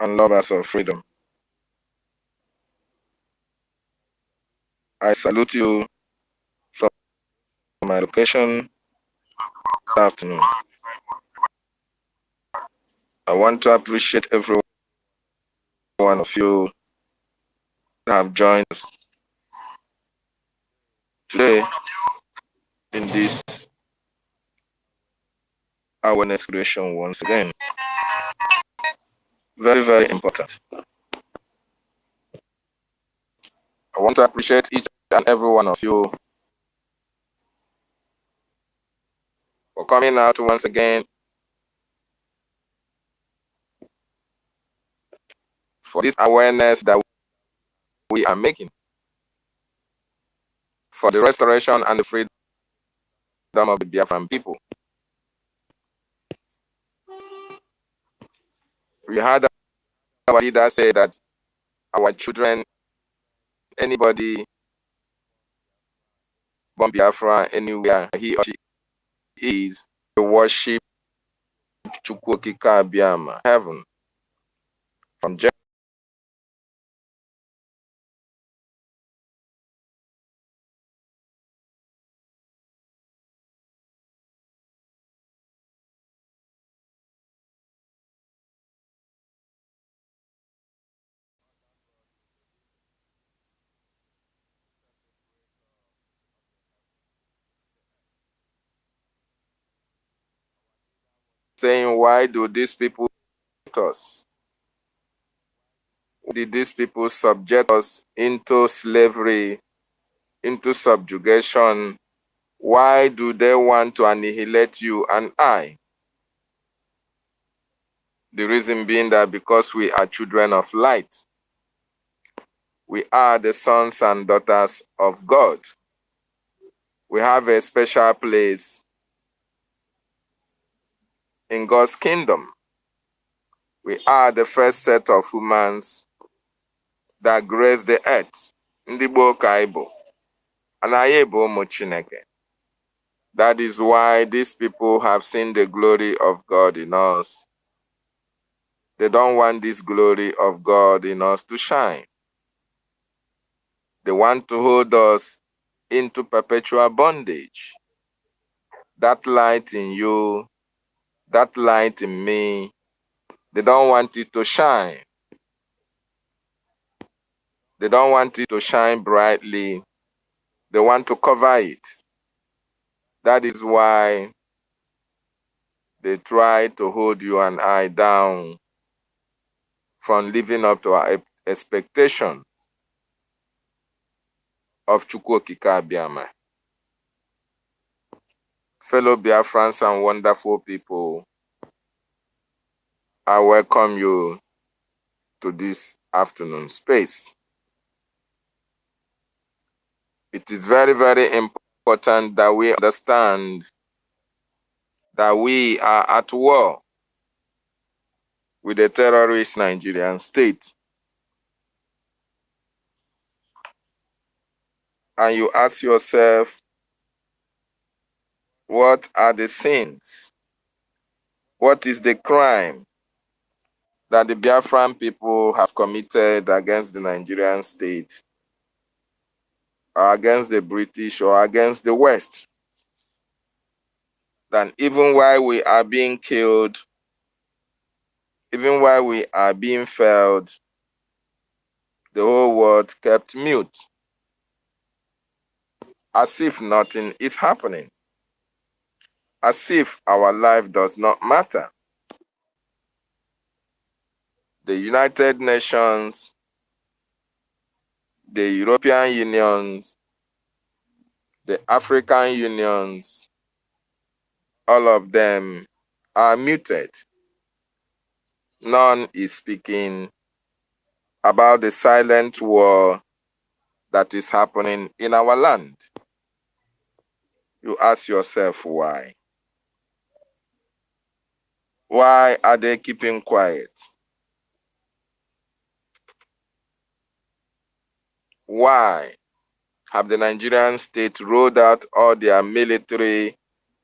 and lovers of freedom. I salute you from my location this afternoon. I want to appreciate every one of you that have joined us today in this awareness creation once again. Very, very important. I want to appreciate each and every one of you for coming out once again for this awareness that we are making for the restoration and the freedom of the Biafran people. We had our leader say that our children, anybody born Biafra anywhere he or she is, to worship Chukwokika Abiyama, heaven, from saying, why do these people hate us? Why did these people subject us into slavery, into subjugation? Why do they want to annihilate you and I? The reason being that because we are children of light. We are the sons and daughters of God. We have a special place in God's kingdom. We are the first set of humans that grace the earth. Ndị Igbo ka Igbo. And anyị bụ ụmụ Chineke. That is why these people have seen the glory of God in us. They don't want this glory of God in us to shine. They want to hold us into perpetual bondage. That light in you, that light in me, they don't want it to shine. They don't want it to shine brightly. They want to cover it. That is why they try to hold you and I down from living up to our expectation of Chukwokika Abiyama. Fellow Biafrans and wonderful people, I welcome you to this afternoon space. It is very, very important that we understand that we are at war with the terrorist Nigerian state. And you ask yourself, what are the sins? What is the crime that the Biafran people have committed against the Nigerian state, or against the British, or against the West? That even while we are being killed, even while we are being felled, the whole world kept mute, as if nothing is happening, as if our life does not matter. The United Nations, the European Unions, the African Unions, all of them are muted. None is speaking about the silent war that is happening in our land. You ask yourself why. Why are they keeping quiet? Why have the Nigerian state rolled out all their military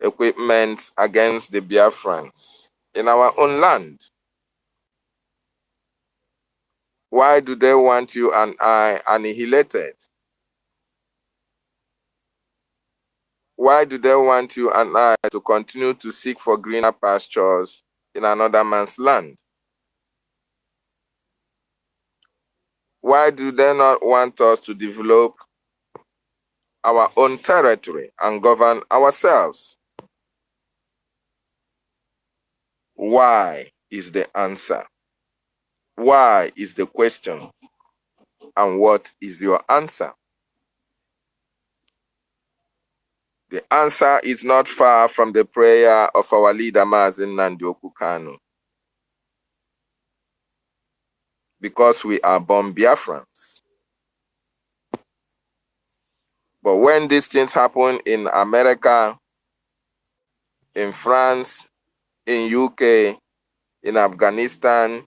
equipment against the Biafrans in our own land? Why do they want you and I annihilated? Why do they want you and I to continue to seek for greener pastures in another man's land? Why do they not want us to develop our own territory and govern ourselves? Why is the answer? Why is the question? And what is your answer? The answer is not far from the prayer of our leader Mazin Nandioku Kanu. Because we are born Biafrans. But when these things happen in America, in France, in UK, in Afghanistan,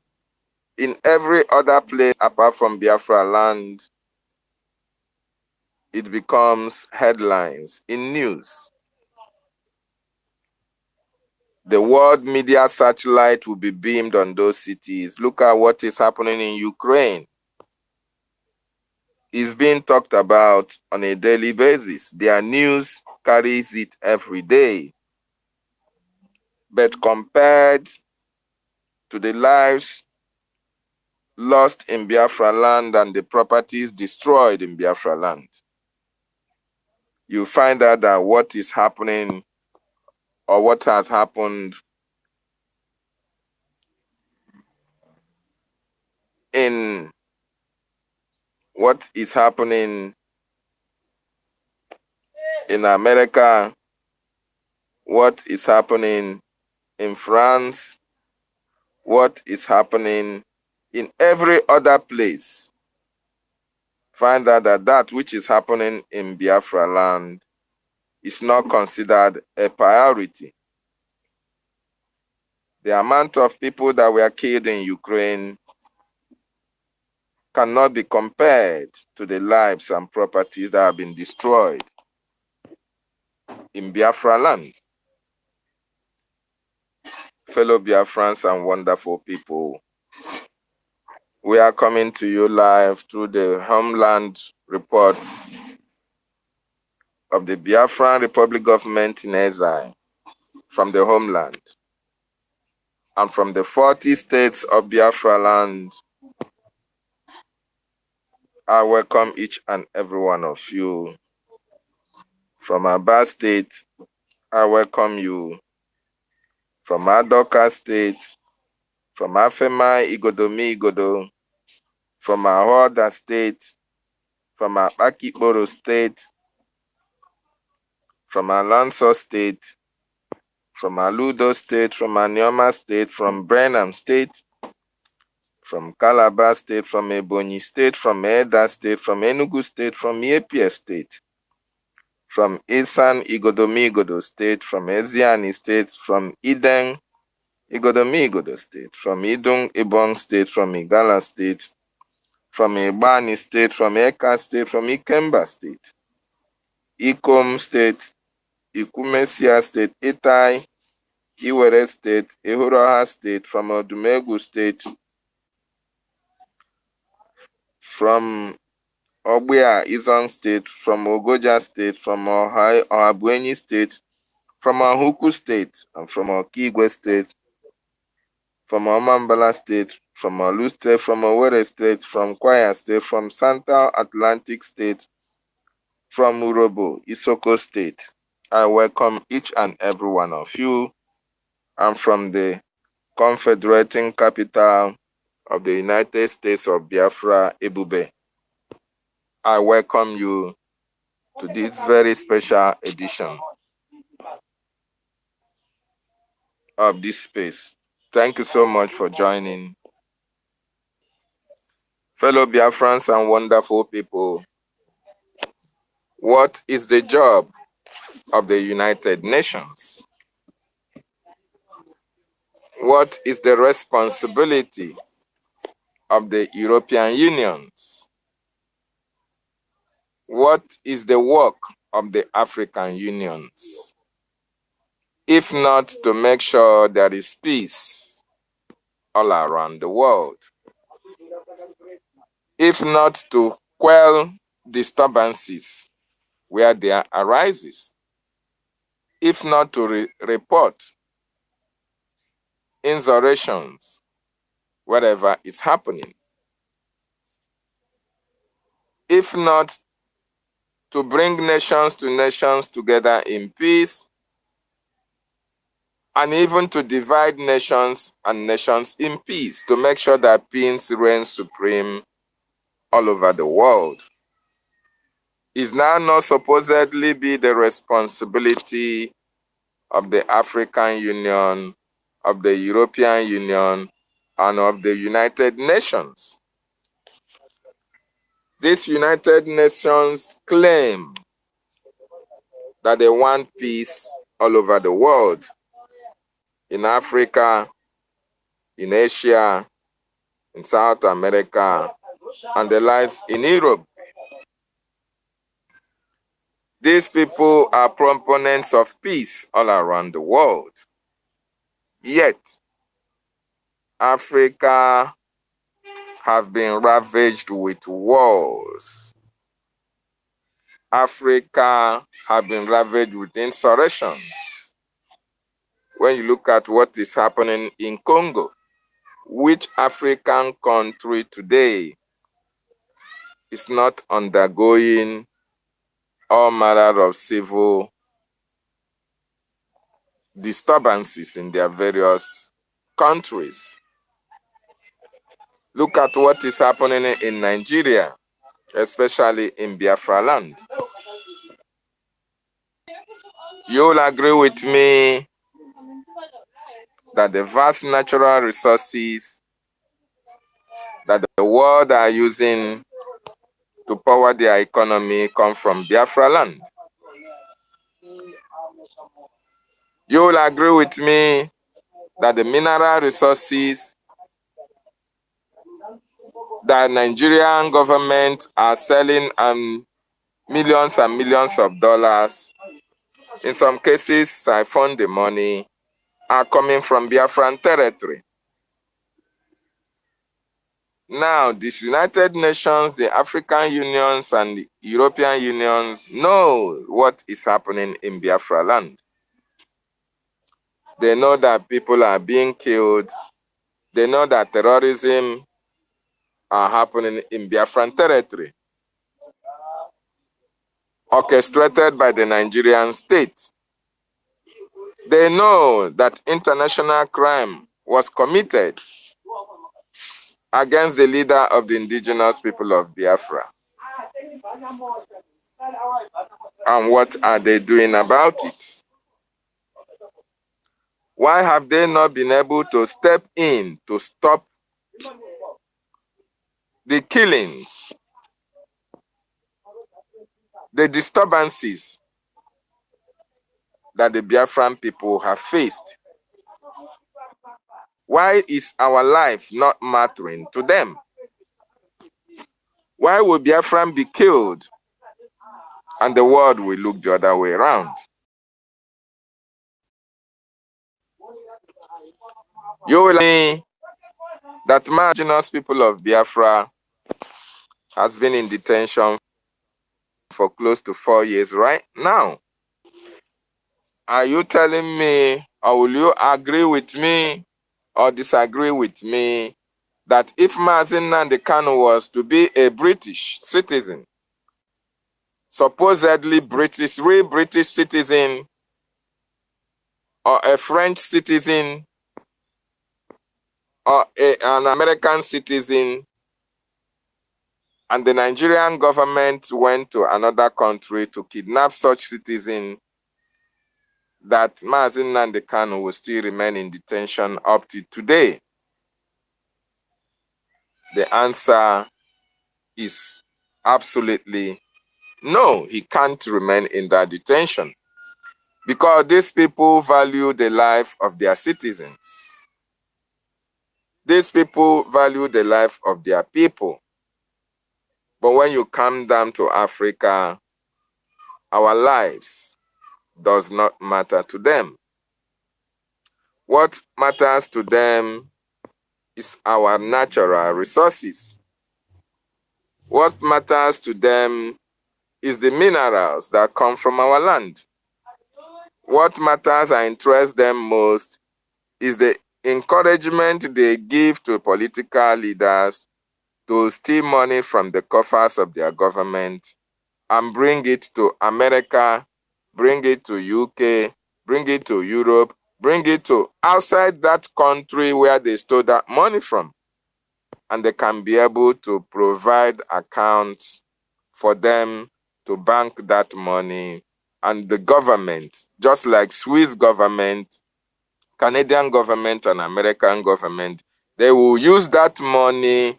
in every other place apart from Biafra land, it becomes headlines in news. The world media satellite will be beamed on those cities. Look at what is happening in Ukraine. It's being talked about on a daily basis. Their news carries it every day. But compared to the lives lost in Biafra land and the properties destroyed in Biafra land, you find out that what is happening or what has happened in what is happening in America, what is happening in France, what is happening in every other place, find out that that which is happening in Biafra land is not considered a priority. The amount of people that were killed in Ukraine cannot be compared to the lives and properties that have been destroyed in Biafra land. Fellow Biafrans and wonderful people, we are coming to you live through the Homeland reports of the Biafran Republic government in exile from the homeland and from the 40 states of Biafra land. I welcome each and every one of you. From Aba State, I welcome you. From Adoka State, from Afema Igodomi Igodo, from Ahoda State, from Akiporo State, from Alonso State, from Aludo State, from Anioma State, from Brenham State, from Calabar State, from Ebonyi State, from Eda State, from Enugu State, from Yepia State, from Isan Igodomi Igodo State, from Eziani State, from Iden Igodomi Igodo State, from Idung Ibong State, from Igala State, from Ibani State, from Eka State, from Ikemba State, Ikom State, Ikumesia State, Itai, Iwere State, Ihuraha State, from Odumegu State, from Ogbia Izon State, from Ogoja State, from Ohabuenyi State, from Ahuku State, and from Okigwe State, from Omambala State, from Olu State, from Owerri State, from Kwaya State, from Central Atlantic State, from Urobo, Isoko State. I welcome each and every one of you. I'm from the Confederating Capital of the United States of Biafra, Ebube. I welcome you to this very special edition of this space. Thank you so much for joining. Fellow Biafrans and wonderful people, what is the job of the United Nations? What is the responsibility of the European Union? What is the work of the African Unions? If not to make sure there is peace all around the world. if not to quell disturbances where there arises, if not to report insurrections wherever it's happening, if not to bring nations to nations together in peace, and even to divide nations and nations in peace, to make sure that peace reigns supreme all over the world. Is now not supposedly be the responsibility of the African Union, of the European Union, and of the United Nations. These United Nations claim that they want peace all over the world, in Africa, in Asia, in South America, and the likes in Europe. These people are proponents of peace all around the world. Yet, Africa have been ravaged with wars. Africa have been ravaged with insurrections. When you look at what is happening in Congo, which African country today is not undergoing all manner of civil disturbances in their various countries? Look at what is happening in Nigeria, especially in Biafra land. You'll agree with me that the vast natural resources that the world are using to power their economy come from Biafra land. You'll agree with me that the mineral resources that Nigerian government are selling millions and millions of dollars, in some cases siphon the money, are coming from Biafran territory. Now, these United Nations, the African Unions, and the European Unions know what is happening in Biafra land. They know that people are being killed. They know that terrorism are happening in Biafran territory, orchestrated by the Nigerian state. They know that international crime was committed against the leader of the indigenous people of Biafra. And what are they doing about it? Why have they not been able to step in to stop the killings, the disturbances that the Biafran people have faced? Why is our life not mattering to them? Why will Biafran be killed and the world will look the other way around? You will see that indigenous people of Biafra has been in detention for close to 4 years right now. Are you telling me, or will you agree with me or disagree with me, that if Mazi Nnamdi Kanu was to be a British citizen, supposedly British, real British citizen, or a French citizen, or an American citizen, and the Nigerian government went to another country to kidnap such citizen, that Mazi Nnamdi Kanu will still remain in detention up to today? The answer is absolutely no. He can't remain in that detention, because these people value the life of their citizens. These people value the life of their people. But when you come down to Africa, our lives does not matter to them. What matters to them is our natural resources. What matters to them is the minerals that come from our land. What matters and interests them most is the encouragement they give to political leaders to steal money from the coffers of their government and bring it to America, bring it to UK, bring it to Europe, bring it to outside that country where they stole that money from. And they can be able to provide accounts for them to bank that money. And the government, just like Swiss government, Canadian government, and American government, they will use that money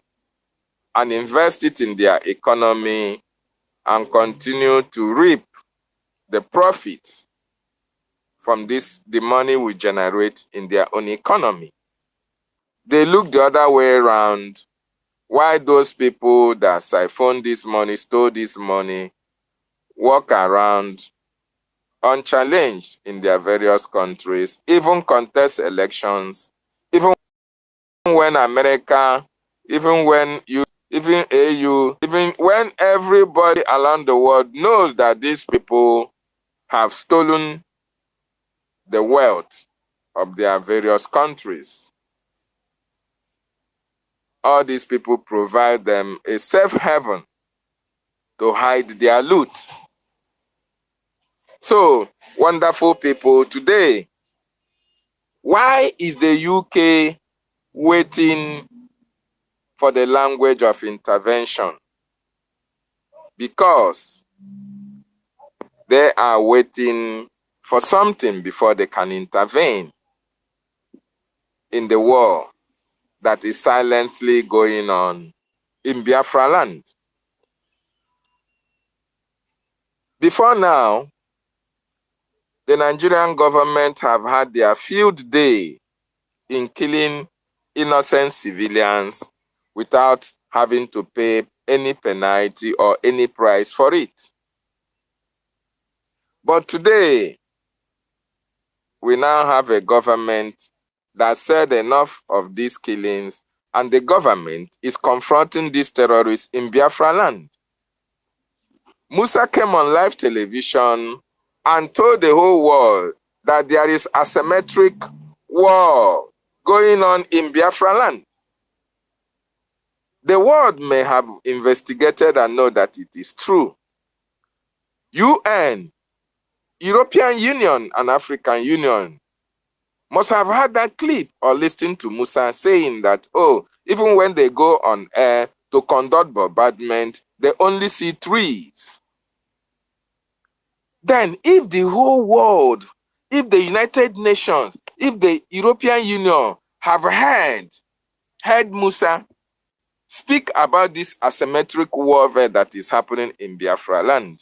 and invest it in their economy and continue to reap the profits from this, the money we generate in their own economy. They look the other way around. Why those people that siphoned this money, stole this money, walk around unchallenged in their various countries, even contest elections, even when America, even when even AU, even when everybody around the world knows that these people have stolen the wealth of their various countries. All these people provide them a safe haven to hide their loot. So, wonderful people, today, why is the UK waiting for the language of intervention? Because they are waiting for something before they can intervene in the war that is silently going on in Biafra land. Before now, the Nigerian government have had their field day in killing innocent civilians without having to pay any penalty or any price for it. But today, we now have a government that said enough of these killings, and the government is confronting these terrorists in Biafra land. Musa came on live television and told the whole world that there is asymmetric war going on in Biafra land. The world may have investigated and know that it is true. UN, European Union, and African Union must have had that clip or listened to Musa saying that, oh, even when they go on air to conduct bombardment, they only see trees. Then if the whole world, if the United Nations, if the European Union have heard Musa speak about this asymmetric warfare that is happening in Biafra land,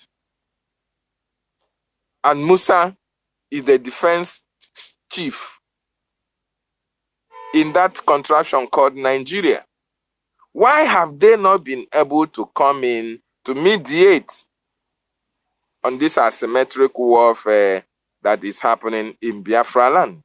and Musa is the defense chief in that contraption called Nigeria, why have they not been able to come in to mediate on this asymmetric warfare that is happening in Biafra land?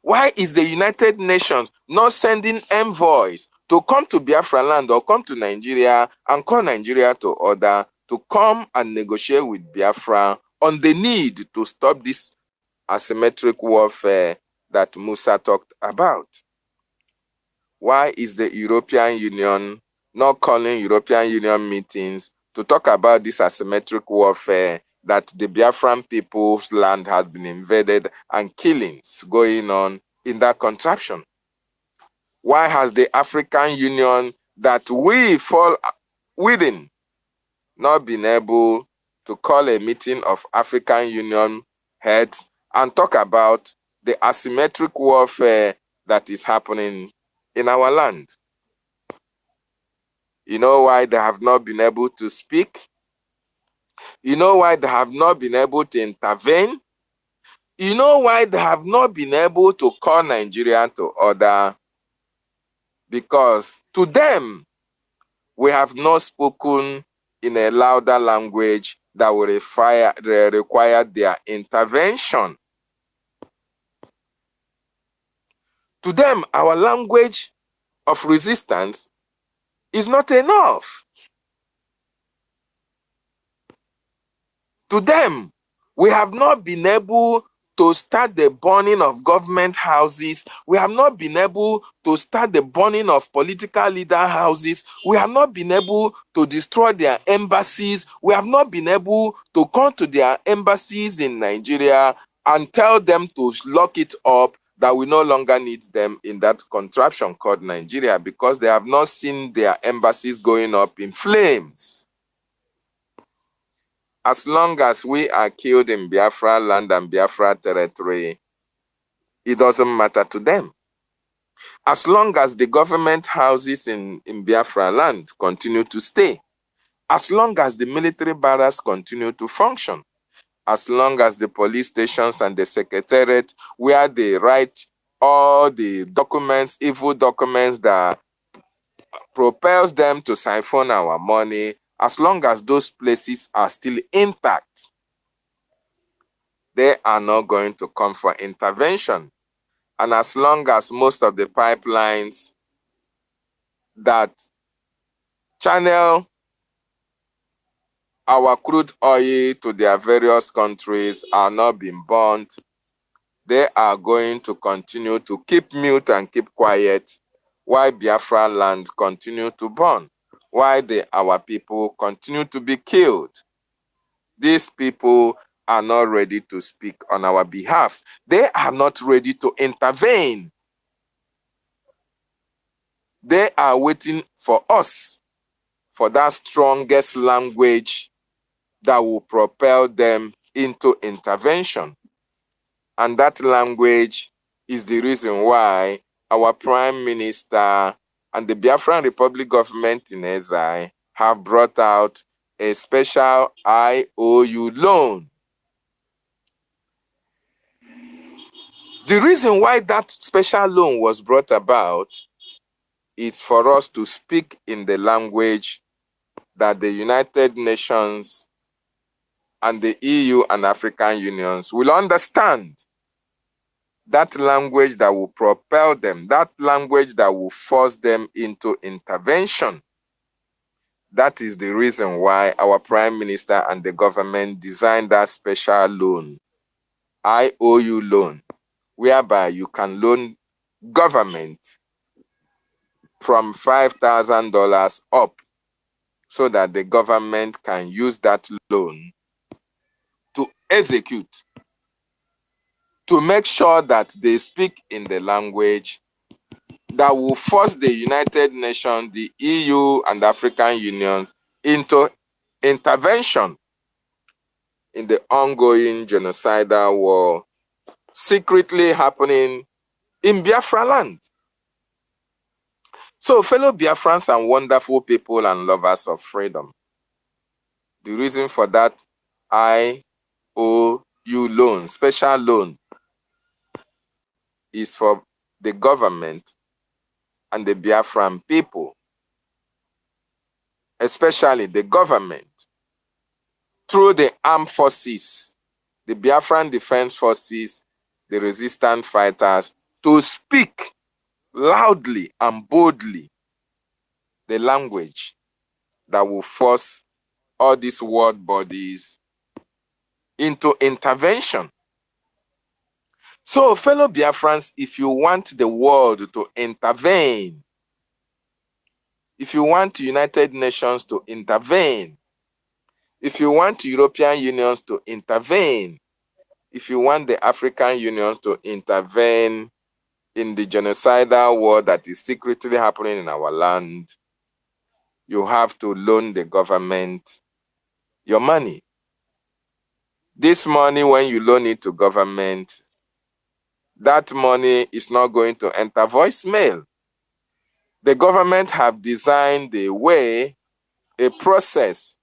Why is the United Nations not sending envoys to come to Biafra land or come to Nigeria and call Nigeria to order to come and negotiate with Biafra on the need to stop this asymmetric warfare that Musa talked about? Why is the European Union not calling European Union meetings to talk about this asymmetric warfare that the Biafran people's land has been invaded and killings going on in that contraption? Why has the African Union that we fall within not been able to call a meeting of African Union heads and talk about the asymmetric warfare that is happening in our land? You know why they have not been able to speak? You know why they have not been able to intervene? You know why they have not been able to call Nigeria to order? Because to them, we have not spoken in a louder language that will require their intervention. To them, our language of resistance is not enough. To them, we have not been able to start the burning of government houses. We have not been able to start the burning of political leader houses. We have not been able to destroy their embassies. We have not been able to come to their embassies in Nigeria and tell them to lock it up, that we no longer need them in that contraption called Nigeria, because they have not seen their embassies going up in flames. As long as we are killed in Biafra land and Biafra territory, it doesn't matter to them. As long as the government houses in Biafra land continue to stay, as long as the military barracks continue to function, as long as the police stations and the secretariat where they write all the documents, evil documents that propels them to siphon our money, as long as those places are still intact, they are not going to come for intervention. And as long as most of the pipelines that channel our crude oil to their various countries are not being burnt, they are going to continue to keep mute and keep quiet while Biafra land continue to burn, while our people continue to be killed. These people are not ready to speak on our behalf. They are not ready to intervene. They are waiting for us, for that strongest language that will propel them into intervention. And that language is the reason why our Prime Minister and the Biafran Republic government in exile have brought out a special IOU loan. The reason why that special loan was brought about is for us to speak in the language that the United Nations and the EU and African Unions will understand. That language that will propel them, that language that will force them into intervention. That is the reason why our Prime Minister and the government designed that special loan, IOU loan, whereby you can loan government from $5,000 up, so that the government can use that loan to execute, to make sure that they speak in the language that will force the United Nations, the EU, and the African Union into intervention in the ongoing genocidal war secretly happening in Biafra land. So, fellow Biafrans and wonderful people and lovers of freedom, the reason for that IOU loan, special loan, is for the government and the Biafran people, especially the government, through the armed forces, the Biafran Defense Forces, the resistant fighters, to speak loudly and boldly the language that will force all these world bodies into intervention. So, fellow Biafrans, if you want the world to intervene, if you want United Nations to intervene, if you want European Unions to intervene, if you want the African Union to intervene in the genocidal war that is secretly happening in our land, you have to loan the government your money. This money, when you loan it to government, that money is not going to enter voicemail. The government have designed a way, a process,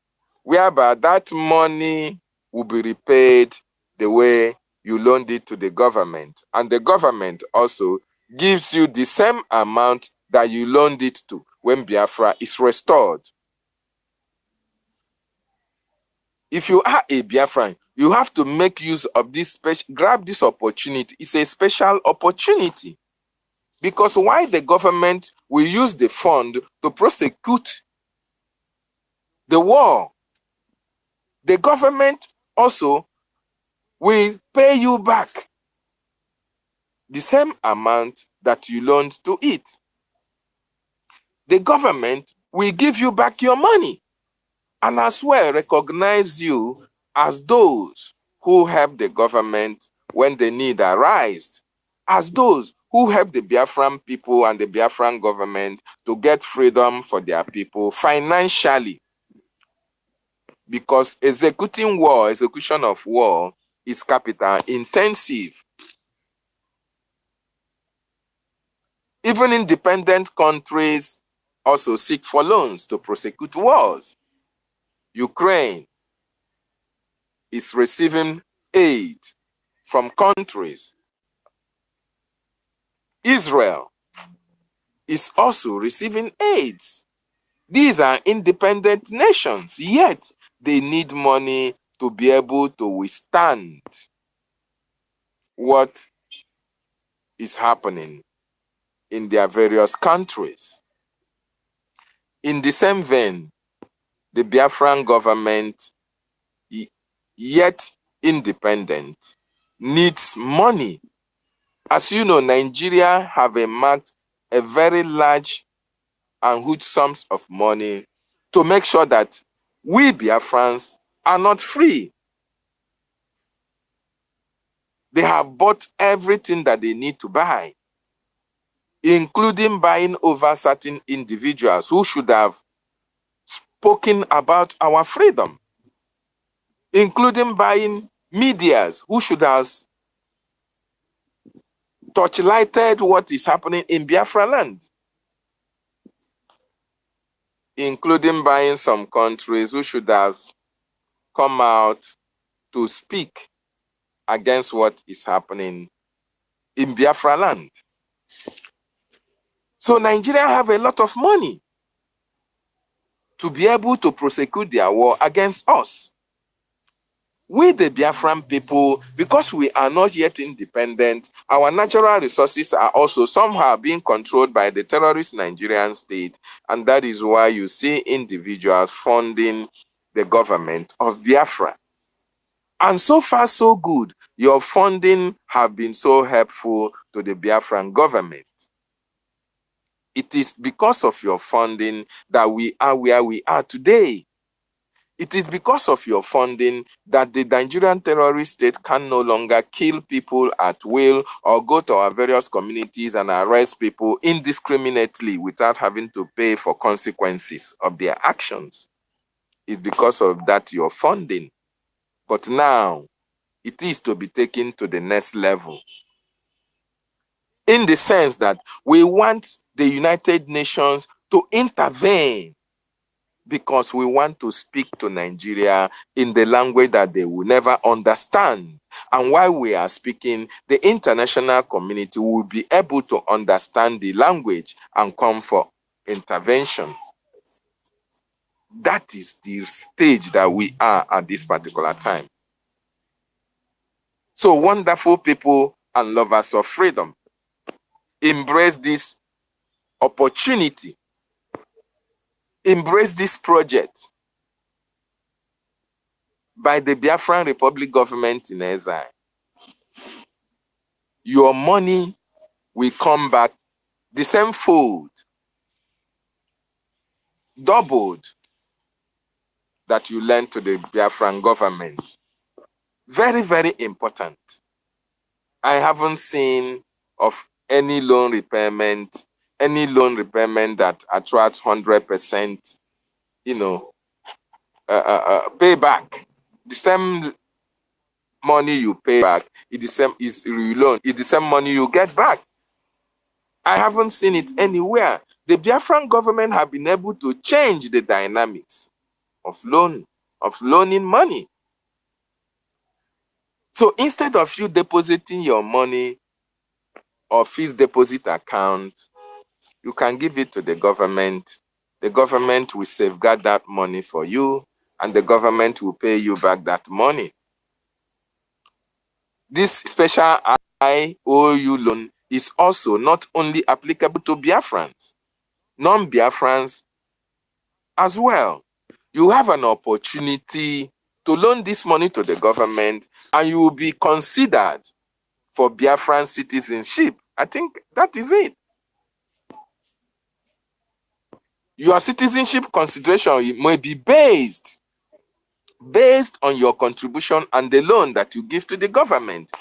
whereby that money will be repaid the way you loaned it to the government. And the government also gives you the same amount that you loaned it to when Biafra is restored. If you are a Biafran, you have to make use of this grab this opportunity. It's a special opportunity. Because why the government will use the fund to prosecute the war. The government also will pay you back the same amount that you loaned to it. The government will give you back your money and as well recognize you as those who help the government when the need arises, as those who help the Biafran people and the Biafran government to get freedom for their people financially. Because execution of war is capital intensive. Even independent countries also seek for loans to prosecute wars. Ukraine is receiving aid from countries. Israel is also receiving aids. These are independent nations, yet they need money to be able to withstand what is happening in their various countries. In the same vein, the Biafran government, yet independent, needs money. As you know, Nigeria have earmarked a very large and huge sums of money to make sure that we Biafrans are not free. They have bought everything that they need to buy, including buying over certain individuals who should have spoken about our freedom, including buying medias who should have torchlighted what is happening in Biafra land, including buying some countries who should have come out to speak against what is happening in Biafra land. So Nigeria have a lot of money to be able to prosecute their war against us. We, the Biafran people, because we are not yet independent, our natural resources are also somehow being controlled by the terrorist Nigerian state, and that is why you see individuals funding the government of Biafra. And so far, so good. Your funding have been so helpful to the Biafran government. It is because of your funding that we are where we are today. It is because of your funding that the Nigerian terrorist state can no longer kill people at will or go to our various communities and arrest people indiscriminately without having to pay for consequences of their actions. It's because of that your funding. But now, it is to be taken to the next level. In the sense that we want the United Nations to intervene because we want to speak to Nigeria in the language that they will never understand. And while we are speaking, the international community will be able to understand the language and come for intervention. That is the stage that we are at this particular time. So wonderful people and lovers of freedom, embrace this opportunity. Embrace this project by the Biafran Republic government in exile. Your money will come back the same fold, doubled, that you lent to the Biafran government. Very, very important. I haven't seen of any loan repayment that attracts 100%, payback. The same money you pay back, it's the same is loan. It's the same money you get back. I haven't seen it anywhere. The Biafran government have been able to change the dynamics of loaning money. So instead of you depositing your money or fixed deposit account, you can give it to the government. The government will safeguard that money for you, and the government will pay you back that money. This special IOU loan is also not only applicable to Biafrans. non-Biafrans as well. You have an opportunity to loan this money to the government and you will be considered for Biafran citizenship. I think that is it. Your citizenship consideration may be based on your contribution and the loan that you give to the government.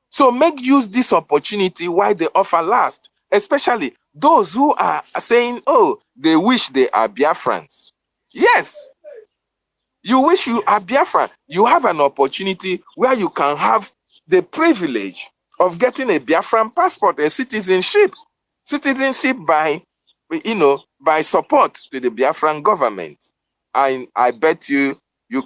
So make use this opportunity while the offer lasts, especially those who are saying, oh, they wish they are Biafrans. Yes, you wish you are Biafran. You have an opportunity where you can have the privilege of getting a Biafran passport, a citizenship by, by support to the Biafran government. I bet you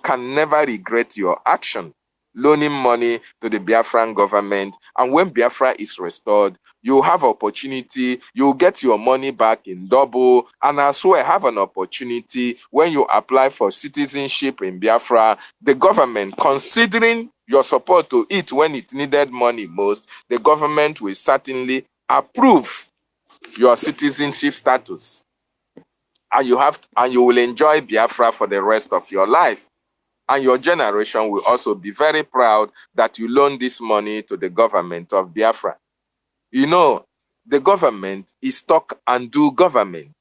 can never regret your action, loaning money to the Biafran government. And when Biafra is restored, you have opportunity, you get your money back in double, and as well have an opportunity when you apply for citizenship in Biafra, the government, considering your support to it when it needed money most, the government will certainly approve your citizenship status. And you will enjoy Biafra for the rest of your life. And your generation will also be very proud that you loaned this money to the government of Biafra. You know, the government is talk and do government.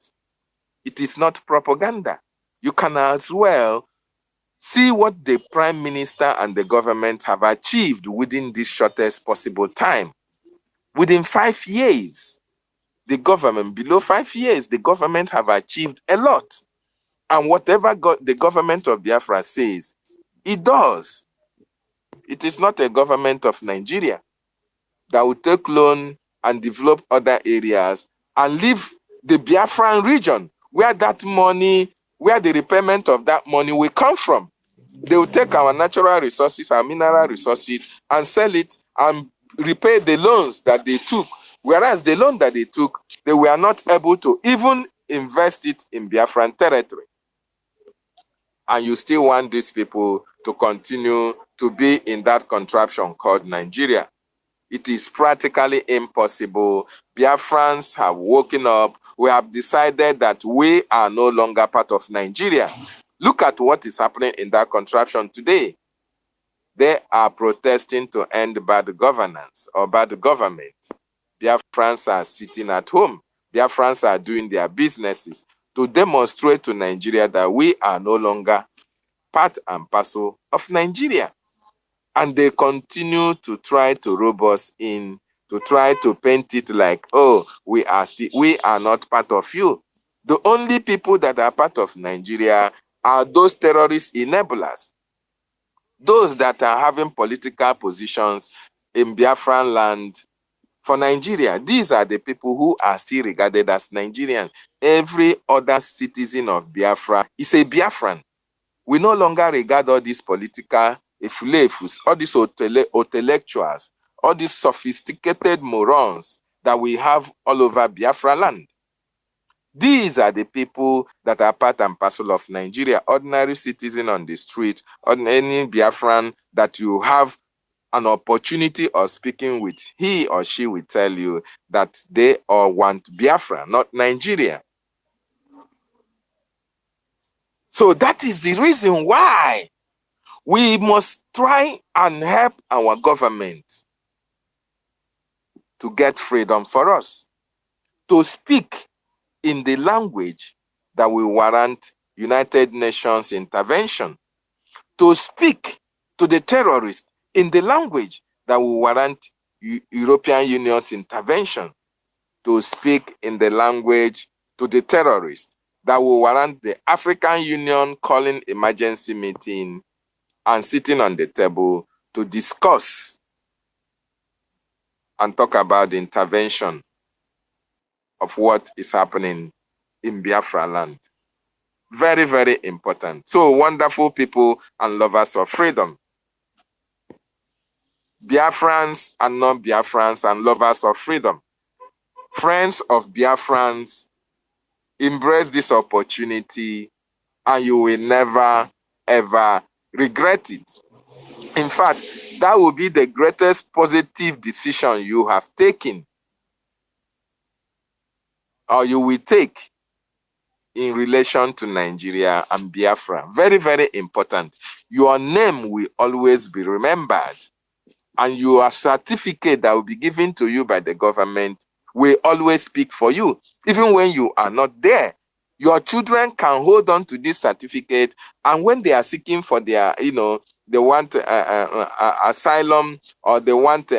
It is not propaganda. You can as well see what the Prime Minister and the government have achieved within this shortest possible time. Within 5 years, below 5 years, the government have achieved a lot. And whatever the government of Biafra says, it does. It is not a government of Nigeria that will take loan and develop other areas and leave the Biafran region where that money, where the repayment of that money will come from. They will take our natural resources, our mineral resources, and sell it and repay the loans that they took. Whereas the loan that they took, they were not able to even invest it in Biafran territory. And you still want these people to continue to be in that contraption called Nigeria. It is practically impossible. Biafrans have woken up. We have decided that we are no longer part of Nigeria. Look at what is happening in that contraption today. They are protesting to end bad governance or bad government. Biafrans are sitting at home. Biafrans are doing their businesses to demonstrate to Nigeria that we are no longer part and parcel of Nigeria. And they continue to try to rob us in, to try to paint it like, oh, we are not part of you. The only people that are part of Nigeria are those terrorist enablers, those that are having political positions in Biafran land for Nigeria. These are the people who are still regarded as Nigerians. Every other citizen of Biafra is a Biafran. We no longer regard all these political efulefus, all these intellectuals, all these sophisticated morons that we have all over Biafra land. These are the people that are part and parcel of Nigeria, ordinary citizen on the street, or any Biafran that you have an opportunity of speaking with, he or she will tell you that they all want Biafra, not Nigeria. So that is the reason why we must try and help our government to get freedom for us, to speak in the language that will warrant United Nations intervention, to speak to the terrorists in the language that will warrant European Union's intervention, to speak in the language to the terrorists that will warrant the African Union calling emergency meeting and sitting on the table to discuss and talk about the intervention of what is happening in Biafra land. Very, very important. So, wonderful people and lovers of freedom. Biafrans and non-Biafrans and lovers of freedom. Friends of Biafrans, embrace this opportunity and you will never, ever regret it. In fact, that will be the greatest positive decision you have taken or you will take in relation to Nigeria and Biafra. Very, very important. Your name will always be remembered, and your certificate that will be given to you by the government will always speak for you, even when you are not there. Your children can hold on to this certificate, and when they are seeking for their, they want asylum, or they want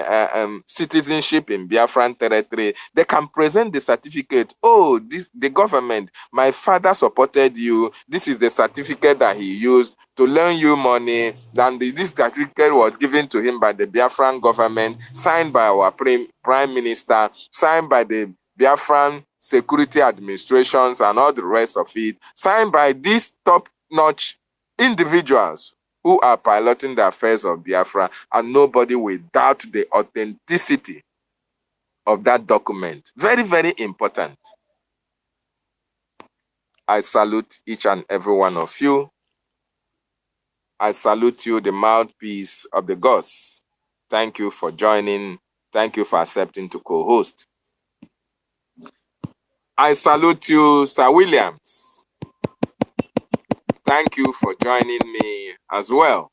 citizenship in Biafran territory, they can present the certificate. Oh, the government, my father supported you. This is the certificate that he used to lend you money. And this certificate was given to him by the Biafran government, signed by our prime minister, signed by the Biafran security administrations and all the rest of it, signed by these top-notch individuals who are piloting the affairs of Biafra, and nobody will doubt the authenticity of that document. Very, very important. I salute each and every one of you. I salute you, the mouthpiece of the gods. Thank you for joining. Thank you for accepting to co-host. I salute you, Sir Williams. Thank you for joining me as well.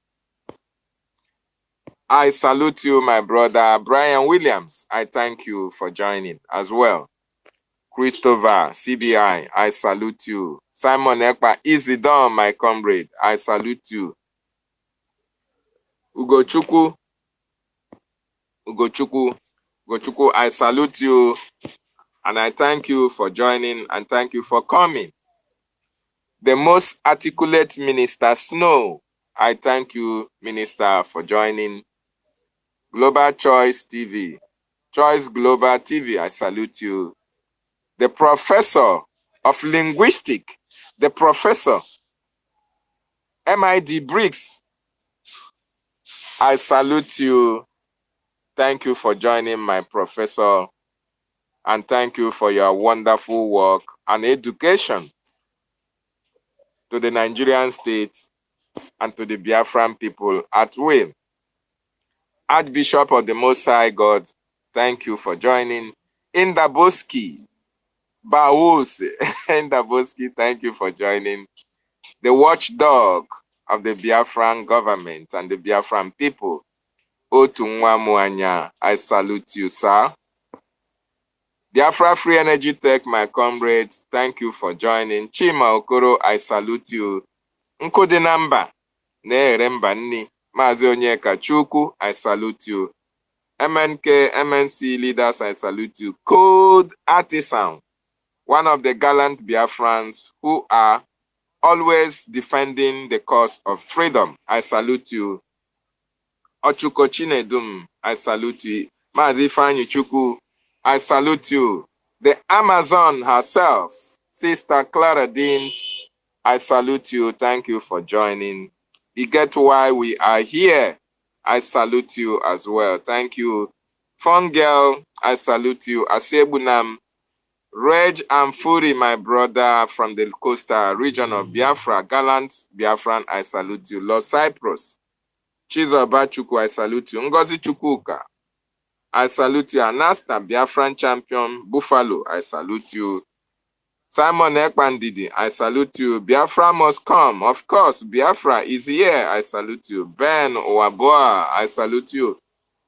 I salute you, my brother Brian Williams. I thank you for joining as well. Christopher, CBI, I salute you. Simon Ekpa, easy done, my comrade. I salute you. Ugochukwu, I salute you, and I thank you for joining, and thank you for coming. The most articulate Minister Snow, I thank you, Minister, for joining. Global Choice TV, Choice Global TV, I salute you. The Professor of Linguistics, the Professor, MID Briggs, I salute you. Thank you for joining, my professor, and thank you for your wonderful work and education to the Nigerian state and to the Biafran people at will. Archbishop of the Most High God, thank you for joining. Indaboski, Baus, Indaboski, thank you for joining. The watchdog of the Biafran government and the Biafran people, Otunwa Muanya, I salute you, sir. Biafra Free Energy Tech, my comrades, thank you for joining. Chima Okoro, I salute you. Nkodenamba, Neremba Nni, Mazi Onyeka Chukwu, I salute you. MNK, MNC leaders, I salute you. Code Artisan, one of the gallant Biafrans who are always defending the cause of freedom, I salute you. Ochuko Chinedum, I salute you. Mazi Fanyi Chukwu, I salute you. The Amazon herself, Sister Clara Deans, I salute you. Thank you for joining. You get why we are here. I salute you as well. Thank you. Fun Girl, I salute you. Asebunam, Reg and Fury, my brother from the coastal region of Biafra, gallant Biafran, I salute you. Lord Cyprus, Chizoba Chukwu, I salute you. Ngozi Chukwuka, I salute you. Anasta, Biafran champion, Buffalo, I salute you. Simon Ekpandidi, I salute you. Biafra must come. Of course, Biafra is here. I salute you. Ben Owaboa, I salute you.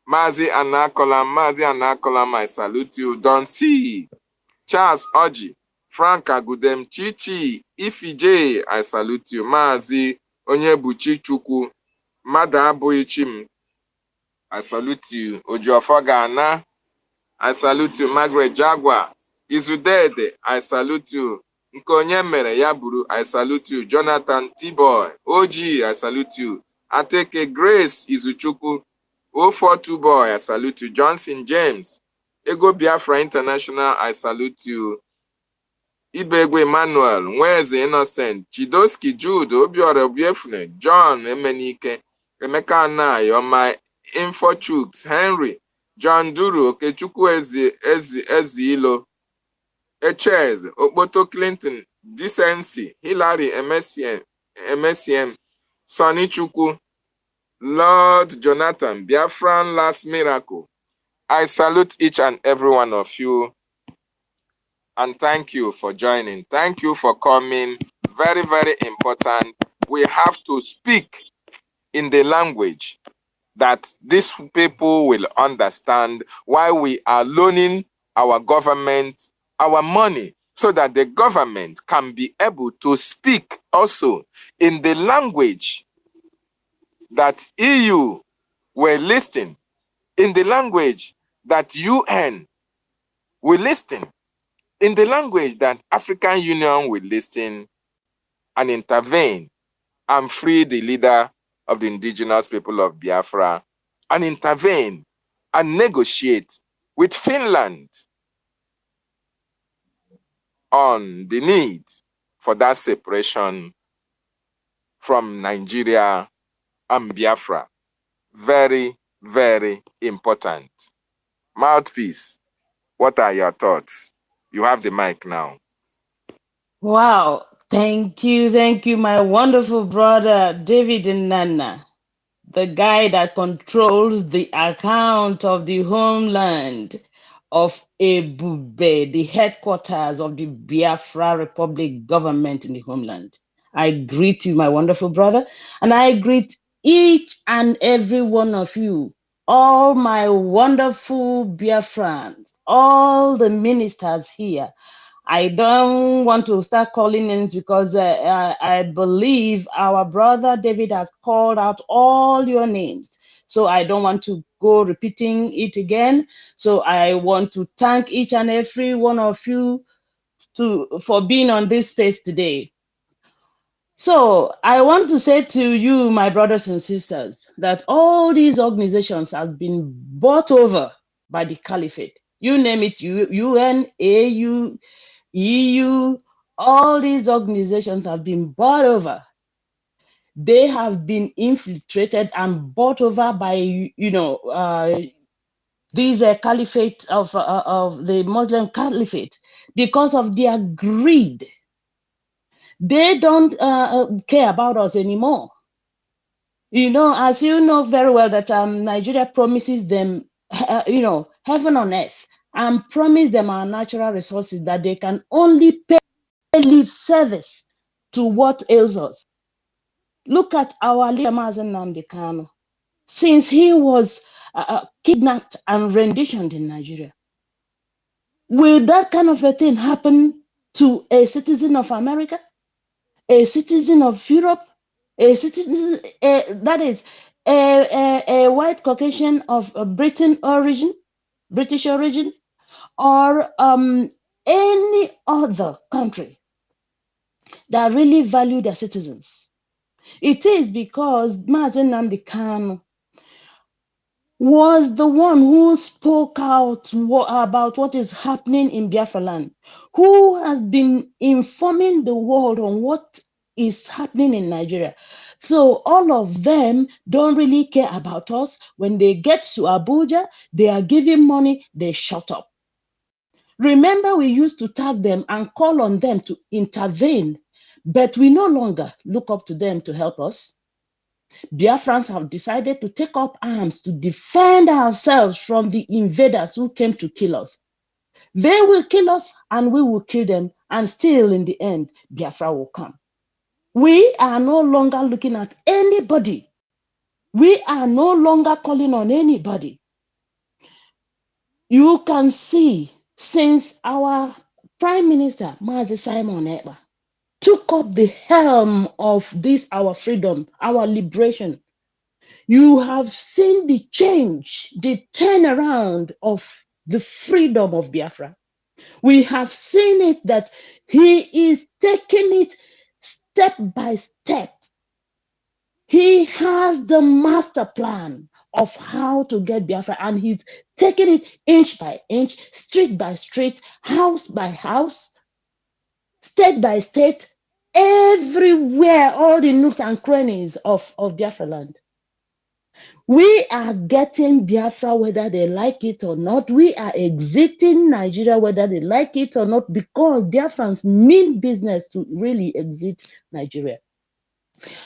Mazi Anakolam, I salute you. Don C. Charles Oji, Frank Agudem, Chichi, Ifij, I salute you. Mazi Onyebuchi Chukwu, Mada Aboichim, I salute you. Ojuofo Ghana, I salute you. Margaret Jaguar, Izudede, I salute you. Nkonye Mere Yaburu, I salute you. Jonathan T-Boy, OG, I salute you. Ateke Grace Izuchukwu, 042 Boy, I salute you. Johnson James, Ego Biafra International, I salute you. Ibegwe Emmanuel, Nweze Innocent, Chidoski Jude, Obiora Obiefune, John Emenike, Emeka Anai, on my info chooks, Henry, John Duru, Okechukwu Ezilo, Echez, Okpoto Clinton, Decency, Hillary MSCM, Sonny Chukwu, Lord Jonathan, Biafran Last Miracle. I salute each and every one of you. And thank you for joining. Thank you for coming. Very, very important. We have to speak in the language that these people will understand, why we are loaning our government our money, so that the government can be able to speak also in the language that EU will listen, in the language that UN will listen, in the language that African Union will listen, and intervene and free the leader of the indigenous people of Biafra, and intervene and negotiate with Finland on the need for that separation from Nigeria and Biafra. Very, very important. Mouthpiece, what are your thoughts? You have the mic now. Wow. Thank you, my wonderful brother, David Nana, the guy that controls the account of the homeland of Ebube, the headquarters of the Biafra Republic government in the homeland. I greet you, my wonderful brother, and I greet each and every one of you, all my wonderful Biafrans, all the ministers here. I don't want to start calling names because I believe our brother David has called out all your names. So I don't want to go repeating it again. So I want to thank each and every one of you for being on this space today. So I want to say to you, my brothers and sisters, that all these organizations have been bought over by the caliphate. You name it, UN, AU, EU, all these organizations have been bought over. They have been infiltrated and bought over by, these caliphate of the Muslim caliphate because of their greed. They don't care about us anymore. As you know very well that Nigeria promises them, heaven on earth, and promise them our natural resources that they can only pay lip service to what ails us. Look at our leader Mazen Nnamdi Kanu. Since he was kidnapped and renditioned in Nigeria, will that kind of a thing happen to a citizen of America, a citizen of Europe, a citizen that is a white Caucasian of British origin, or any other country that really value their citizens? It is because Mazen Nnamdi Kanu was the one who spoke out about what is happening in Biafra land, who has been informing the world on what is happening in Nigeria. So all of them don't really care about us. When they get to Abuja, they are giving money, they shut up. Remember, we used to tag them and call on them to intervene, but we no longer look up to them to help us. Biafrans have decided to take up arms to defend ourselves from the invaders who came to kill us. They will kill us and we will kill them, and still in the end, Biafra will come. We are no longer looking at anybody. We are no longer calling on anybody. You can see since our Prime Minister, Mazi Simon Ekpa, took up the helm of this, our freedom, our liberation, you have seen the change, the turnaround of the freedom of Biafra. We have seen it that he is taking it step by step. He has the master plan of how to get Biafra, and he's taking it inch by inch, street by street, house by house, state by state, everywhere, all the nooks and crannies of Biafra land. We are getting Biafra whether they like it or not. We are exiting Nigeria whether they like it or not, because Biafrans mean business to really exit Nigeria.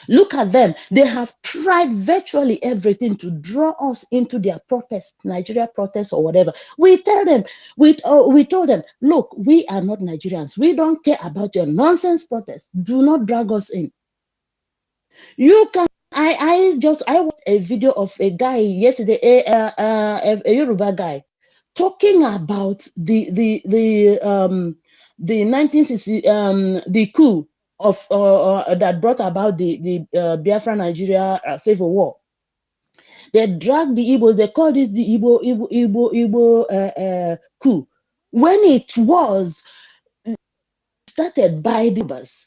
Look at them. They have tried virtually everything to draw us into their protest, Nigeria protests or whatever. We tell them, we told them, look, we are not Nigerians. We don't care about your nonsense protests. Do not drag us in. You can. I watched a video of a guy yesterday, a Yoruba guy, talking about the 1960 the coup of that brought about the Biafra Nigeria civil war. They dragged the Igbos. They called this the Igbo coup, when it was started by the Ibas.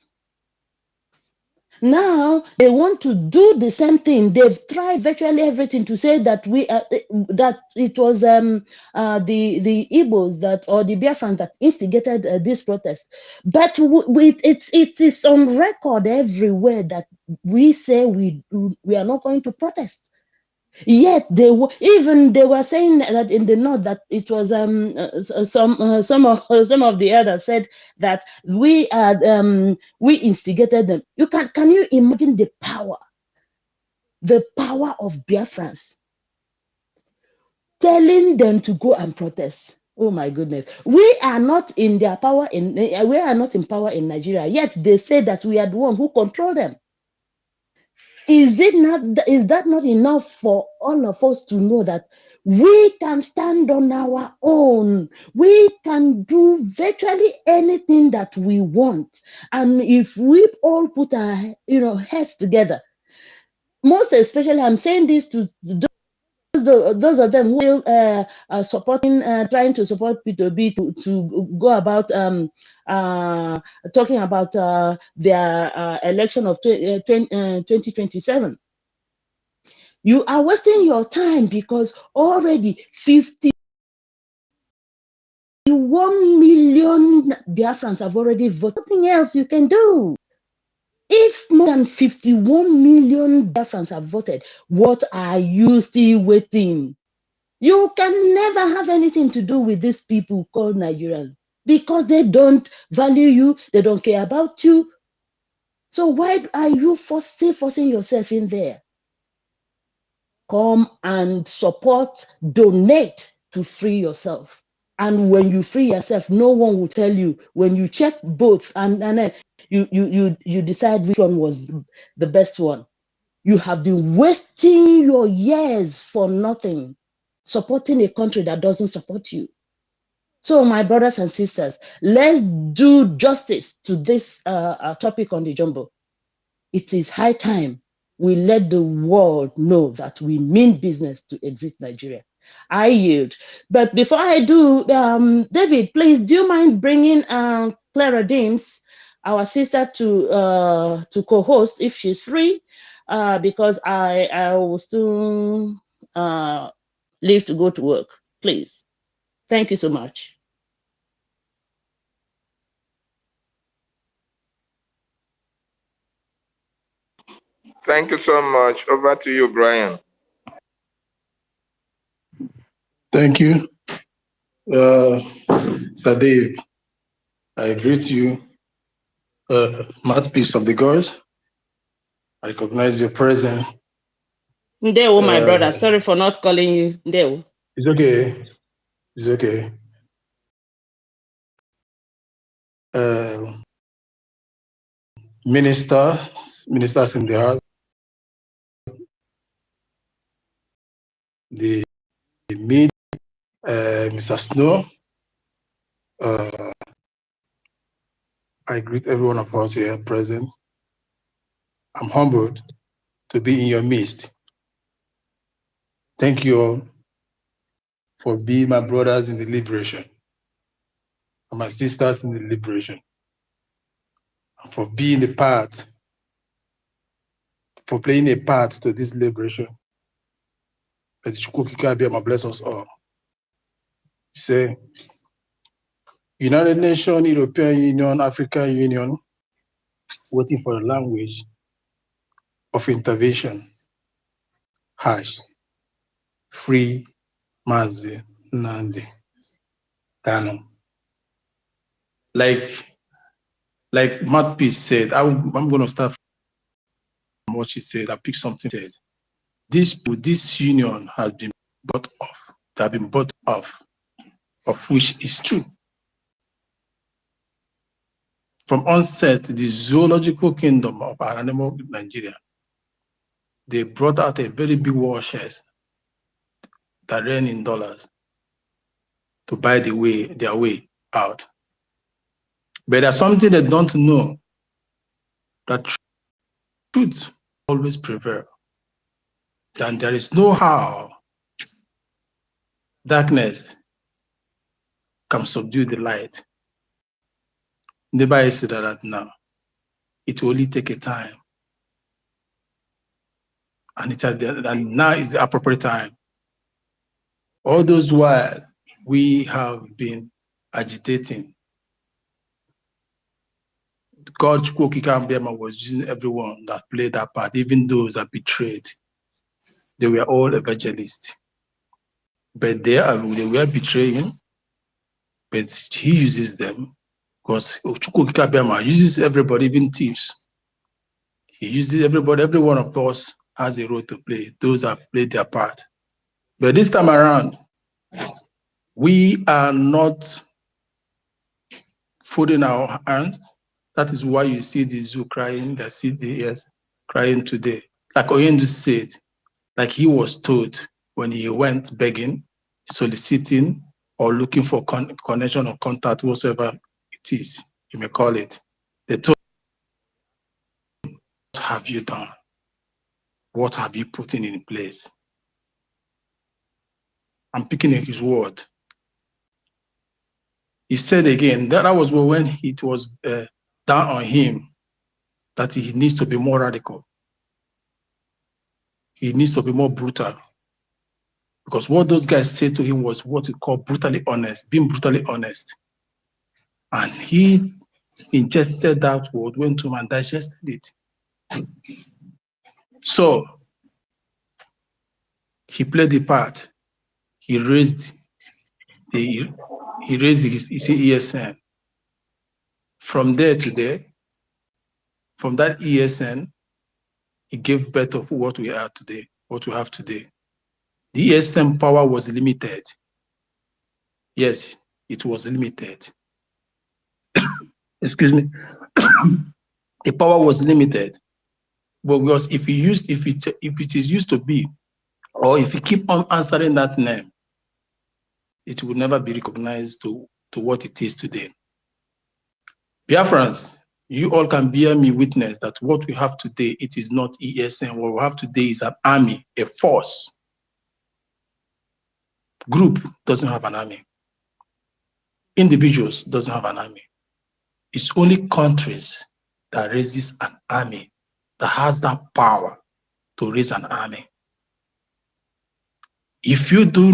Now they want to do the same thing. They've tried virtually everything to say that that it was the Igbos that, or the Biafrans, that instigated this protest. But it is on record everywhere that we say we are not going to protest. Yet they were saying that in the north that it was some of the elders said that we instigated them. Can you imagine the power of Biafrans telling them to go and protest? Oh my goodness, we are not in their power we are not in power in Nigeria, yet they say that we are the one who control them. Is that not enough for all of us to know that we can stand on our own? We can do virtually anything that we want, and if we all put our heads together, most especially I'm saying this to those of them who are supporting, trying to support P2B to go about talking about their election of 2027. You are wasting your time, because already 51 million Biafrans have already voted. Nothing else you can do. If more than 51 million Biafrans have voted, what are you still waiting? You can never have anything to do with these people called Nigerians, because they don't value you, they don't care about you. So why are you still forcing yourself in there? Come and support, donate to free yourself. And when you free yourself, no one will tell you. When you check both and then you decide which one was the best one. You have been wasting your years for nothing, supporting a country that doesn't support you. So, my brothers and sisters, let's do justice to this topic on the Jumbo. It is high time we let the world know that we mean business to exit Nigeria. I yield. But before I do, David, please, do you mind bringing Clara Deems, our sister, to co-host if she's free? Because I will soon leave to go to work. Please. Thank you so much. Thank you so much. Over to you, Brian. Thank you. Mr. Dave, I greet you. Mouthpiece of the gods. I recognize your presence. Ndewo, my brother. Sorry for not calling you. Ndewo. It's okay. It's okay. Ministers in the house, the media, Mr. Snow. I greet every one of us here present. I'm humbled to be in your midst. Thank you all for being my brothers in the liberation and my sisters in the liberation, and for being the part, for playing a part to this liberation. That Chukwukika bless us all. Say, United Nations, European Union, African Union, waiting for a language of intervention. Hash, free, Mazi, Nandi, Kano. Like Mouthpiece said, I'm going to start what she said. I picked something said. This union has been bought off. They have been bought off, of which is true. From onset, the zoological kingdom of our animal Nigeria, they brought out a very big war chest that ran in dollars to buy their way out. But there's something they don't know, that truth always prevails. And there is no how darkness can subdue the light. Nobody said that now. It will only take a time. And now is the appropriate time. All those while we have been agitating, God was using everyone that played that part, even those that betrayed. They were all evangelists. But they were betraying, but he uses them because Chukwu uses everybody, even thieves. He uses everybody, every one of us has a role to play. Those have played their part. But this time around, we are not folding our hands. That is why you see the zoo crying, the CDS crying today. Like Oyendu said, like he was told when he went begging, soliciting, or looking for connection or contact, whatsoever it is, you may call it. They told him, what have you done? What have you put in place? I'm picking up his word. He said again, that was when it was down on him that he needs to be more radical. He needs to be more brutal. Because what those guys said to him was what we call brutally honest, being brutally honest. And he ingested that word, went to him and digested it. So he played the part. He raised his ESN. From there to there, from that ESN, he gave birth of what we are today, what we have today. The ESN power was limited. Yes, it was limited. Excuse me. The power was limited. But because if it is used to be, or if you keep on answering that name, it will never be recognized to what it is today. Biafrans, you all can bear me witness that what we have today, it is not ESN. What we have today is an army, a force. Group doesn't have an army. Individuals doesn't have an army. It's only countries that raises an army, that has that power to raise an army. If you do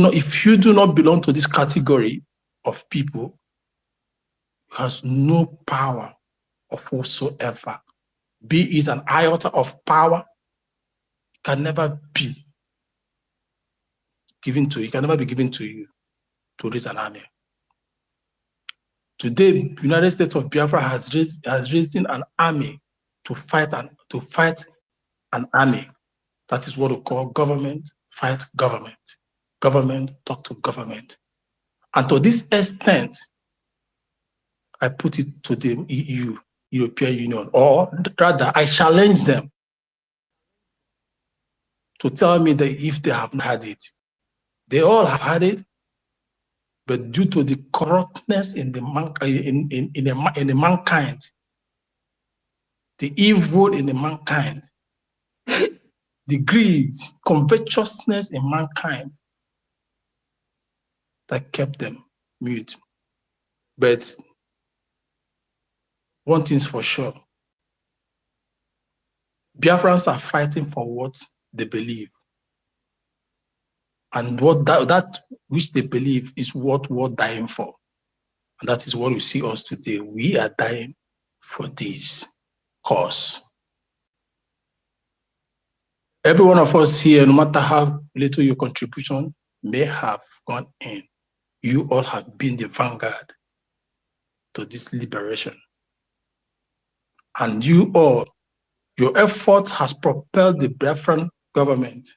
not belong to this category of people, you has no power of whatsoever. Be it an iota of power, it can never be given to you. It can never be given to you to raise an army. Today, United States of Biafra has raised an army to fight an army. That is what we call government fight government. Government talk to government. And to this extent, I put it to the EU, European Union, or rather, I challenge them to tell me that if they haven't had it. They all have had it, but due to the corruptness in the mankind, the evil in the mankind, the greed, covetousness in mankind, that kept them mute. But one thing's for sure, Biafrans are fighting for what they believe. And what that which they believe is what we're dying for. And that is what we see us today. We are dying for this cause. Every one of us here, no matter how little your contribution may have gone in, you all have been the vanguard to this liberation. And you all Your effort has propelled the Biafran government,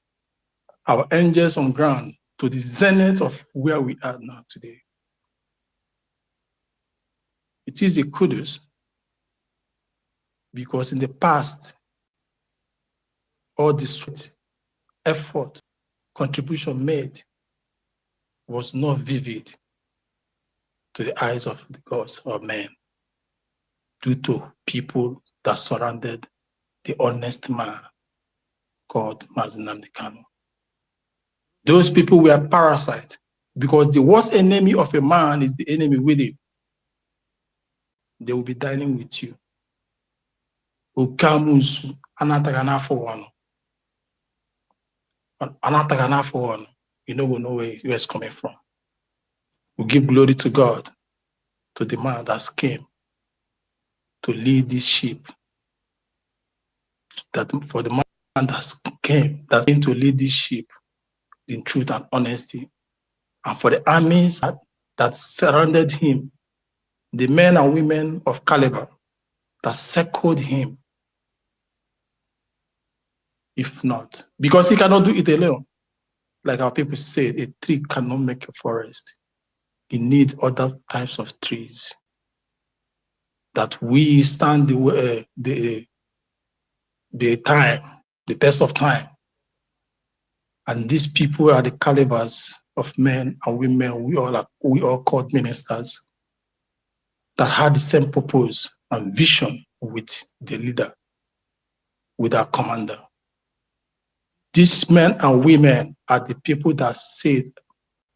our angels on ground, to the zenith of where we are now today. It is a kudos because in the past, all the sweat, effort, contribution made was not vivid to the eyes of the gods or men due to people that surrounded the honest man called Mazi Nnamdi Kanu. Those people were parasites because the worst enemy of a man is the enemy within. They will be dining with you. Ukamusu anatagana for one. Anatagana for one. You know, we know where it's coming from. We give glory to God, to the man that came to lead this sheep. That for the man that came to lead this sheep in truth and honesty, and for the armies that surrounded him, the men and women of caliber that circled him. If not, because he cannot do it alone. Like our people say, a tree cannot make a forest. It needs other types of trees. That we stand the test of time. And these people are the calibers of men and women we all called ministers that had the same purpose and vision with the leader, with our commander. These men and women are the people that said,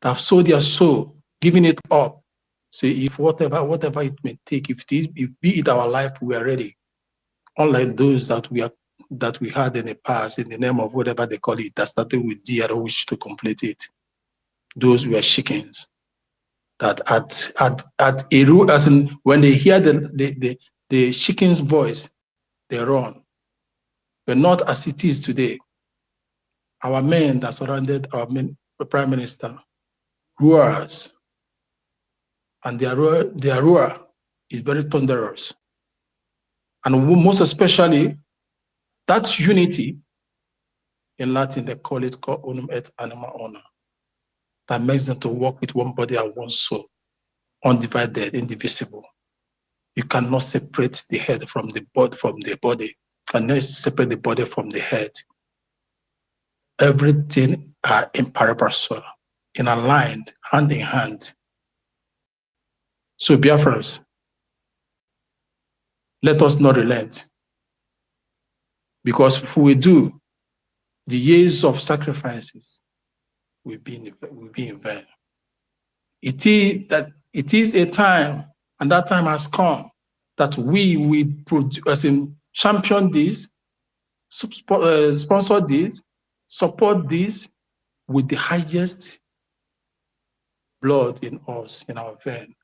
that have sold their soul, giving it up. So if whatever it may take, if be it our life, we are ready. Unlike those that we had in the past, in the name of whatever they call it, that started with D, I don't wish to complete it. Those were chickens. That at a root, as in when they hear the chicken's voice, they run. But not as it is today. Our men that surrounded our prime minister, roars, and their roar is very thunderous. And most especially, that unity, in Latin they call it unum et anima honor, that makes them to work with one body and one soul, undivided, indivisible. You cannot separate the head from the body, you cannot separate the body from the head. Everything are in paraphrase, in aligned, hand in hand. So Biafrans, let us not relent. Because if we do, the years of sacrifices will be in vain. It is a time, and that time has come, that we will champion this, sponsor this, support this with the highest blood in us, in our vein,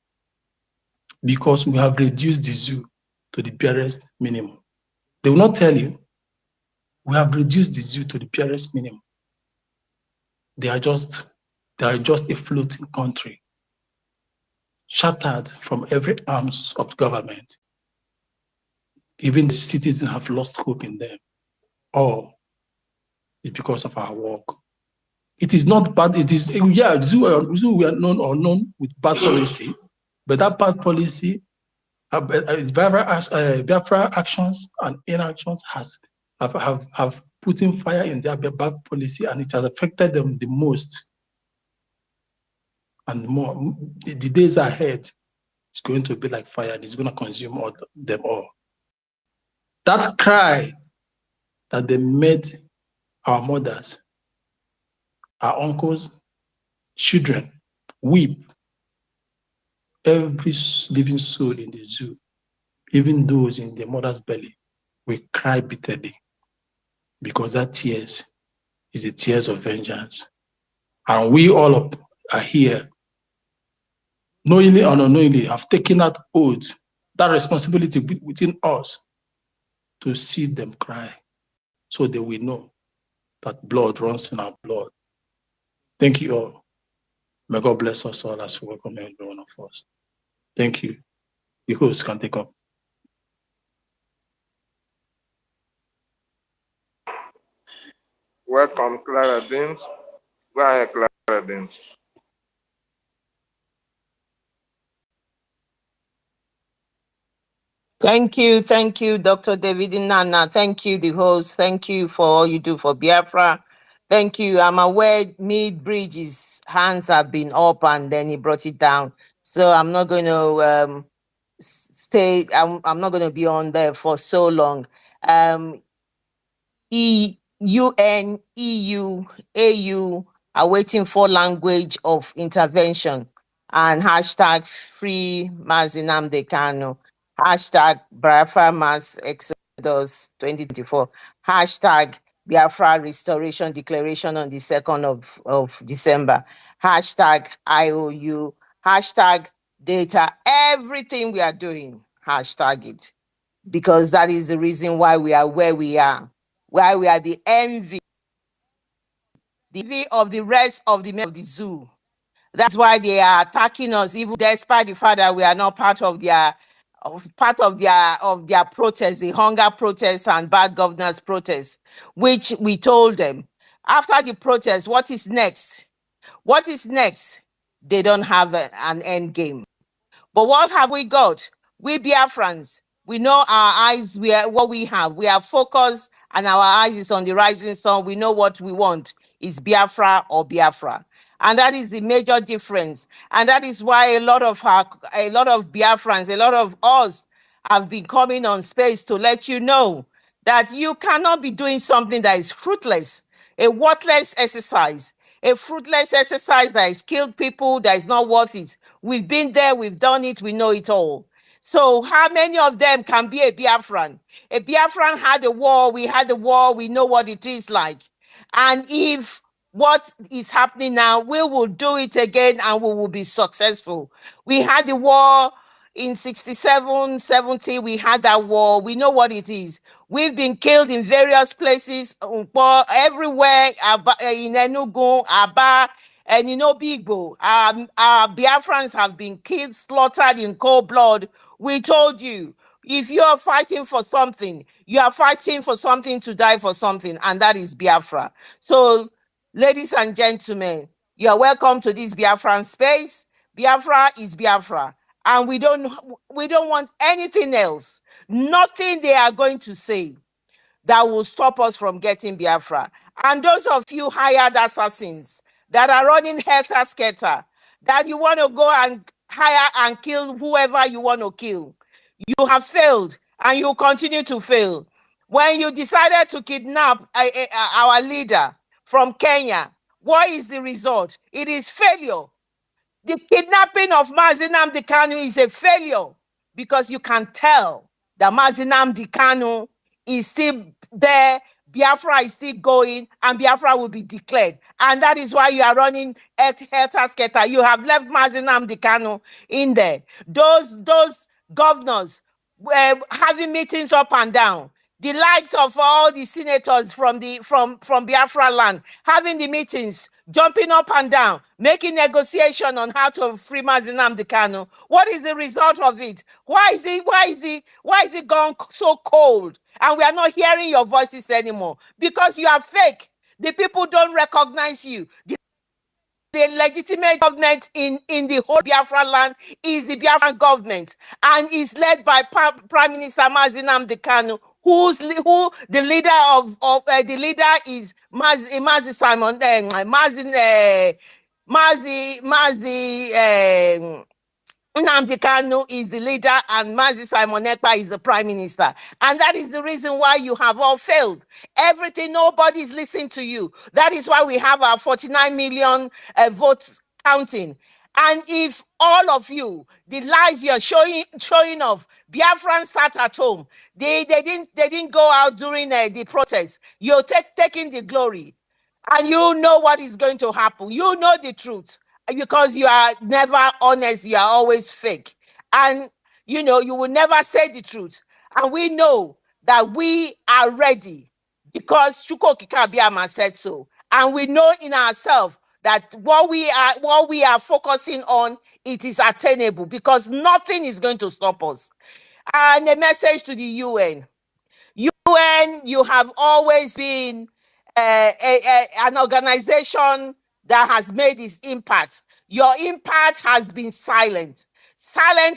because we have reduced the zoo to the barest minimum. They will not tell you, we have reduced the zoo to the barest minimum. They are just a floating country, shattered from every arms of government. Even the citizens have lost hope in them. All is because of our work. It is not bad. It is, yeah, zoo we are known with bad policy, but that bad policy, Biafra actions and inactions have put in fire in their bad policy, and it has affected them the most. And more, the days ahead is going to be like fire, and it's going to consume them all. That cry that they made our mothers, our uncles, children weep. Every living soul in the zoo, even those in the mother's belly, will cry bitterly, because that tears is the tears of vengeance. And we all are here, knowingly or unknowingly, have taken that oath, that responsibility within us, to see them cry, so that we know that blood runs in our blood. Thank you all. May God bless us all as we welcome every one of us. Thank you. The host can take up. Welcome, Clara Deans. Go ahead, Clara Deans. Thank you, Dr. David Nana. Thank you, the host. Thank you for all you do for Biafra. Thank you. I'm aware Bridge's hands have been up and then he brought it down. So I'm not going to stay. I'm not going to be on there for so long. UN, EU, AU are waiting for language of intervention and hashtag free Mazi Nnamdi Kanu, hashtag Biafra Mass Exodus 2024, hashtag Biafra Restoration Declaration on the 2nd of December, hashtag IOU, hashtag data, everything we are doing, hashtag it, because that is the reason why we are where we are. Why we are the envy of the rest of the zoo. That's why they are attacking us, even despite the fact that we are not part of their protests, the hunger protests and bad governance protests, which we told them after the protest, what is next? What is next? They don't have an end game. But what have we got? We Biafrans, we know our eyes, what we have. We are focused and our eyes is on the rising sun. We know what we want is Biafra or Biafra. And that is the major difference. And that is why a lot of Biafrans, a lot of us have been coming on space to let you know that you cannot be doing something that is fruitless, a worthless exercise, a fruitless exercise that has killed people, that is not worth it. We've been there, we've done it, we know it all. So how many of them can be a Biafran? A Biafran had a war, we had a war, we know what it is like. And if what is happening now, we will do it again and we will be successful. We had the war in 67, 70, we had that war. We know what it is. We've been killed in various places, everywhere, in Enugu, Aba, and Bigbo. Our Biafrans have been killed, slaughtered in cold blood. We told you, if you are fighting for something, you are fighting for something to die for something, and that is Biafra. So, ladies and gentlemen, you are welcome to this Biafran space. Biafra is Biafra. And we don't want anything else, nothing they are going to say that will stop us from getting Biafra. And those of you hired assassins that are running helter-skelter, that you want to go and hire and kill whoever you want to kill, you have failed and you continue to fail. When you decided to kidnap our leader from Kenya, what is the result? It is failure. The kidnapping of Mazi Nnamdi Kanu is a failure because you can tell that Mazi Nnamdi Kanu is still there, Biafra is still going, and Biafra will be declared. And that is why you are running helter-skelter. You have left Mazi Nnamdi Kanu in there. Those governors were having meetings up and down. The likes of all the senators from Biafra land, having the meetings, jumping up and down, making negotiation on how to free Mazi Nnamdi Kanu. What is the result of it? Why is it gone so cold? And we are not hearing your voices anymore because you are fake. The people don't recognize you. The legitimate government in the whole Biafra land is the Biafran government and is led by Prime Minister Mazi Nnamdi Kanu, who the leader the leader is Mazi Simon Nnamdi Kanu is the leader and Mazi Simon Ekpa is the prime minister. And that is the reason why you have all failed. Everything, nobody's listening to you. That is why we have our 49 million votes counting. And if all of you, the lies you're showing off, Biafrans sat at home, they didn't go out during the protest. You're taking the glory. And you know what is going to happen. You know the truth. Because you are never honest, you are always fake. And you will never say the truth. And we know that we are ready because Chuko Kikabiama said so. And we know in ourselves that what we are focusing on, it is attainable because nothing is going to stop us. And a message to the UN. UN, you have always been an organization that has made its impact. Your impact has been silent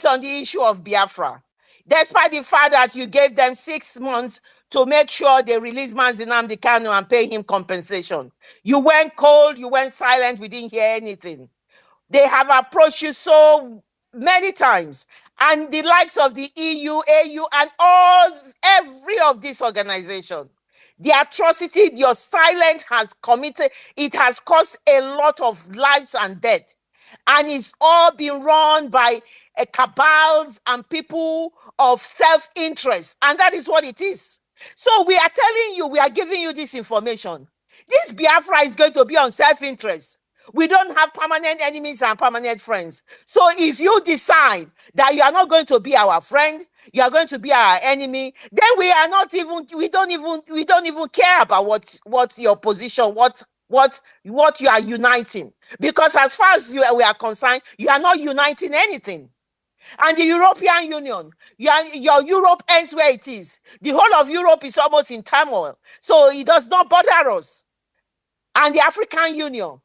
on the issue of Biafra, despite the fact that you gave them 6 months to make sure they release Mazi Nnamdi Kanu and pay him compensation. You went cold, you went silent, we didn't hear anything. They have approached you so many times, and the likes of the EU, AU, and every of these organizations. The atrocity your silence has committed, it has caused a lot of lives and death. And it's all been run by cabals and people of self-interest. And that is what it is. So we are telling you, we are giving you this information. This Biafra is going to be on self-interest. We don't have permanent enemies and permanent friends. So if you decide that you are not going to be our friend, you are going to be our enemy, then we don't even care about what your position, what you are uniting. Because as far as we are concerned, you are not uniting anything. And the European Union, your Europe ends where it is. The whole of Europe is almost in turmoil. So it does not bother us. And the African Union,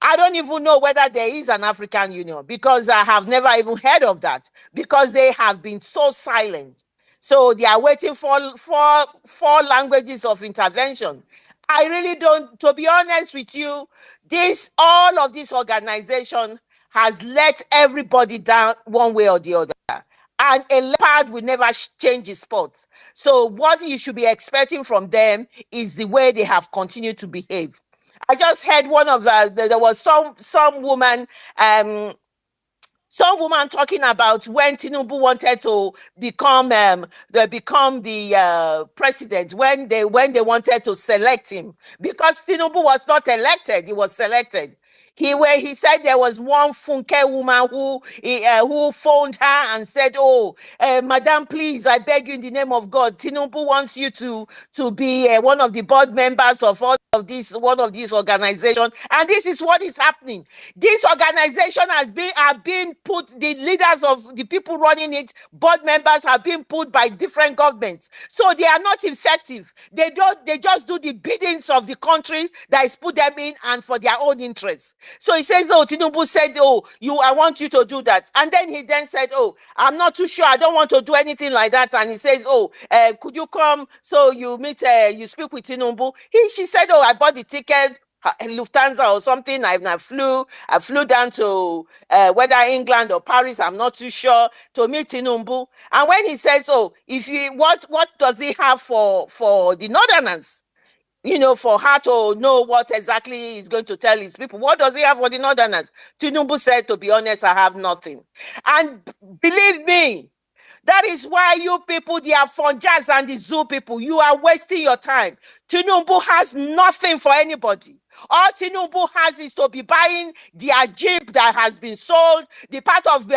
I don't even know whether there is an African Union, because I have never even heard of that, because they have been so silent. So they are waiting for languages of intervention. I really don't, to be honest with you, all of this organization has let everybody down one way or the other. And a leopard will never change his spots. So what you should be expecting from them is the way they have continued to behave. I just heard one of there was some woman talking about when Tinubu wanted to become the president, when they wanted to select him, because Tinubu was not elected, he was selected. He said there was one Funke woman who phoned her and said, "Oh, Madam, please, I beg you in the name of God, Tinubu wants you to be one of the board members of one of these organizations." And this is what is happening. This organization are being put, the leaders of the people running it, board members have been put by different governments. So they are not effective. They just do the biddings of the country that is put them in, and for their own interests. So he says, "Oh, Tinubu said, I want you to do that." And then he said, "Oh, I'm not too sure. I don't want to do anything like that." And he says, "Oh, could you come so you you speak with Tinubu?" She said, "Oh, I bought the ticket, Lufthansa or something. I flew down to whether England or Paris, I'm not too sure, to meet Tinubu." And when he says, "Oh, what does he have for the Northerners?" For her to know what exactly he's going to tell his people. What does he have for the Northerners? Tinubu said, "To be honest, I have nothing." And believe me, that is why you people, the Afonjas and the Zoo people, you are wasting your time. Tinubu has nothing for anybody. All Tinubu has is to be buying their jeep that has been sold, the part of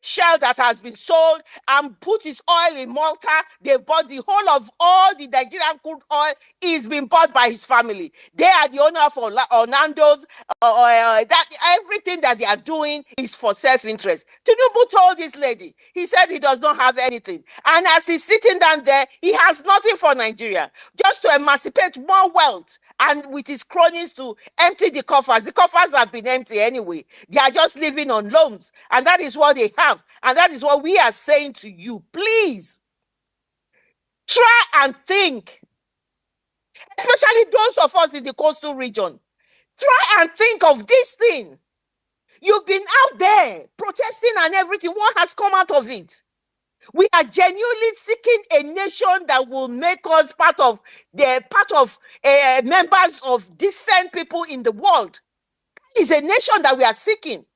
Shell that has been sold, and put his oil in Malta. They've bought the whole of all the Nigerian crude oil is being bought by his family. They are the owner of Orlando's. That everything that they are doing is for self-interest. Tinubu told this lady, he said he does not have anything. And as he's sitting down there, he has nothing for Nigeria, just to emancipate more wealth, and with his cronies to empty the coffers. The coffers have been empty anyway. They are just living on loans, and that is what they have. And that is what we are saying to you. Please, try and think, especially those of us in the coastal region. Try and think of this thing. You've been out there protesting and everything. What has come out of it? We are genuinely seeking a nation that will make us part of members of decent people in the world. It's a nation that we are seeking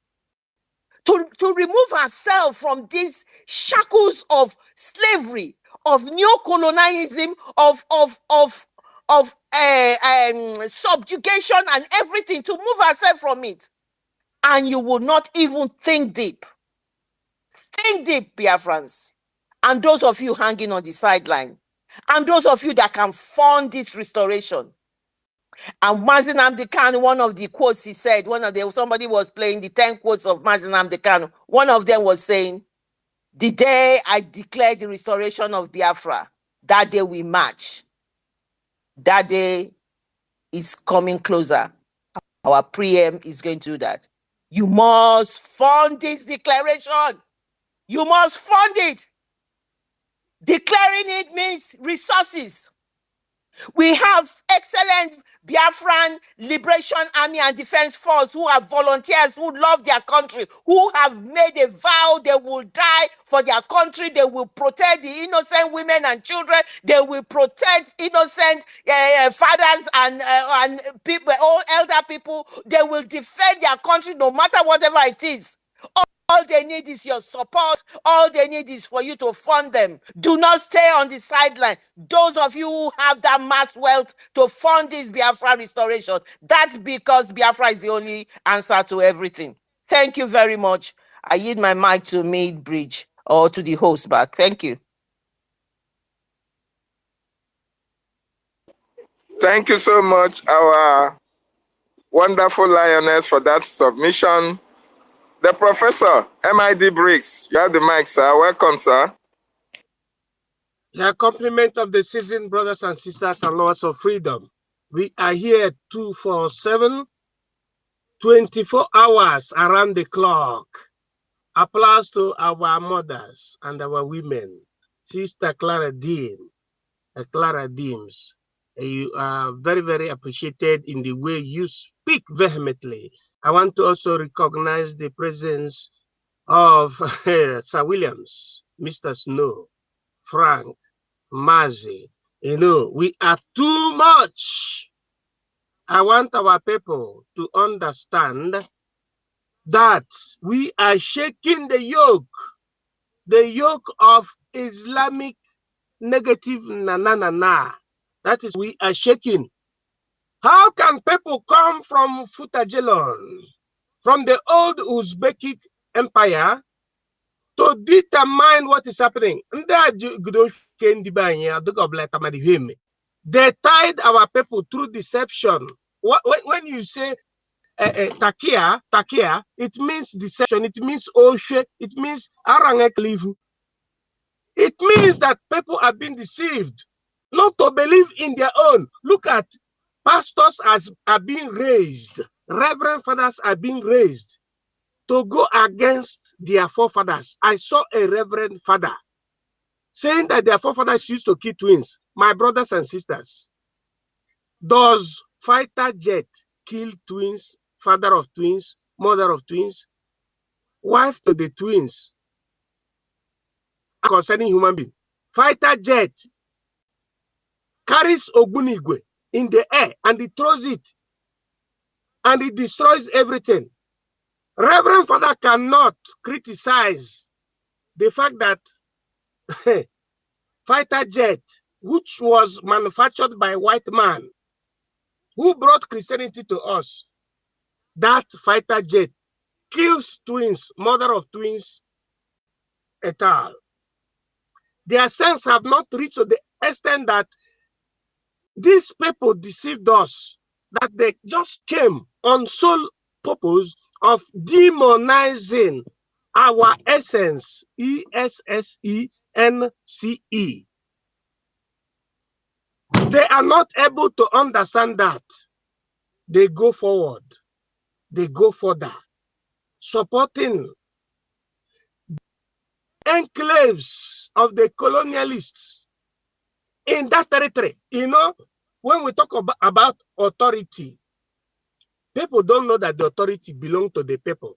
to remove ourselves from these shackles of slavery, of neo-colonialism, of subjugation and everything, to move ourselves from it. And you will not even think deep. Think deep, Biafrans. And those of you hanging on the sideline, and those of you that can fund this restoration. And Mazi Nnamdi Kanu, one of the quotes he said, somebody was playing the 10 quotes of Mazi Nnamdi Kanu. One of them was saying, "The day I declare the restoration of Biafra, that day we march." That day is coming closer. Our preem is going to do that. You must fund this declaration. You must fund it. Declaring it means resources. We have excellent Biafran Liberation Army and Defense Force who are volunteers, who love their country, who have made a vow they will die for their country. They will protect the innocent women and children. They will protect innocent fathers and people, all elder people. They will defend their country no matter whatever it is. All they need is your support. All they need is for you to fund them. Do not stay on the sideline. Those of you who have that mass wealth to fund this Biafra restoration, that's because Biafra is the only answer to everything. Thank you very much. I yield my mic to Brgie or to the host back. Thank you. Thank you so much, our wonderful lioness, for that submission. The Professor, MID Briggs, you have the mic, sir. Welcome, sir. The compliment of the seasoned brothers and sisters and lovers of freedom. We are here 247, 24 hours around the clock. Applause to our mothers and our women. Sister Clara Dean, Clara Deems, you are very, very appreciated in the way you speak vehemently. I want to also recognize the presence of Sir Williams, Mr. Snow, Frank, Mazi. You know, we are too much. I want our people to understand that we are shaking the yoke of Islamic negative na. That is, we are shaking. How can people come from Futajelon, from the old Uzbek Empire, to determine what is happening? They tied our people through deception. When you say takia, it means deception, it means oshe, it means arangeklivu. It means that people have been deceived, not to believe in their own. Look at pastors are being raised, reverend fathers are being raised to go against their forefathers. I saw a reverend father saying that their forefathers used to kill twins. My brothers and sisters, does fighter jet kill twins, father of twins, mother of twins, wife to the twins concerning human being? Fighter jet carries Ogbunigwe in the air and it throws it and it destroys everything. Reverend Father cannot criticize the fact that fighter jet, which was manufactured by white man, who brought Christianity to us, that fighter jet kills twins, mother of twins, et al. Their sense have not reached to the extent that these people deceived us, that they just came on sole purpose of demonizing our essence, ESSENCE. They are not able to understand that. They go forward, they go further, supporting enclaves of the colonialists in that territory. You know, when we talk about authority, people don't know that the authority belongs to the people.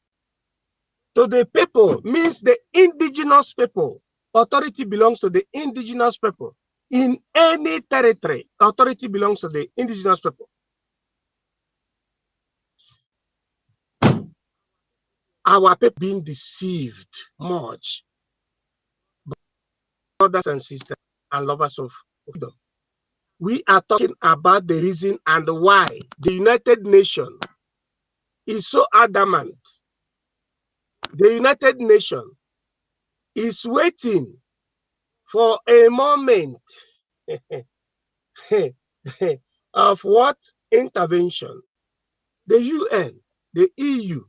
To the people means the indigenous people. Authority belongs to the indigenous people. In any territory, authority belongs to the indigenous people. Our people being deceived much. Brothers and sisters and lovers of freedom, we are talking about the reason and why the United Nations is so adamant. The United Nations is waiting for a moment of what? Intervention. The UN, the EU,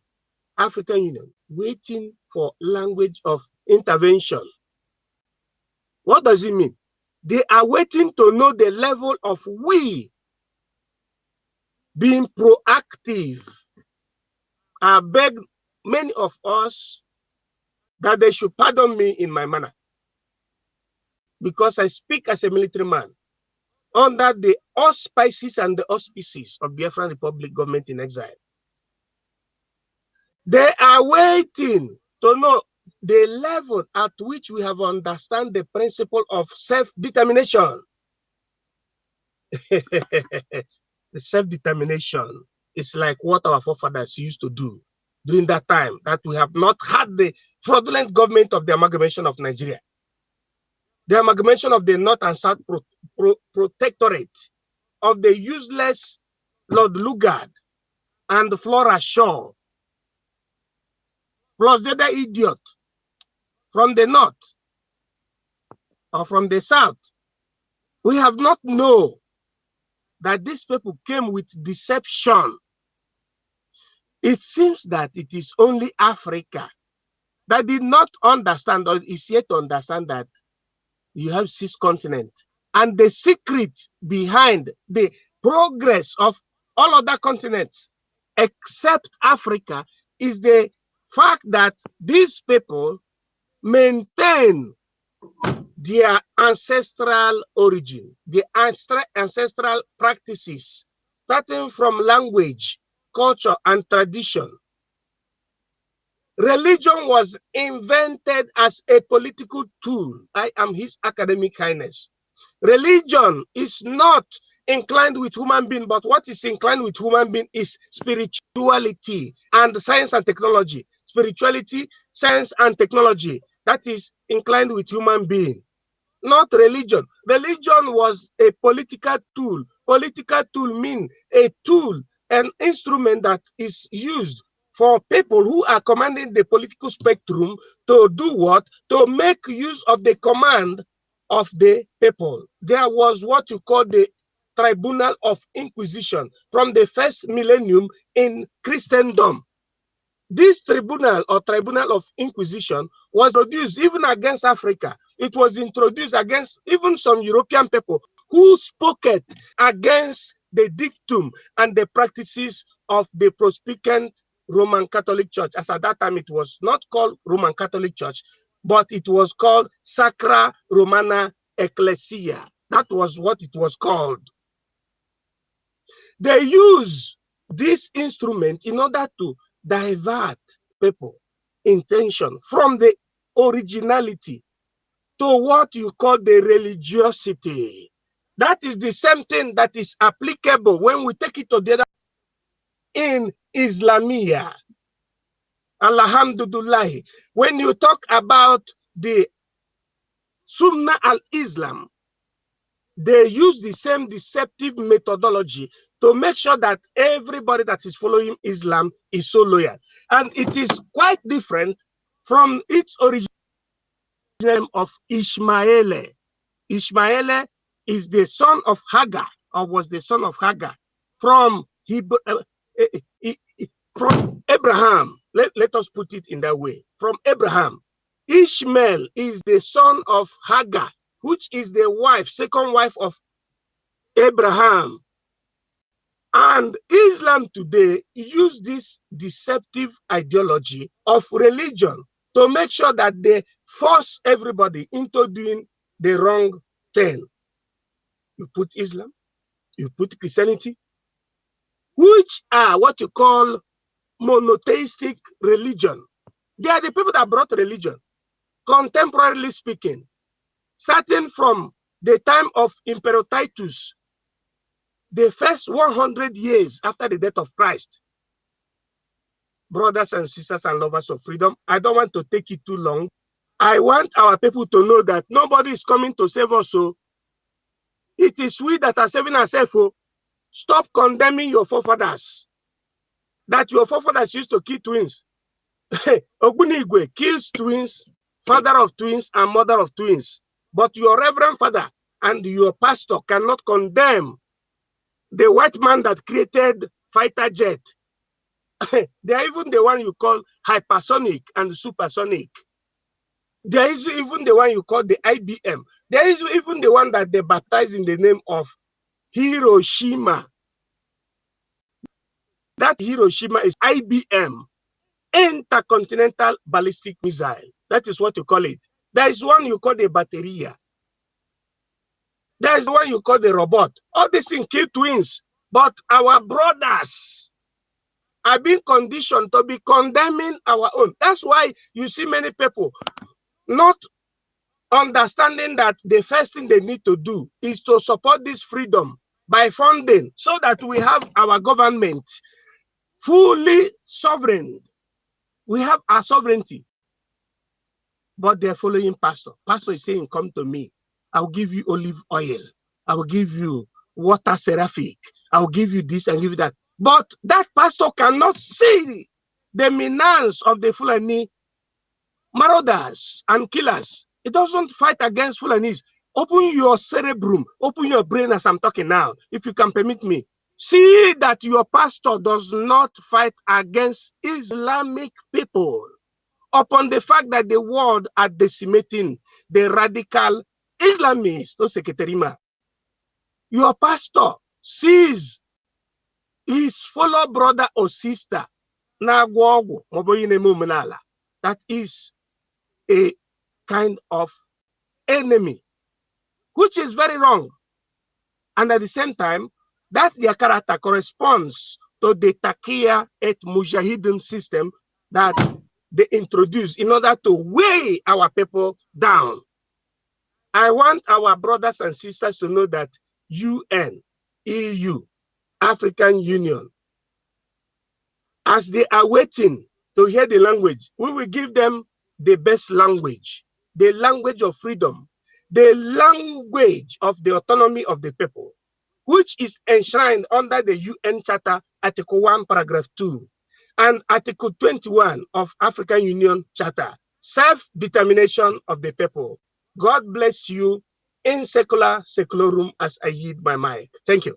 African Union, waiting for language of intervention. What does it mean? They are waiting to know the level of we being proactive. I beg many of us that they should pardon me in my manner, because I speak as a military man under the auspices and the auspices of Biafran Republic government in exile. They are waiting to know the level at which we have understand the principle of self-determination. The self-determination is like what our forefathers used to do during that time that we have not had the fraudulent government of the amalgamation of Nigeria, the amalgamation of the North and South Protectorate, of the useless Lord Lugard and Flora Shaw, plus the other idiot from the North or from the South. We have not known that these people came with deception. It seems that it is only Africa that did not understand or is yet to understand that you have 6 continents. And the secret behind the progress of all other continents except Africa is the fact that these people maintain their ancestral origin, the ancestral practices, starting from language, culture, and tradition. Religion was invented as a political tool. I am His Academic Highness. Religion is not inclined with human being, but what is inclined with human being is spirituality and science and technology. Spirituality, science, and technology, that is inclined with human being, not religion. Religion was a political tool. Political tool means a tool, an instrument that is used for people who are commanding the political spectrum to do what? To make use of the command of the people. There was what you call the Tribunal of Inquisition from the first millennium in Christendom. This tribunal or Tribunal of Inquisition was introduced even against Africa. It was introduced against even some European people who spoke it against the dictum and the practices of the Prospicant Roman Catholic Church. As at that time, it was not called Roman Catholic Church, but it was called Sacra Romana Ecclesia. That was what it was called. They use this instrument in order to divert people intention from the originality to what you call the religiosity. That is the same thing that is applicable when we take it together in Islamia. Alhamdulillah. When you talk about the Sunnah al-Islam, they use the same deceptive methodology to make sure that everybody that is following Islam is so loyal. And it is quite different from its original name of Ishmael. Ishmael is the son of Hagar, or was the son of Hagar, from Abraham. Let us put it in that way. From Abraham. Ishmael is the son of Hagar, which is the wife, second wife of Abraham. And Islam today use this deceptive ideology of religion to make sure that they force everybody into doing the wrong thing. You put Islam, you put Christianity, which are what you call monotheistic religion. They are the people that brought religion, contemporarily speaking, starting from the time of Emperor Titus, the first 100 years after the death of Christ. Brothers and sisters and lovers of freedom, I don't want to take it too long. I want our people to know that nobody is coming to save us. So it is we that are saving ourselves. So stop condemning your forefathers. That your forefathers used to kill twins. Ogunigwe kills twins, father of twins and mother of twins. But your reverend father and your pastor cannot condemn the white man that created fighter jet. They are even the one you call hypersonic and supersonic. There is even the one you call the IBM. There is even the one that they baptized in the name of Hiroshima. That Hiroshima is IBM, Intercontinental Ballistic Missile. That is what you call it. There is one you call the batteria. There is one you call the robot. All these things kill twins. But our brothers are being conditioned to be condemning our own. That's why you see many people not understanding that the first thing they need to do is to support this freedom by funding so that we have our government fully sovereign. We have our sovereignty. But they're following pastor. Pastor is saying, come to me. I'll give you olive oil. I will give you water seraphic. I will give you this and give you that. But that pastor cannot see the menace of the Fulani marauders and killers. It doesn't fight against Fulanis. Open your cerebrum, open your brain as I'm talking now, if you can permit me. See that your pastor does not fight against Islamic people upon the fact that the world are decimating the radical Islamists. Your pastor sees his fellow brother or sister that is a kind of enemy, which is very wrong. And at the same time, that their character corresponds to the Taqiya et Mujahideen system that they introduce in order to weigh our people down. I want our brothers and sisters to know that UN, EU, African Union, as they are waiting to hear the language, we will give them the best language, the language of freedom, the language of the autonomy of the people, which is enshrined under the UN Charter, Article 1, Paragraph 2, and Article 21 of African Union Charter, self-determination of the people. God bless you in secular secularum as I yield my mic. Thank you.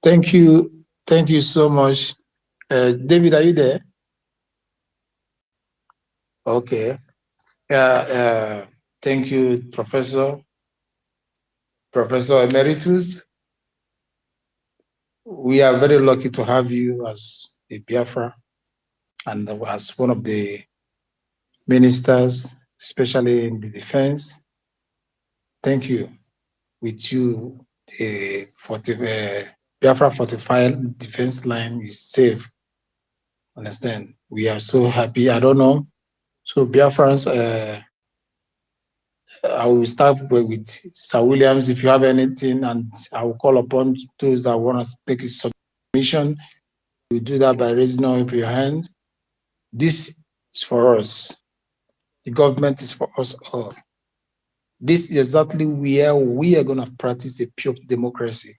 Thank you. Thank you so much. David, are you there? Okay. Thank you, Professor Emeritus. We are very lucky to have you as a Biafra and as one of the ministers, especially in the defense. Thank you. With you, the Biafra fortified defense line is safe. Understand? We are so happy. I don't know. So Biafrans, I will start with Sir Williams if you have anything, and I will call upon those that want to make a submission. You do that by raising up your hand. This is for us. The government is for us all. This is exactly where we are going to practice a pure democracy.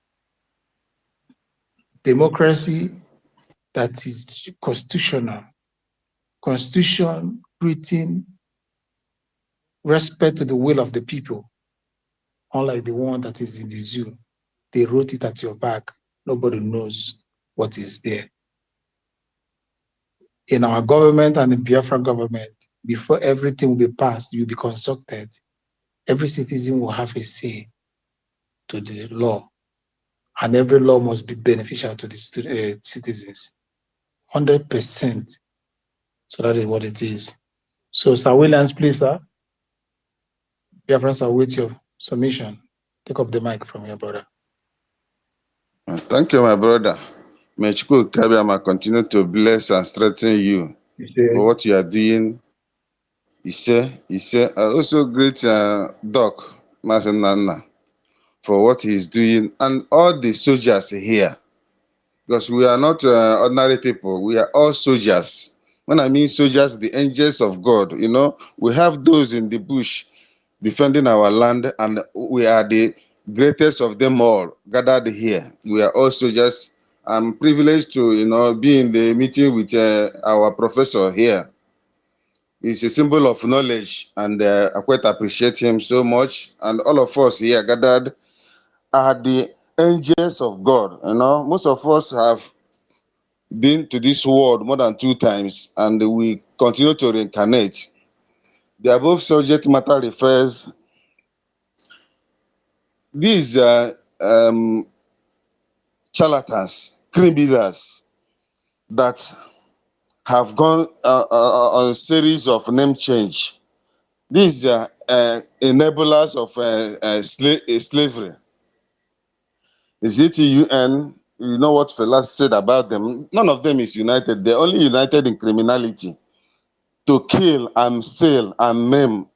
Democracy that is constitutional. Constitution written respect to the will of the people, unlike the one that is in the zoo. They wrote it at your back. Nobody knows what is there. In our government and the Biafra government, before everything will be passed, you'll be consulted. Every citizen will have a say to the law, and every law must be beneficial to the citizens. 100%. So that is what it is. So, Sir Williams, please, sir. Biafrans, I'll wait your submission. Take up the mic from your brother. Thank you, my brother. May Chukwu Kabiama continue to bless and strengthen you for what you are doing. I also greet Doc Mazenana for what he's doing, and all the soldiers here, because we are not ordinary people. We are all soldiers. When I mean soldiers, the angels of God, you know, we have those in the bush defending our land, and we are the greatest of them all gathered here. We are all soldiers. I'm privileged to, you know, be in the meeting with our professor here. It's a symbol of knowledge, and I quite appreciate him so much. And all of us here gathered are the angels of God. You know, most of us have been to this world more than 2 times, and we continue to reincarnate. The above subject matter refers these charlatans, criminals that have gone on a series of name change. These are enablers of slavery. Is it UN? You know what Fela said about them? None of them is united. They're only united in criminality, to kill and steal and maim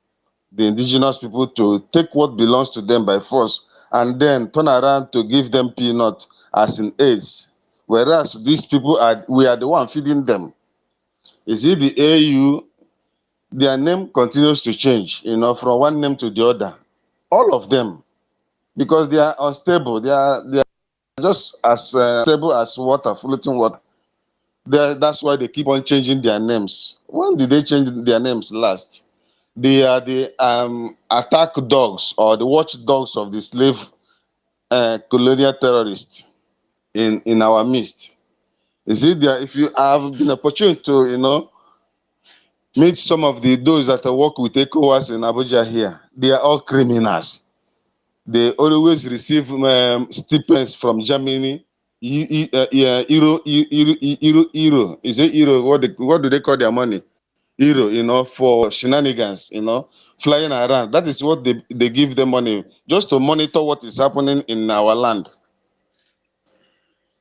the indigenous people, to take what belongs to them by force, and then turn around to give them peanut as in AIDS. Whereas these people we are the one feeding them. Is it the AU? Their name continues to change, from one name to the other. All of them, because they are unstable. They are just as stable as water, floating water. That's why they keep on changing their names. When did they change their names last? They are the attack dogs or the watchdogs of the slave colonial terrorists in our midst. Is it there? If you have been opportunity to, meet some of those that work with ECOWAS in Abuja here, they are all criminals. They always receive stipends from Germany. Euro. Is it euro? What do they call their money? Euro, for shenanigans, flying around. That is what they give them money, just to monitor what is happening in our land.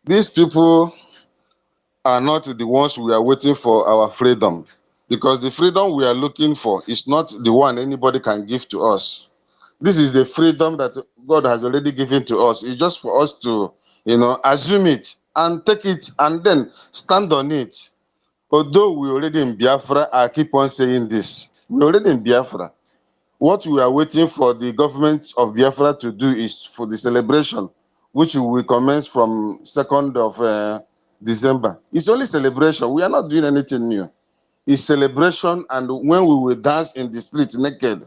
These people are not the ones we are waiting for our freedom, because the freedom we are looking for is not the one anybody can give to us. This is the freedom that God has already given to us. It's just for us to, assume it and take it and then stand on it. Although we're already in Biafra, I keep on saying this. We're already in Biafra. What we are waiting for the government of Biafra to do is for the celebration, which will commence from 2nd of December. It's only celebration. We are not doing anything new. It's celebration, and when we will dance in the street naked.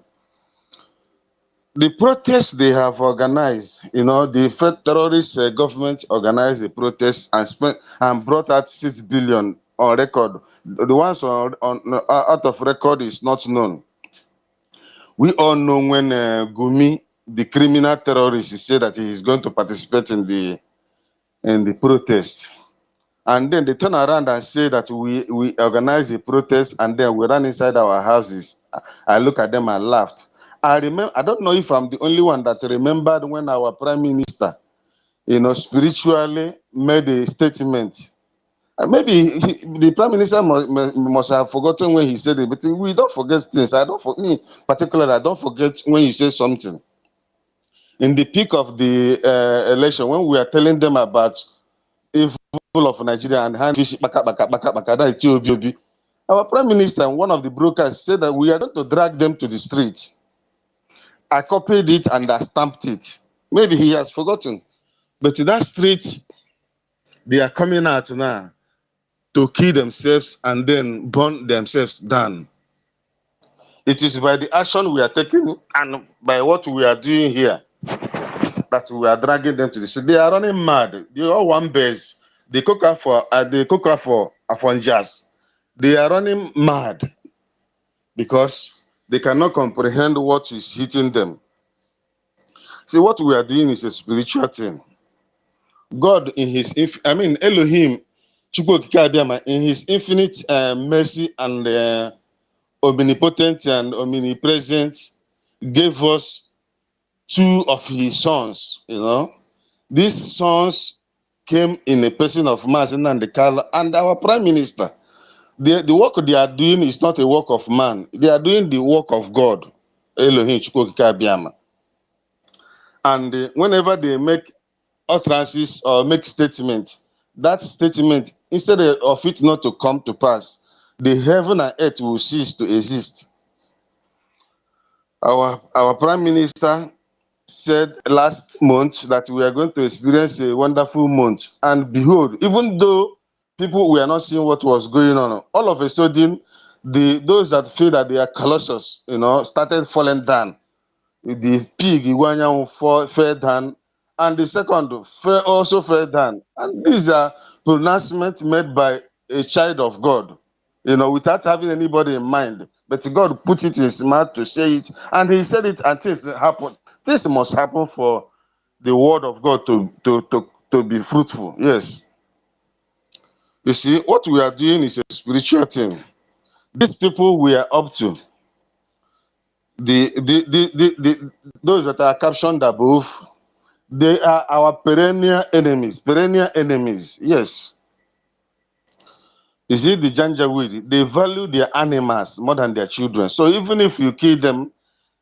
The protest they have organized, the terrorist government organized a protest and brought out 6 billion on record. The ones on out of record is not known. We all know when Gumi, the criminal terrorist, said that he is going to participate in the protest. And then they turn around and say that we organize a protest and then we ran inside our houses. I look at them and laughed. I don't know if I'm the only one that remembered when our prime minister, spiritually made a statement. Maybe the prime minister must have forgotten when he said it, but we don't forget things. Particularly, I don't forget when you say something. In the peak of the election, when we are telling them about evil of Nigeria and hand fish, our prime minister and one of the brokers said that we are going to drag them to the street. I copied it and I stamped it. Maybe he has forgotten. But in that street, they are coming out now to kill themselves and then burn themselves down. It is by the action we are taking and by what we are doing here that we are dragging them to the street. They are running mad. They all want bears. They cook up for Afonjas. They are running mad because they cannot comprehend what is hitting them. See, what we are doing is a spiritual thing. God in his, Elohim, in his infinite mercy and omnipotent and omnipresent, gave us 2 of his sons, These sons came in a person of Mazen and the Kala and our prime minister. The work they are doing is not a work of man. They are doing the work of God, Elohim Chukwokika. And whenever they make utterances or make statements, that statement, instead of it not to come to pass, the heaven and earth will cease to exist. Our prime minister said last month that we are going to experience a wonderful month. And behold, even though people were not seeing what was going on, all of a sudden, those that feel that they are colossus, started falling down. The pig, Iwanyan, fell down, and the second also fell down. And these are pronouncement made by a child of God, you know, without having anybody in mind. But God put it in his mouth to say it, and he said it, and things happen. Things must happen for the word of God to be fruitful. Yes. You see, what we are doing is a spiritual thing. These people we are up to, those that are captioned above, they are our perennial enemies. Perennial enemies. Yes. You see, the Janjaweed, they value their animals more than their children. So even if you kill them,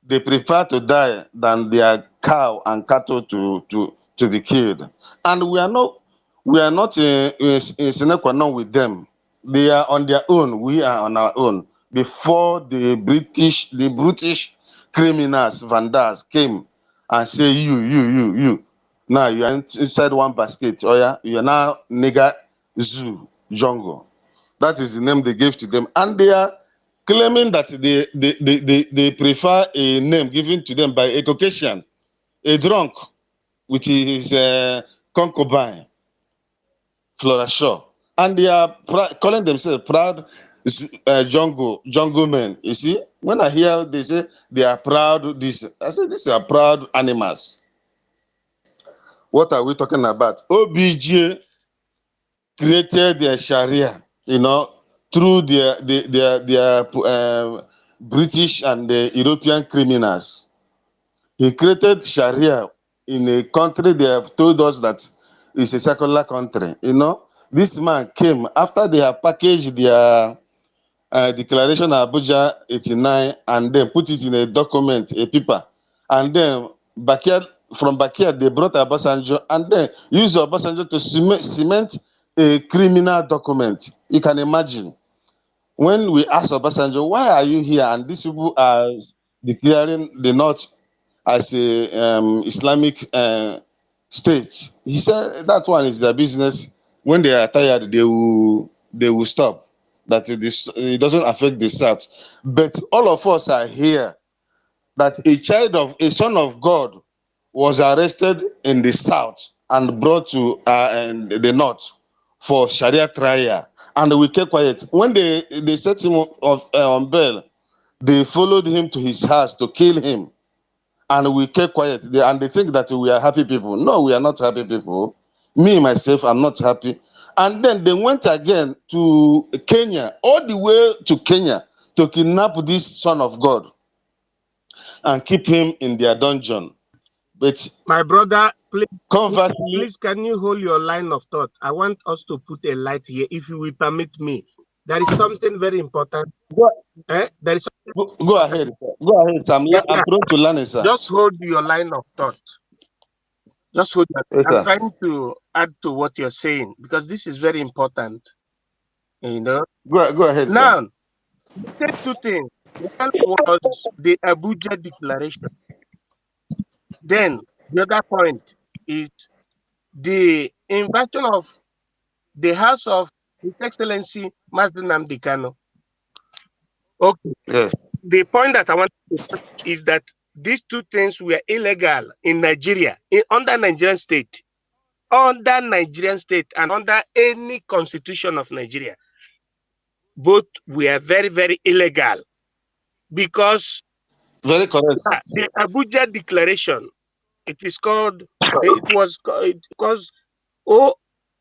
they prefer to die than their cow and cattle to be killed. And we are not in sine qua non with them. They are on their own. We are on our own. Before the British criminals, vandals came and say, you. Now you are inside one basket. Oh yeah, you are now nigger zoo jungle. That is the name they gave to them. And they are claiming that they prefer a name given to them by a Caucasian, a drunk with his concubine, Flora Shaw. And they are calling themselves proud jungle men. You see, when I hear they say they are proud, I say these are proud animals. What are we talking about? OBJ created their Sharia, you know, through their British and European criminals. He created Sharia in a country they have told us that it's a secular country. You know, this man came after they have packaged their declaration of Abuja 89 and then put it in a document, a paper, and then from backyard they brought Obasanjo and then used Obasanjo to cement a criminal document. You can imagine. When we asked Obasanjo, why are you here? And these people are declaring the North as a Islamic state. He said that one is their business. When they are tired, they will stop. That it doesn't affect the South. But all of us are here that a son of God was arrested in the South and brought to the North for Sharia trial. And we kept quiet. When they set him on bail, they followed him to his house to kill him. And we kept quiet. And they think that we are happy people. No, we are not happy people. Me, myself, I'm not happy. And then they went again to Kenya, all the way to Kenya, to kidnap this son of God and keep him in their dungeon. But My brother, conversely, please, can you hold your line of thought? I want us to put a light here, if you will permit me. There is something very important. There is go ahead, sir. Go ahead, sir. I'm prone to learn, sir. Just hold your line of thought. Just hold that. Yes, I'm sir. trying to add to what you're saying because this is very important. You know. Go ahead, now, sir. Say two things. One was the Abuja Declaration. Then the other point is the invasion of the House of His Excellency Mazi Nnamdi Kanu. Okay. Yes. The point that I want to put is that these two things were illegal in Nigeria, under Nigerian state. Under Nigerian state and under any constitution of Nigeria. Both were very, very illegal because very correct. The Abuja Declaration, it was because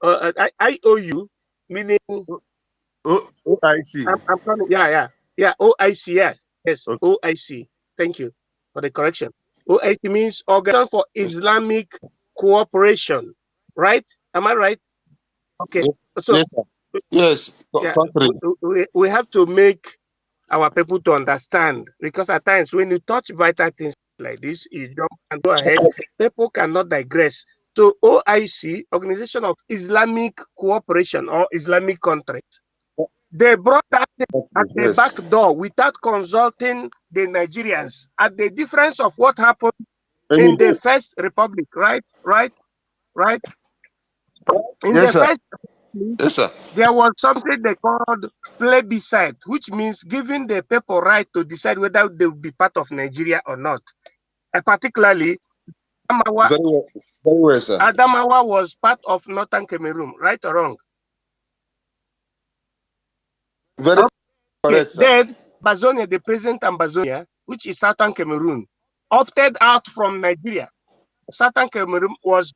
IOU, meaning OIC. I'm coming. Yeah, OIC, yes, Okay. OIC. Thank you for the correction. OIC means Organization for Islamic Cooperation, right? Am I right? Okay. So yes. we have to make our people to understand, because at times when you touch vital things like this, you jump and go ahead. People cannot digress. So OIC, Organization of Islamic Cooperation or Islamic Contract, they brought that at the back door without consulting the Nigerians. At the difference of what happened in the First Republic, right? In the First Yes, sir. There was something they called plebiscite, which means giving the people right to decide whether they will be part of Nigeria or not. And particularly, very well, sir. Adamawa was part of Northern Cameroon, right or wrong? Very correct, sir. Then Bazonia, the president and Bazonia, which is Southern Cameroon, opted out from Nigeria. Southern Cameroon was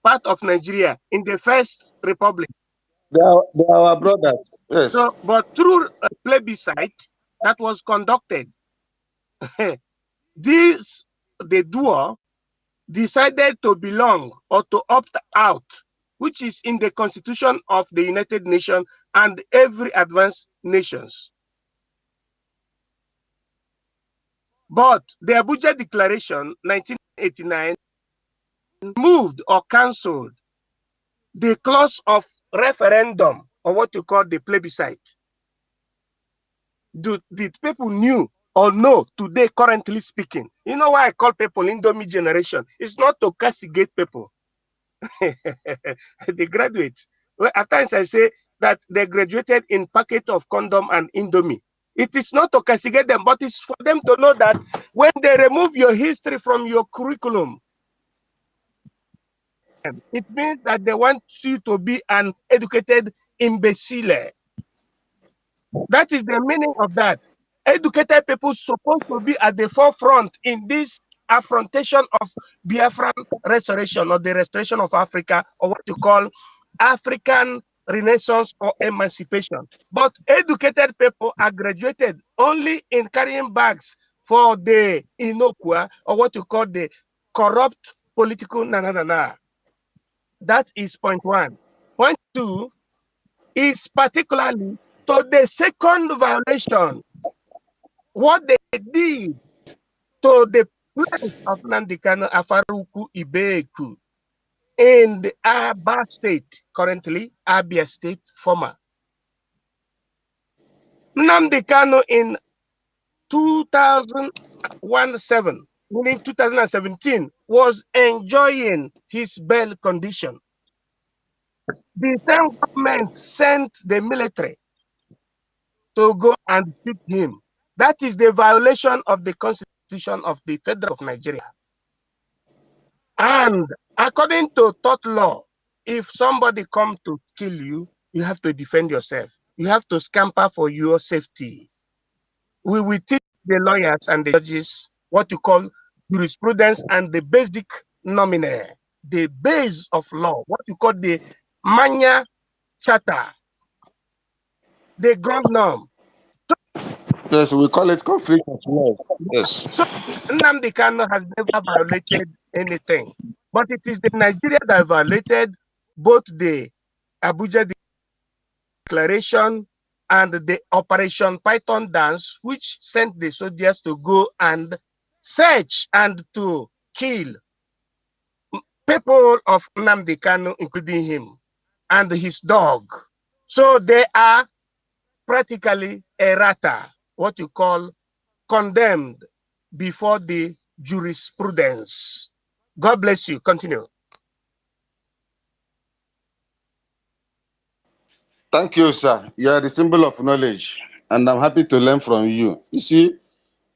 part of Nigeria in the first republic. They are our brothers. Yes. So, but through a plebiscite that was conducted, the duo decided to belong or to opt out, which is in the constitution of the United Nations and every advanced nations. But the Abuja Declaration 1989 moved or cancelled the clause of referendum, or what you call the plebiscite. Did people knew or know today, currently speaking? You know why I call people Indomie generation? It's not to castigate people. The graduates. Well, at times I say that they graduated in packet of condom and Indomie. It is not to castigate them, but it's for them to know that when they remove your history from your curriculum, it means that they want you to be an educated imbecile. That is the meaning of that. Educated people supposed to be at the forefront in this affrontation of Biafran restoration, or the restoration of Africa, or what you call African Renaissance or emancipation. But educated people are graduated only in carrying bags for the inocua, or what you call the corrupt political na. That is point one. Point two is particularly to the second violation, what they did to the place of Nnamdi Kanu Afaruku Ibeku in the Aba State, currently Abia State, former. Nnamdi Kanu in 2017, meaning 2017, was enjoying his bail condition. The same government sent the military to go and shoot him. That is the violation of the Constitution of the Federal of Nigeria. And according to tort law, if somebody comes to kill you, you have to defend yourself. You have to scamper for your safety. We will teach the lawyers and the judges what you call jurisprudence and the basic nominae, the base of law, what you call the Magna Charta, the ground norm. Yes, we call it conflict of laws. Yes. So Nnamdi Kanu has never violated anything, but it is the Nigeria that violated both the Abuja Declaration and the Operation Python Dance, which sent the soldiers to go and search and to kill people of Nnamdi Kanu, including him and his dog. So they are practically errata, what you call condemned before the jurisprudence. God bless you. Continue. Thank you, sir. You are the symbol of knowledge, and I'm happy to learn from you. You see,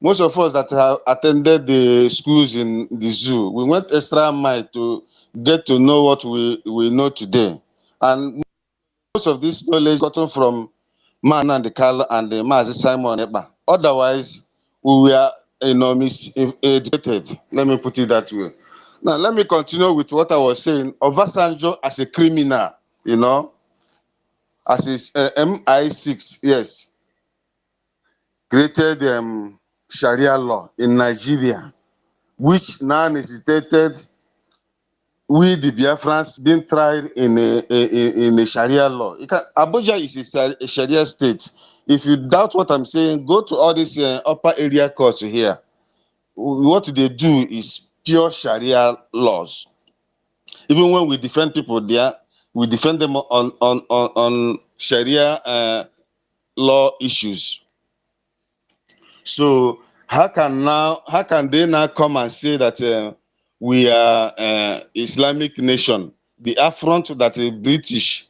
most of us that have attended the schools in the zoo, we went extra mile to get to know what we know today. And most of this knowledge gotten from Man and the Carl and the Mazi Simon Eba. Otherwise, we were miseducated. Let me put it that way. Now, let me continue with what I was saying. Obasanjo as a criminal, as his MI6, yes, created Sharia law in Nigeria, which now necessitated we, the Biafrans, being tried in a Sharia law. Abuja is a Sharia state. If you doubt what I'm saying, go to all these upper area courts here. What they do is pure Sharia laws. Even when we defend people there, we defend them on Sharia law issues. So how can they now come and say that we are Islamic nation? The affront that the British,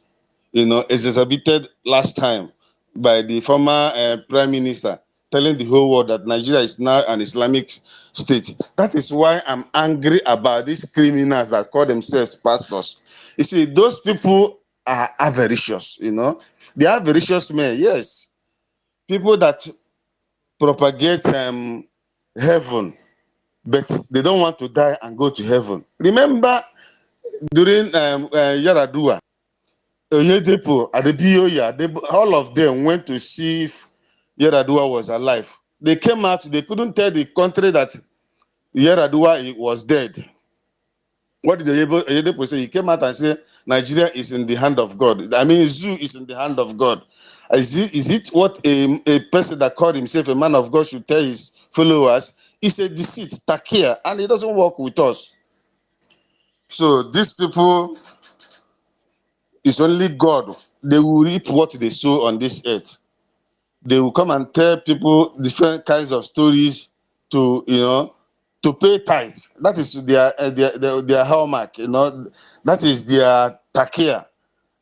exacerbated last time by the former prime minister, telling the whole world that Nigeria is now an Islamic state. That is why I'm angry about these criminals that call themselves pastors. You see, those people are avaricious, They are avaricious men, yes. people that propagate heaven, but they don't want to die and go to heaven. Remember during Yaradua, Oyedepo, Adebiyoya, all of them went to see if Yaradua was alive. They came out, they couldn't tell the country that Yaradua was dead. What did Oyedepo say? He came out and said, Nigeria is in the hand of God. I mean, Zoo is in the hand of God. Is it what a person that called himself a man of God should tell his followers? It's a deceit, takia, and it doesn't work with us. So these people, it's only God. They will reap what they sow on this earth. They will come and tell people different kinds of stories to, to pay tithes. That is their hallmark, that is their takia.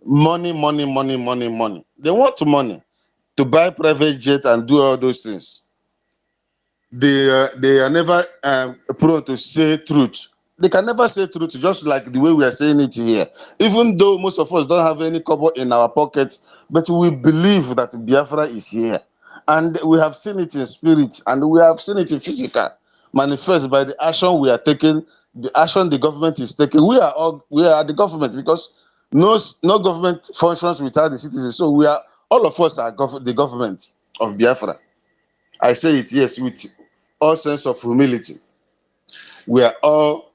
Money, money, money, money, money. They want money to buy private jet and do all those things. They are never prone to say truth. They can never say truth, just like the way we are saying it here. Even though most of us don't have any kobo in our pocket, but we believe that Biafra is here. And we have seen it in spirit, and we have seen it in physical, manifest by the action we are taking, the action the government is taking. We are the government, because no government functions without the citizens. So all of us are the government of Biafra. I say it, yes, with all sense of humility. We are all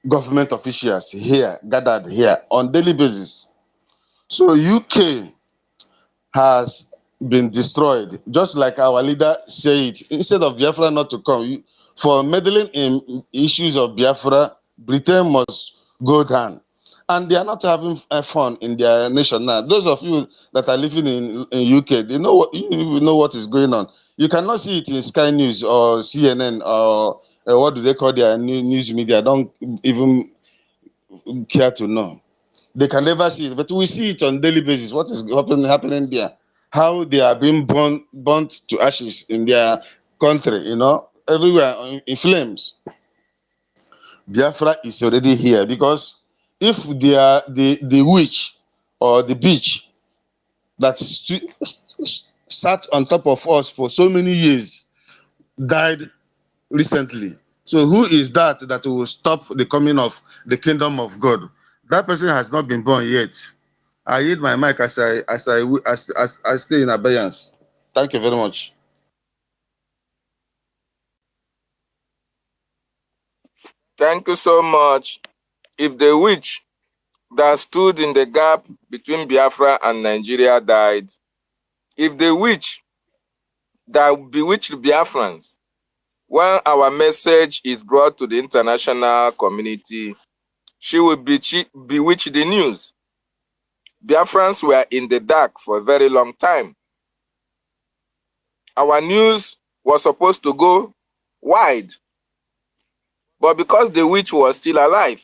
government officials here, gathered here on daily basis. So UK has been destroyed, just like our leader said it. Instead of Biafra not to come, for meddling in issues of Biafra, Britain must go down. And they are not having fun in their nation now. Those of you that are living in UK, you know what is going on. You cannot see it in Sky News or CNN or what do they call their news media. I don't even care to know. They can never see it, but we see it on daily basis. What is happening there? How they are being burnt to ashes in their country, everywhere in flames. Biafra is already here, because if they are the witch or the bitch that sat on top of us for so many years died recently. So who is that will stop the coming of the kingdom of God? That person has not been born yet. I yield my mic as I stay in abeyance. Thank you very much. Thank you so much. If the witch that stood in the gap between Biafra and Nigeria died, if the witch that bewitched Biafrans, when our message is brought to the international community, she will bewitch the news. Biafrans were in the dark for a very long time. Our news was supposed to go wide, but because the witch was still alive,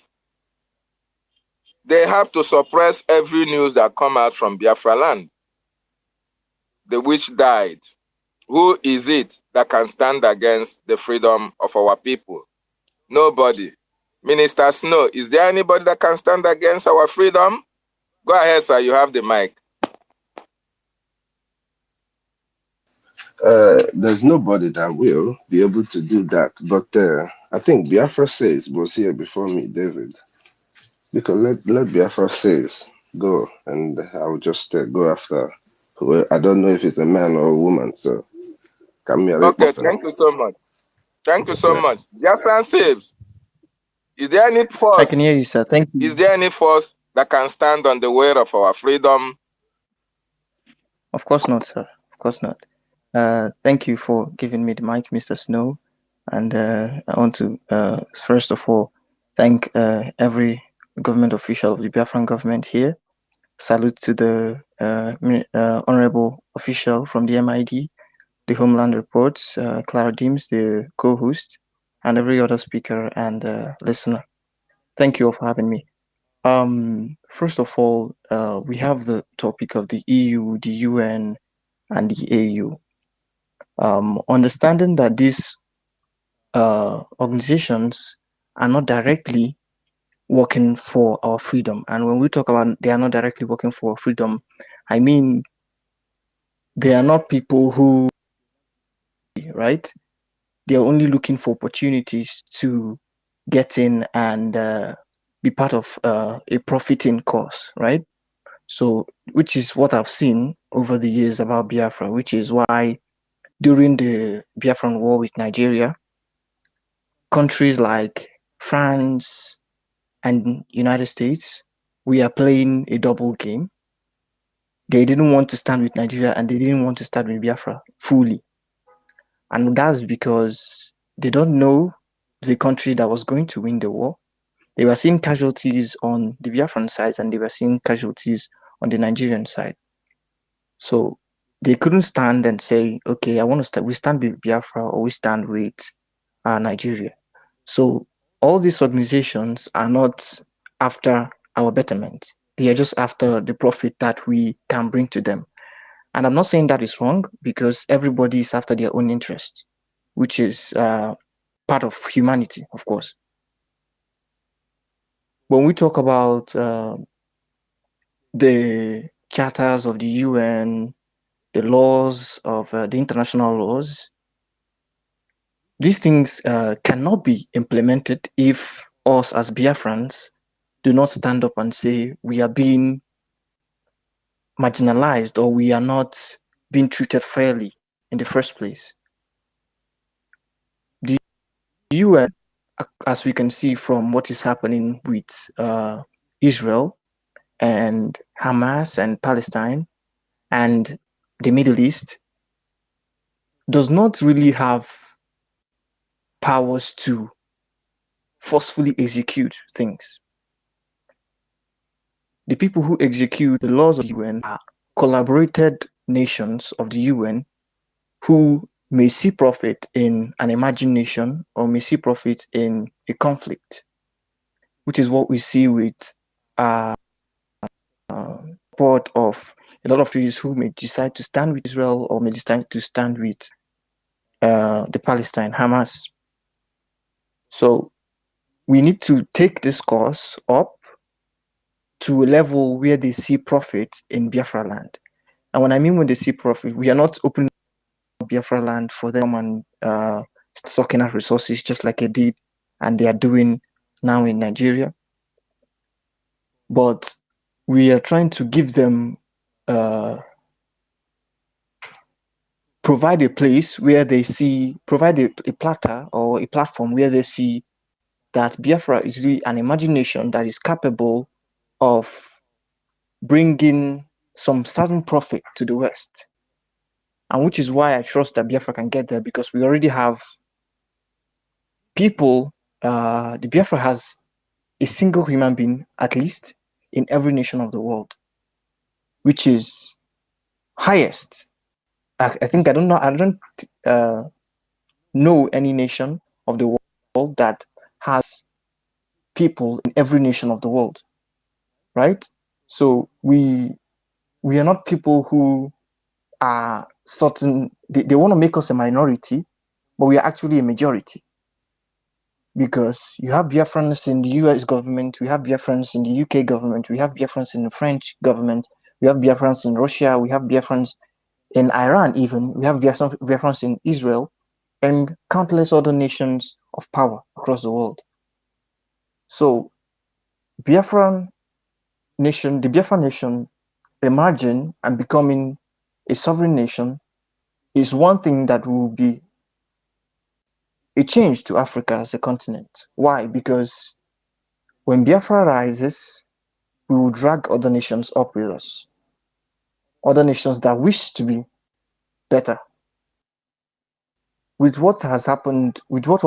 they have to suppress every news that come out from Biafra land. The witch died. Who is it that can stand against the freedom of our people? Nobody. Minister Snow, is there anybody that can stand against our freedom? Go ahead, sir. You have the mic. There's nobody that will be able to do that. But I think Biafra says was here before me, David. Because let Biafra says go, and I'll just go after. I don't know if it's a man or a woman, so come here. Okay, thank you so much. Thank you so much. Biafran saves. Is there any force? I can hear you, sir. Thank you. Is there any force that can stand on the way of our freedom? Of course not, sir. Of course not. Thank you for giving me the mic, Mr. Snow. And I want to, first of all, thank every government official of the Biafran government here. Salute to the honorable official from the MID, the Homeland Reports, Clara Deems, the co-host, and every other speaker and listener. Thank you all for having me. First of all, we have the topic of the EU, the UN, and the AU. Understanding that these organizations are not directly working for our freedom. And when we talk about they are not directly working for freedom, I mean they are not people who, right? They are only looking for opportunities to get in and be part of a profiting cause, right? So, which is what I've seen over the years about Biafra, which is why during the Biafran war with Nigeria, countries like France and United States, we are playing a double game. They didn't want to stand with Nigeria and they didn't want to stand with Biafra fully. And that's because they don't know the country that was going to win the war. They were seeing casualties on the Biafran side and they were seeing casualties on the Nigerian side. So they couldn't stand and say, okay, I want to start, we stand with Biafra or we stand with Nigeria. So all these organizations are not after our betterment. They are just after the profit that we can bring to them. And I'm not saying that is wrong because everybody is after their own interest, which is part of humanity, of course. When we talk about the charters of the UN, the laws of the international laws, these things cannot be implemented if us as Biafrans do not stand up and say we are being marginalized or we are not being treated fairly in the first place. The UN, as we can see from what is happening with Israel and Hamas and Palestine and the Middle East, does not really have powers to forcefully execute things. The people who execute the laws of the UN are collaborated nations of the UN who may see profit in an emerging nation or may see profit in a conflict, which is what we see with support of a lot of countries who may decide to stand with Israel or may decide to stand with the Palestine, Hamas. So we need to take this course up to a level where they see profit in Biafra land. And when I mean when they see profit, we are not opening Biafra land for them and sucking out resources just like they did and they are doing now in Nigeria. But we are trying to give them, provide a place where they see, provide a platter or a platform where they see that Biafra is really an imagination that is capable of bringing some certain profit to the West. And which is why I trust that Biafra can get there because we already have people, the Biafra has a single human being, at least, in every nation of the world, which is highest. I think I don't know any nation of the world that has people in every nation of the world, right? So we are not people who are certain, they want to make us a minority, but we are actually a majority. Because you have Biafrans in the US government, we have Biafrans in the UK government, we have Biafrans in the French government, we have Biafrans in Russia, we have Biafrans in Iran even, we have Biafrans in Israel, and countless other nations of power across the world. So Biafran nation, the Biafran nation emerging and becoming a sovereign nation is one thing that will be a change to Africa as a continent. Why? Because when Biafra rises, we will drag other nations up with us. Other nations that wish to be better. With what has happened, with what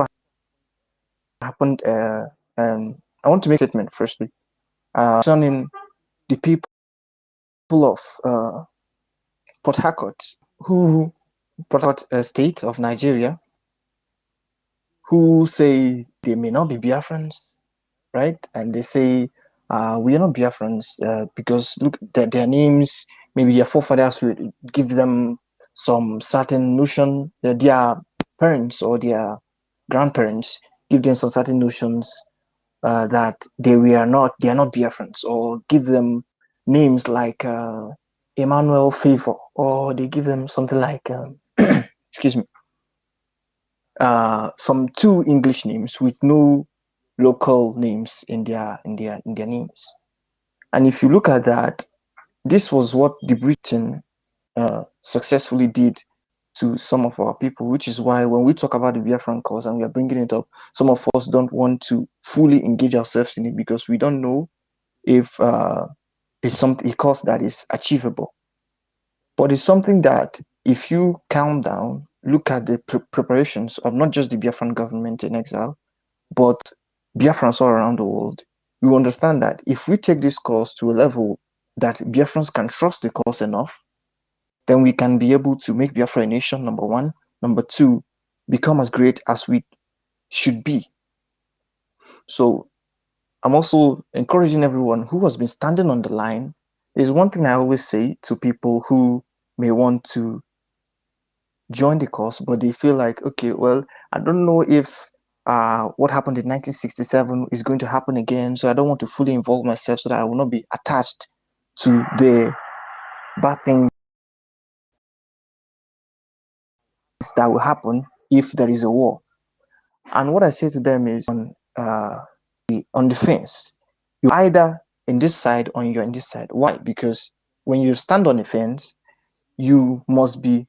happened, I want to make a statement firstly. Concerning the people of Port Harcourt, Port Harcourt state of Nigeria, who say they may not be Biafrans, right? And they say, we are not Biafrans because look, their names, maybe their forefathers will give them some certain notion, their parents or their grandparents give them some certain notions that they are not Biafrans, or give them names like Emmanuel favor, or they give them something like, excuse me, some two English names with no local names in their names. And if you look at that, this was what the Britain successfully did to some of our people, which is why when we talk about the Biafran cause and we are bringing it up, some of us don't want to fully engage ourselves in it because we don't know if it's something, a cause that is achievable. But it's something that if you calm down, look at the preparations of not just the Biafran government in exile, but Biafrans all around the world, we understand that if we take this cause to a level that Biafrans can trust the cause enough, then we can be able to make Biafra a nation, number one. Number two, become as great as we should be. So I'm also encouraging everyone who has been standing on the line. There's one thing I always say to people who may want to join the cause, but they feel like, okay, well, I don't know if what happened in 1967 is going to happen again, so I don't want to fully involve myself so that I will not be attached to the bad things that will happen if there is a war. And what I say to them is on the fence. You're either in this side or you're in this side. Why? Because when you stand on the fence, you must be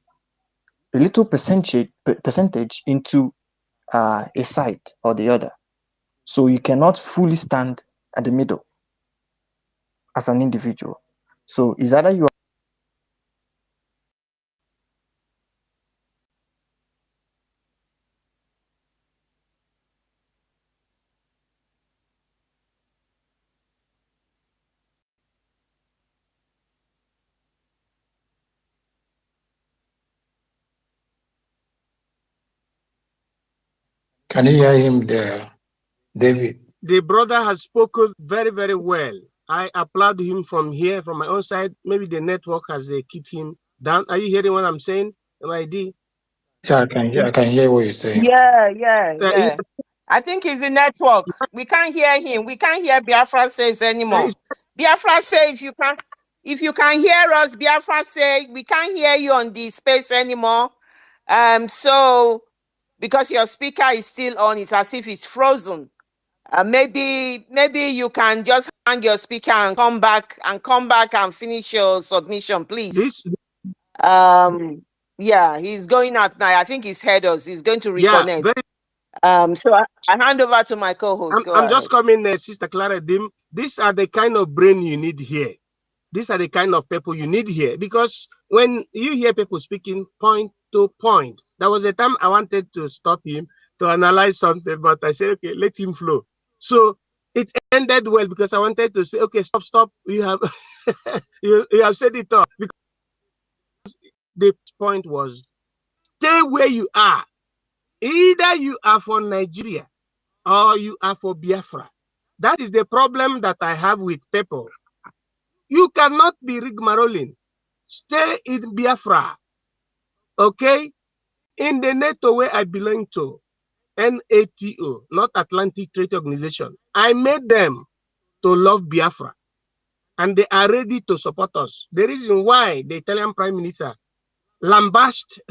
a little percentage into a side or the other. So you cannot fully stand at the middle as an individual. So is either you are Can you hear him there, David? The brother has spoken very, very well. I applaud him from here, from my own side. Maybe the network has kicked him down. Are you hearing what I'm saying, MID? Yeah, I can hear what you're saying. Yeah. I think it's the network. We can't hear him. We can't hear Biafra says anymore. Biafra say if you can hear us, Biafra say we can't hear you on the space anymore. So because your speaker is still on, it's as if it's frozen. Maybe you can just hang your speaker and come back and finish your submission, please. Yeah, he's going out now. I think he's heard us. He's going to reconnect. So I hand over to my co-host. I'm just coming, Sister Clara Dim. These are the kind of brain you need here. These are the kind of people you need here. Because when you hear people speaking point to point, there was a time I wanted to stop him to analyze something, but I said, okay, let him flow. So it ended well because I wanted to say, okay, stop. You have you have said it all. Because the point was, stay where you are. Either you are for Nigeria or you are for Biafra. That is the problem that I have with people. You cannot be rigmaroling. Stay in Biafra. Okay? In the NATO where I belong to, NATO, not Atlantic Treaty Organization, I made them to love Biafra. And they are ready to support us. The reason why the Italian Prime Minister lambasted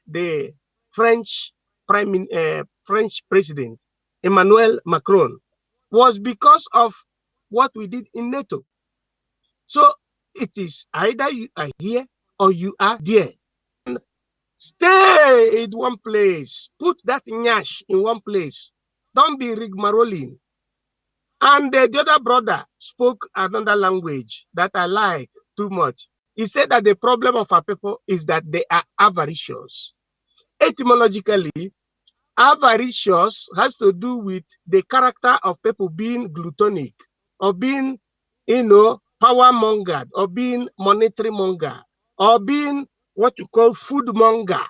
the French President Emmanuel Macron was because of what we did in NATO. So it is either you are here or you are there. And stay in one place. Put that nyash in one place. Don't be rigmaroling. And the other brother spoke another language that I like too much. He said that the problem of our people is that they are avaricious. Etymologically, avaricious has to do with the character of people being gluttonic or being, power mongered or being monetary monger or being what you call food monger.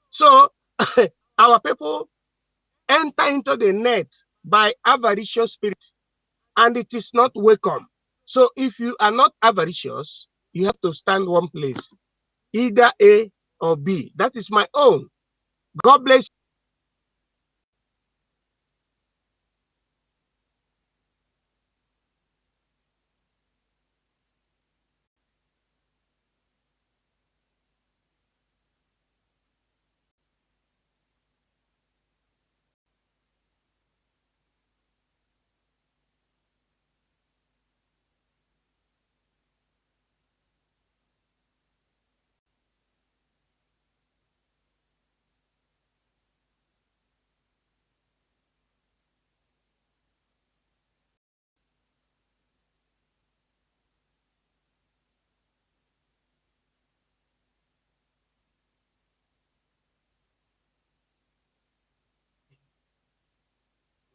So our people enter into the net by avaricious spirit, and it is not welcome. So if you are not avaricious, you have to stand one place, either A or B. That is my own. God bless you.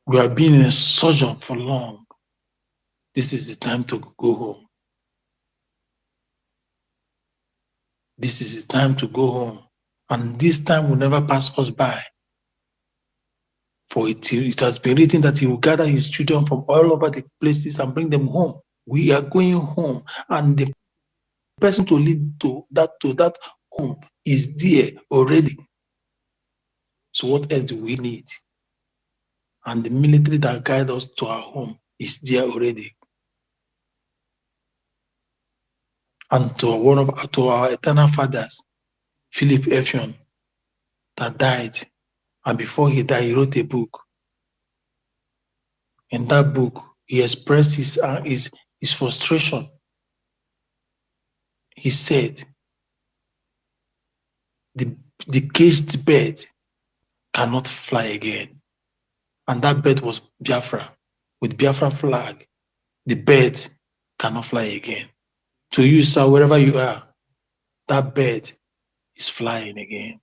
We have been in a sojourn for long. This is the time to go home. This is the time to go home. And this time will never pass us by. For it has been written that he will gather his children from all over the places and bring them home. We are going home. And the person to lead to that home is there already. So what else do we need? And the military that guides us to our home is there already. And to our eternal fathers, Philip Effion, that died, and before he died, he wrote a book. In that book, he expressed his frustration. He said, the caged bird cannot fly again. And that bird was Biafra, with Biafra flag. The bird cannot fly again. To you, sir, wherever you are, that bird is flying again.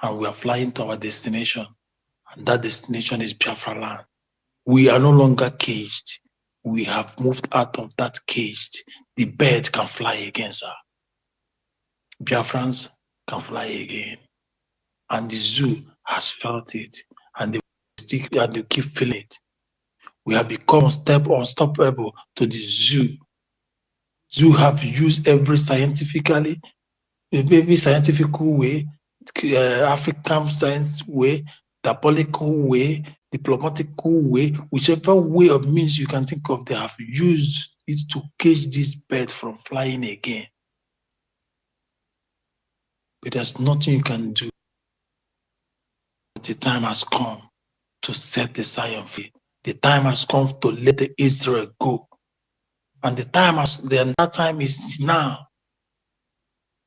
And we are flying to our destination. And that destination is Biafra land. We are no longer caged. We have moved out of that caged. The bird can fly again, sir. Biafrans can fly again. And the zoo has felt it. And they keep feeling it. We have become unstoppable to the zoo. Zoo have used every scientific way, African science way, diabolical way, diplomatical way, whichever way of means you can think of, they have used it to cage this bird from flying again. But there's nothing you can do. The time has come to set the Zion free. The time has come to let the Israel go. And that time is now.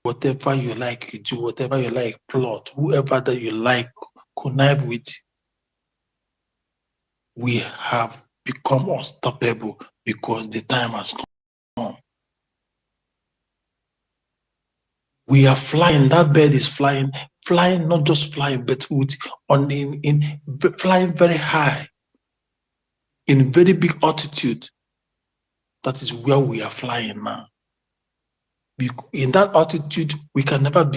Whatever you like, you do. Whatever you like, plot. Whoever that you like, connive with. We have become unstoppable because the time has come. We are flying. That bird is flying. Flying, not just flying, but flying very high, in very big altitude. That is where we are flying now. In that altitude, we cannot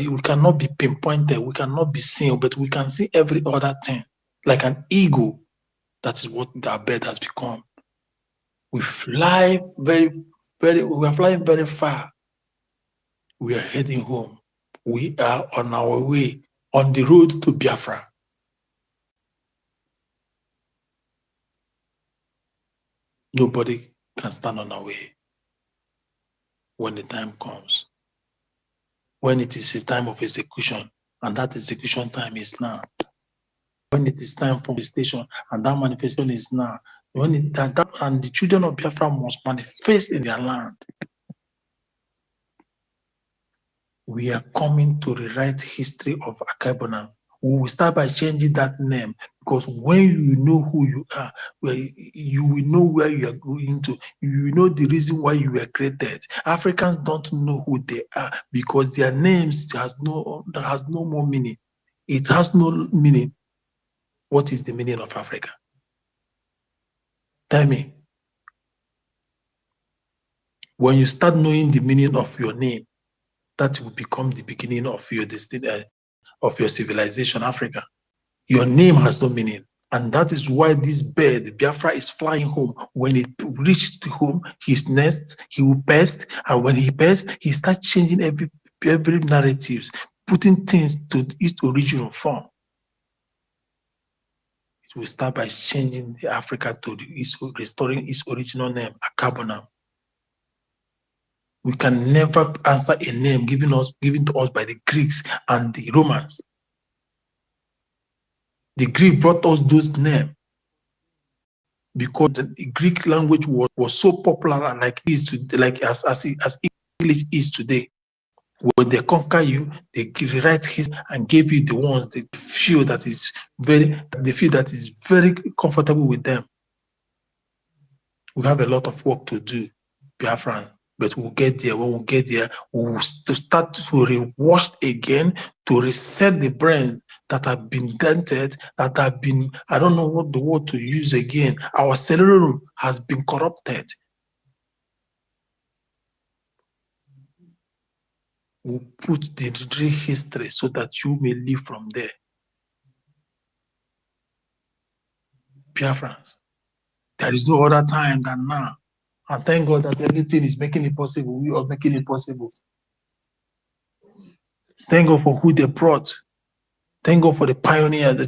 be pinpointed, we cannot be seen, but we can see every other thing. Like an eagle, that is what our bird has become. We fly we are flying very far. We are heading home. We are on our way, on the road to Biafra. Nobody can stand on our way when the time comes. When it is a time of execution, and that execution time is now. When it is time for manifestation, and that manifestation is now. And the children of Biafra must manifest in their land. We are coming to rewrite history of Akaibonan. We will start by changing that name, because when you know who you are, you will know where you are going to. You will know the reason why you were created. Africans don't know who they are because their names has no more meaning. It has no meaning. What is the meaning of Africa? Tell me. When you start knowing the meaning of your name, that will become the beginning of your destiny, of your civilization, Africa. Your name has no meaning. And that is why this bird, Biafra, is flying home. When it reached home, his nest, he will burst. And when he bursts, he starts changing every narratives, putting things to its original form. It will start by changing the Africa to restoring its original name, Akabonam. We can never answer a name given to us by the Greeks and the Romans. The Greek brought us those names because the Greek language was so popular and as English is today. When they conquer you, they rewrite history and give you the ones they feel that is very comfortable with them. We have a lot of work to do, Biafran, but we'll get there. When we get there, we'll start to rewash again, to reset the brain, that have been dented, that have been, I don't know what the word to use again. Our cerebrum has been corrupted. We'll put the real history so that you may live from there. Biafrans, there is no other time than now. And thank God that everything is making it possible. We are making it possible. Thank God for who they brought. Thank God for the pioneer, the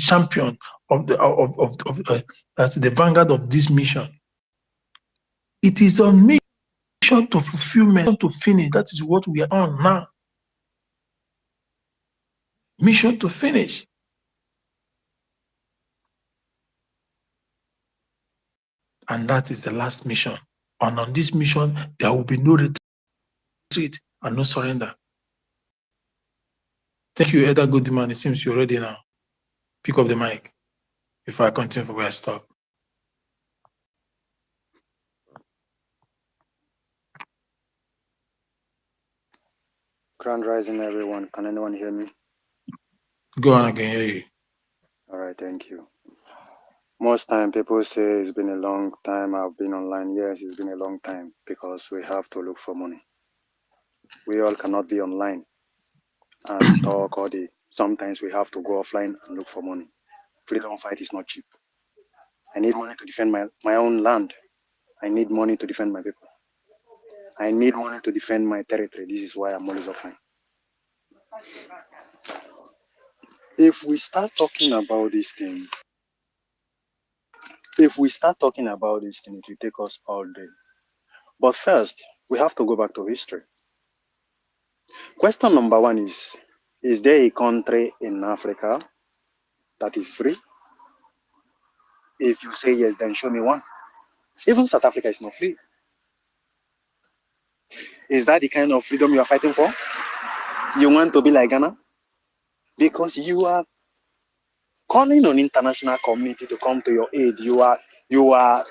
champion of that's the vanguard of this mission. It is a mission to fulfillment, to finish. That is what we are on now. Mission to finish. And that is the last mission. And on this mission, there will be no retreat and no surrender. Thank you, Elder Goodman. It seems you're ready now. Pick up the mic before I continue from where I stop. Grand rising, everyone. Can anyone hear me? Go on, I can hear you. All right, thank you. Most time people say it's been a long time I've been online. Yes, it's been a long time because we have to look for money. We all cannot be online and talk all day. Sometimes we have to go offline and look for money. Freedom fight is not cheap. I need money to defend my own land. I need money to defend my people. I need money to defend my territory. This is why I'm always offline. If we start talking about this thing, it will take us all day. But first, we have to go back to history. Question number one is there a country in Africa that is free? If you say yes, then show me one. Even South Africa is not free. Is that the kind of freedom you are fighting for? You want to be like Ghana? Because you are calling on international community to come to your aid. You are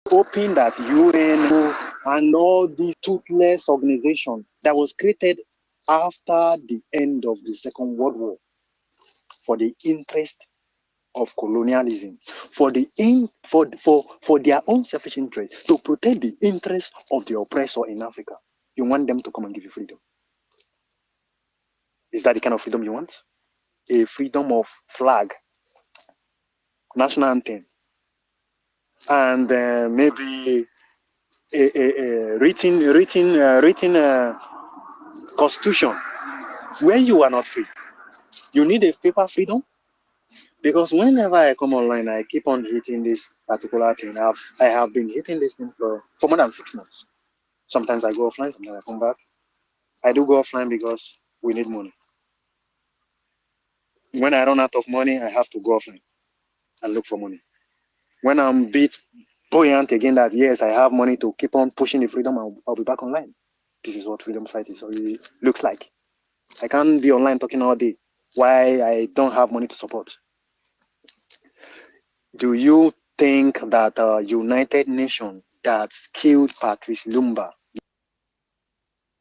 hoping that UN and all these toothless organizations that was created after the end of the Second World War for the interest of colonialism, for their own selfish interest, to protect the interest of the oppressor in Africa. You want them to come and give you freedom. Is that the kind of freedom you want? A freedom of flag, national anthem, and maybe a written constitution where you are not free. You need a paper freedom. Because whenever I come online, I keep on hitting this particular thing. I have been hitting this thing for more than 6 months. Sometimes I go offline, sometimes I come back. I do go offline because we need money. When I run out of money, I have to go offline and look for money. When I'm a bit buoyant again that yes, I have money to keep on pushing the freedom, I'll be back online. This is what freedom fight is really looks like. I can't be online talking all day. Why I don't have money to support? Do you think that United Nations that killed Patrice Lumumba,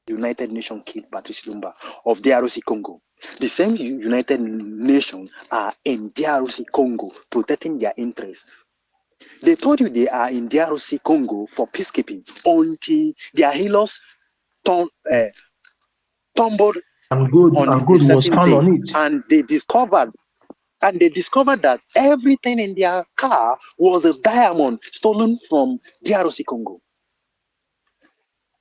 United Nations killed Patrice Lumumba of DRC Congo, the same United Nations are in DRC Congo protecting their interests? They told you they are in DRC Congo for peacekeeping until their healers tumbled on a certain day, and they discovered that everything in their car was a diamond stolen from DRC Congo.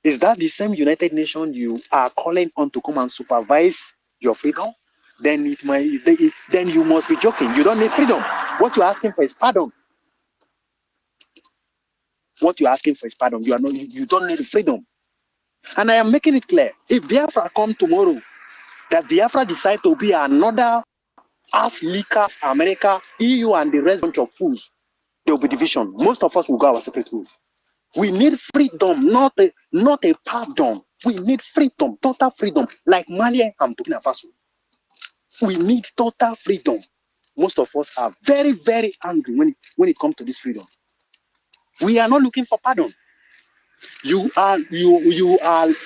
Is that the same United Nations you are calling on to come and supervise your freedom? Then you must be joking. You don't need freedom. What you're asking for is pardon. What you're asking for is pardon. You don't need freedom. And I am making it clear. If Biafra come tomorrow, that Biafra decide to be another Africa, America, EU, and the rest bunch of fools, there will be division. Most of us will go our separate ways. We need freedom, not a pardon. We need freedom, total freedom, like Mali and Burkina Faso. We need total freedom. Most of us are very, very angry when it comes to this freedom. We are not looking for pardon. You are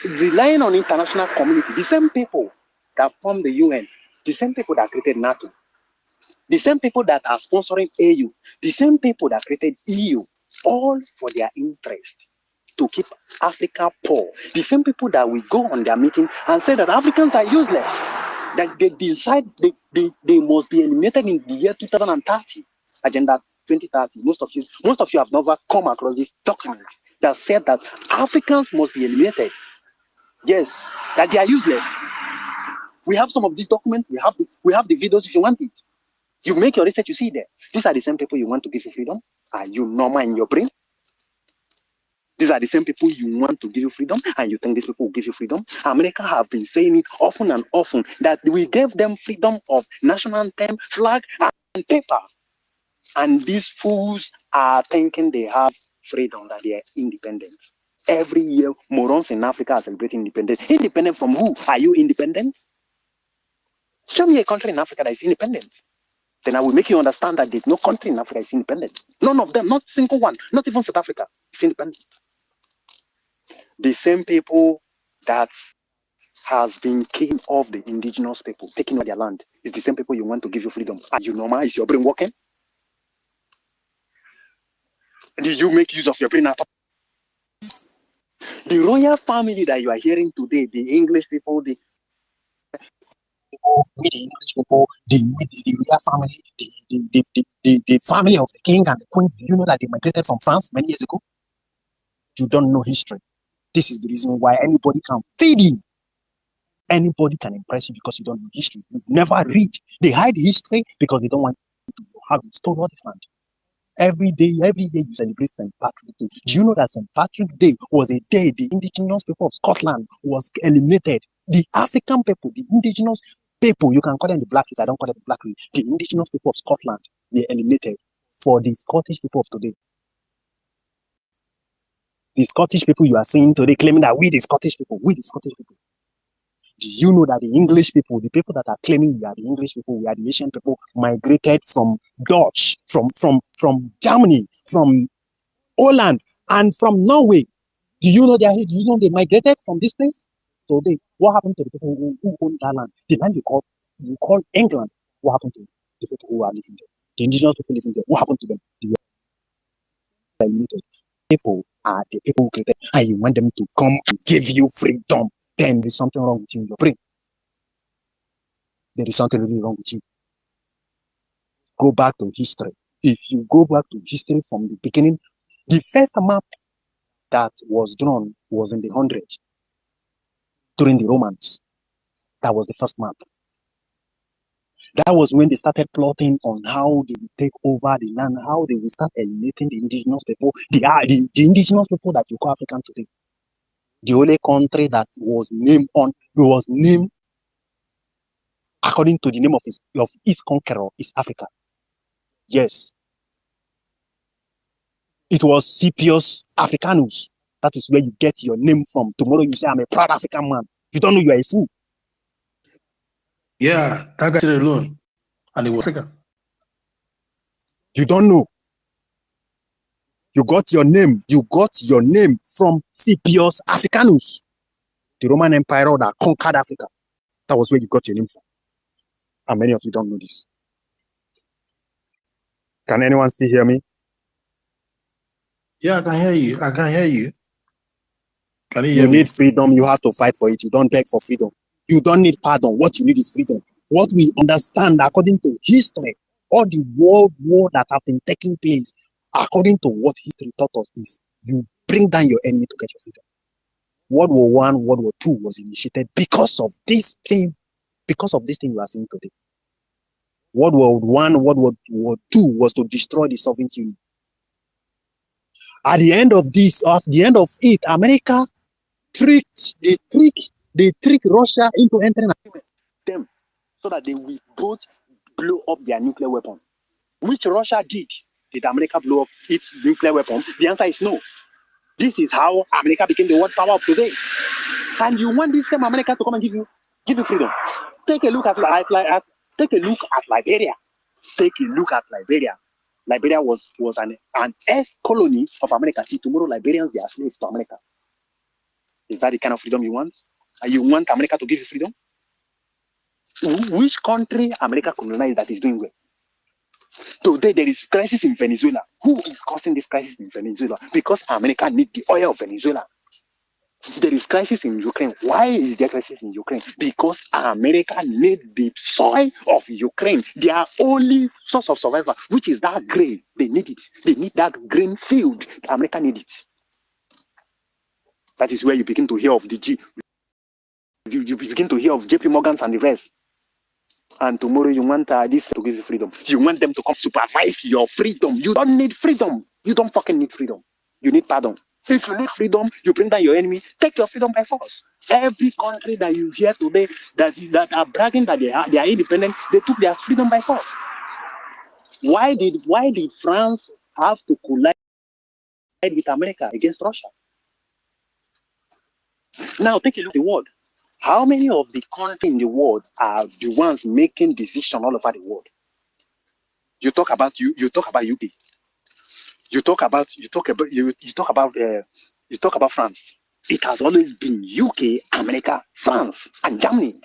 relying on international community. The same people that form the UN the same people that created NATO, the same people that are sponsoring AU, the same people that created EU, all for their interest to keep Africa poor. The same people that will go on their meeting and say that Africans are useless, that they decide they must be eliminated in the year 2030, Agenda 2030. Most of you have never come across this document that said that Africans must be eliminated. Yes, that they are useless. We have some of these documents. We have the videos if you want it. You make your research, you see there. These are the same people you want to give you freedom. Are you normal in your brain? These are the same people you want to give you freedom, and you think these people will give you freedom. America have been saying it often and often that we gave them freedom of national anthem, flag, and paper. And these fools are thinking they have freedom, that they are independent. Every year, morons in Africa are celebrating independence. Independent from who? Are you independent? Show me a country in Africa that is independent. Then I will make you understand that there's no country in Africa that is independent. None of them, not a single one, not even South Africa is independent. The same people that has been killing off the indigenous people, taking over their land, is the same people you want to give you freedom. Are you normal? Is your brain working? Did you make use of your brain at all? The royal family that you are hearing today, the English people, the English people, the royal family, the family of the king and the queens. Do you know that they migrated from France many years ago? You don't know history. This is the reason why anybody can feed you. Anybody can impress you because you don't know history. You never read. They hide history because they don't want you to have it stolen all this land. Every day you celebrate St. Patrick's Day. Do you know that St. Patrick's Day was a day the indigenous people of Scotland was eliminated? The African people, the indigenous people, you can call them the black race, I don't call them the black race. The indigenous people of Scotland, they eliminated for the Scottish people of today. The Scottish people you are seeing today claiming that we the Scottish people. Do you know that the English people, the people that are claiming we are the English people, we are the Asian people, migrated from Dutch, from Germany, from Holland, and from Norway? Do you know they migrated from this place? So what happened to the people who own that land? The land you call England. What happened to the people who are living there? The indigenous people living there. What happened to them? They were eliminated. People are the people who created, and you want them to come and give you freedom. Then there's something wrong with you in your brain. There is something really wrong with you. Go back to history. If you go back to history from the beginning, the first map that was drawn was in the 100s during the Romans. That was the first map. That was when they started plotting on how they would take over the land, how they would start eliminating the indigenous people, the indigenous people that you call African today. The only country that was named according to the name of its conqueror is Africa. Yes. It was Scipius Africanus. That is where you get your name from. Tomorrow you say, I'm a proud African man. You don't know you are a fool. Yeah, that guy alone. And it was Africa. You don't know. You got your name from Scipius Africanus, the Roman Empire that conquered Africa. That was where you got your name from. And many of you don't know this. Can anyone still hear me? Yeah, I can hear you. Can you hear me? You need freedom, you have to fight for it. You don't beg for freedom. You don't need pardon. What you need is freedom. What we understand according to history, all the world war that have been taking place, according to what history taught us, is you bring down your enemy to get your freedom. World War I, World War II was initiated because of this thing you are seeing today. World War I, World War II was to destroy the Soviet Union. At the end of it, America tricked Russia into entering them so that they will both blow up their nuclear weapon. Which Russia did. Did America blow up its nuclear weapon? The answer is no. This is how America became the world power of today. And you want this same America to come and give you freedom. Take a look at Liberia. Take a look at Liberia. Liberia was an ex-colony of America. See, tomorrow Liberians, they are slaves to America. Is that the kind of freedom you want? And you want America to give you freedom? Which country America colonized that is doing well? Today there is crisis in Venezuela. Who is causing this crisis in Venezuela? Because America needs the oil of Venezuela. There is crisis in Ukraine. Why is there crisis in Ukraine? Because America needs the soil of Ukraine. Their only source of survival, which is that grain. They need it. They need that grain field. America needs it. That is where you begin to hear of you begin to hear of JP Morgans and the rest. And tomorrow you want this to give you freedom. You want them to come supervise your freedom. You don't need freedom. You don't fucking need freedom. You need pardon. If you need freedom, you bring down your enemy. Take your freedom by force. Every country that you hear today that are bragging that they are independent, they took their freedom by force. Why did France have to collide with America against Russia? Now take a look at the world. How many of the countries in the world are the ones making decisions all over the world? You talk about UK. You talk about France. It has always been UK, America, France, and Germany.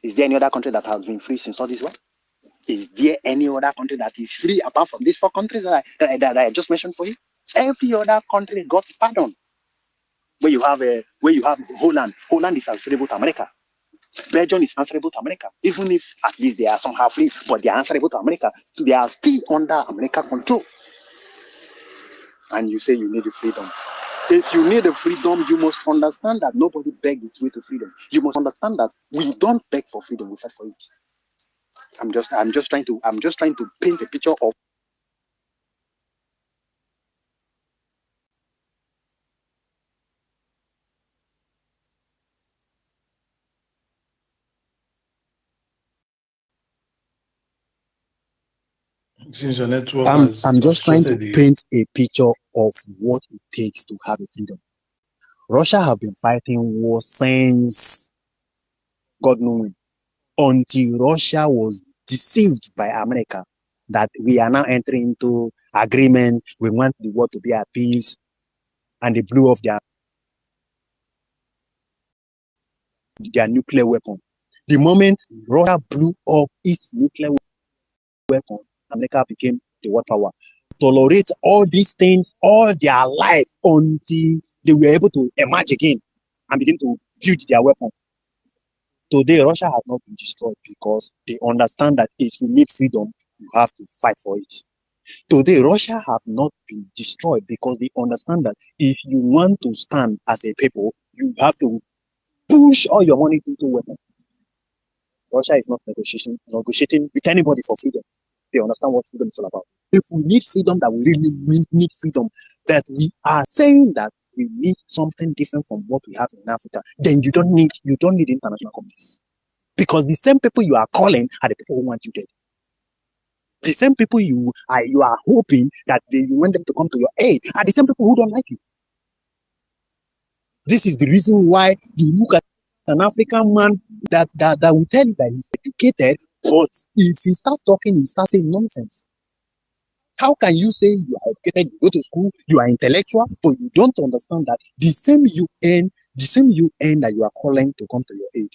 Is there any other country that has been free since all this war? Is there any other country that is free apart from these 4 countries that I just mentioned for you? Every other country got pardon. Where you have Holland. Holland is answerable to America. Belgium is answerable to America. Even if at least they are somehow free, but they are answerable to America. So they are still under American control. And you say you need the freedom. If you need the freedom, you must understand that nobody begged its way to freedom. You must understand that we don't beg for freedom, we fight for it. I'm just trying to paint a picture of Since your network I'm just trying to paint a picture of what it takes to have a freedom. Russia have been fighting war since God knows when, until Russia was deceived by America that we are now entering into agreement. We want the world to be at peace, and they blew off their nuclear weapon. The moment Russia blew up its nuclear weapon, America became the world power. Tolerate all these things all their life until they were able to emerge again and begin to build their weapon. Today, Russia has not been destroyed because they understand that if you need freedom, you have to fight for it. Today, Russia have not been destroyed because they understand that if you want to stand as a people, you have to push all your money into weapons. Russia is not negotiating with anybody for freedom. They understand what freedom is all about. If we need freedom, that we really need freedom, that we are saying that we need something different from what we have in Africa, then you don't need international communities. Because the same people you are calling are the people who want you dead. The same people you are hoping that you want them to come to your aid are the same people who don't like you. This is the reason why you look at an African man that will tell you that he's educated, but if he start talking, you start saying nonsense. How can you say you are educated, you go to school, you are intellectual, but you don't understand that the same UN that you are calling to come to your aid?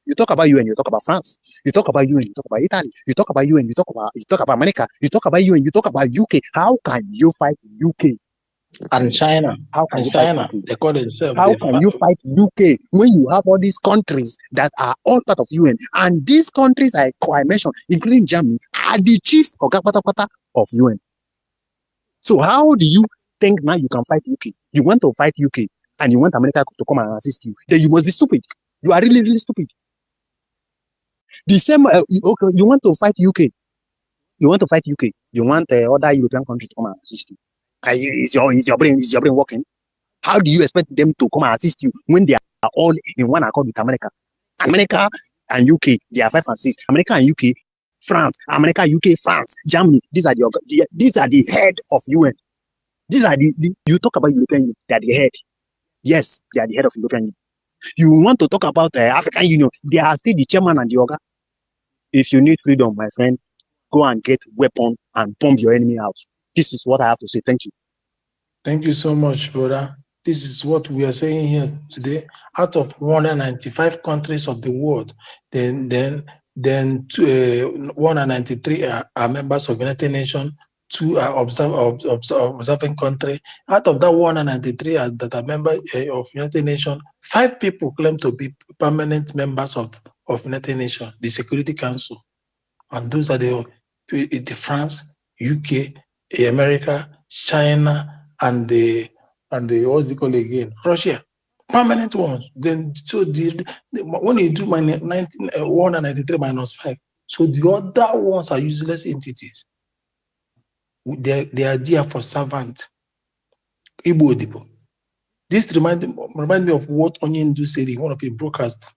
You talk about UN, you talk about France. You talk about UN, you talk about Italy. You talk about UN, you talk about America. You talk about UN, you talk about UK. How can you fight UK? And China. How can you China? fight UK? They call themselves. How can you fight UK when you have all these countries that are all part of UN? And these countries I mentioned, including Germany, are the chief of UN. So how do you think now you can fight UK? You want to fight UK and you want America to come and assist you? Then you must be stupid. You are really, really stupid. The same, okay, you want to fight UK. You want to fight UK. You want other European countries to come and assist you. Is your brain working? How do you expect them to come and assist you when they are all in one accord with America? America and UK, they are 5 and 6. America and UK, France, America, UK, France, Germany. These are the head of UN. These are you talk about European Union, they are the head. Yes, they are the head of European Union. You want to talk about African Union, they are still the chairman and the organ. If you need freedom, my friend, go and get weapon and bomb your enemy out. This is what I have to say. Thank you. Thank you so much, brother. This is what we are saying here today. Out of 195 countries of the world, then 193 are members of United Nations. 2 are observing country. Out of that 193 that are members of United Nations, 5 people claim to be permanent members of United Nations, the Security Council, and those are the France, UK, America, China, and the what's it called again? Russia. Permanent ones. Then so when you do 193 minus 5, so the other ones are useless entities. They are there for servant. Igbo Odibo. This remind me of what Onyendu said in one of his broadcasts.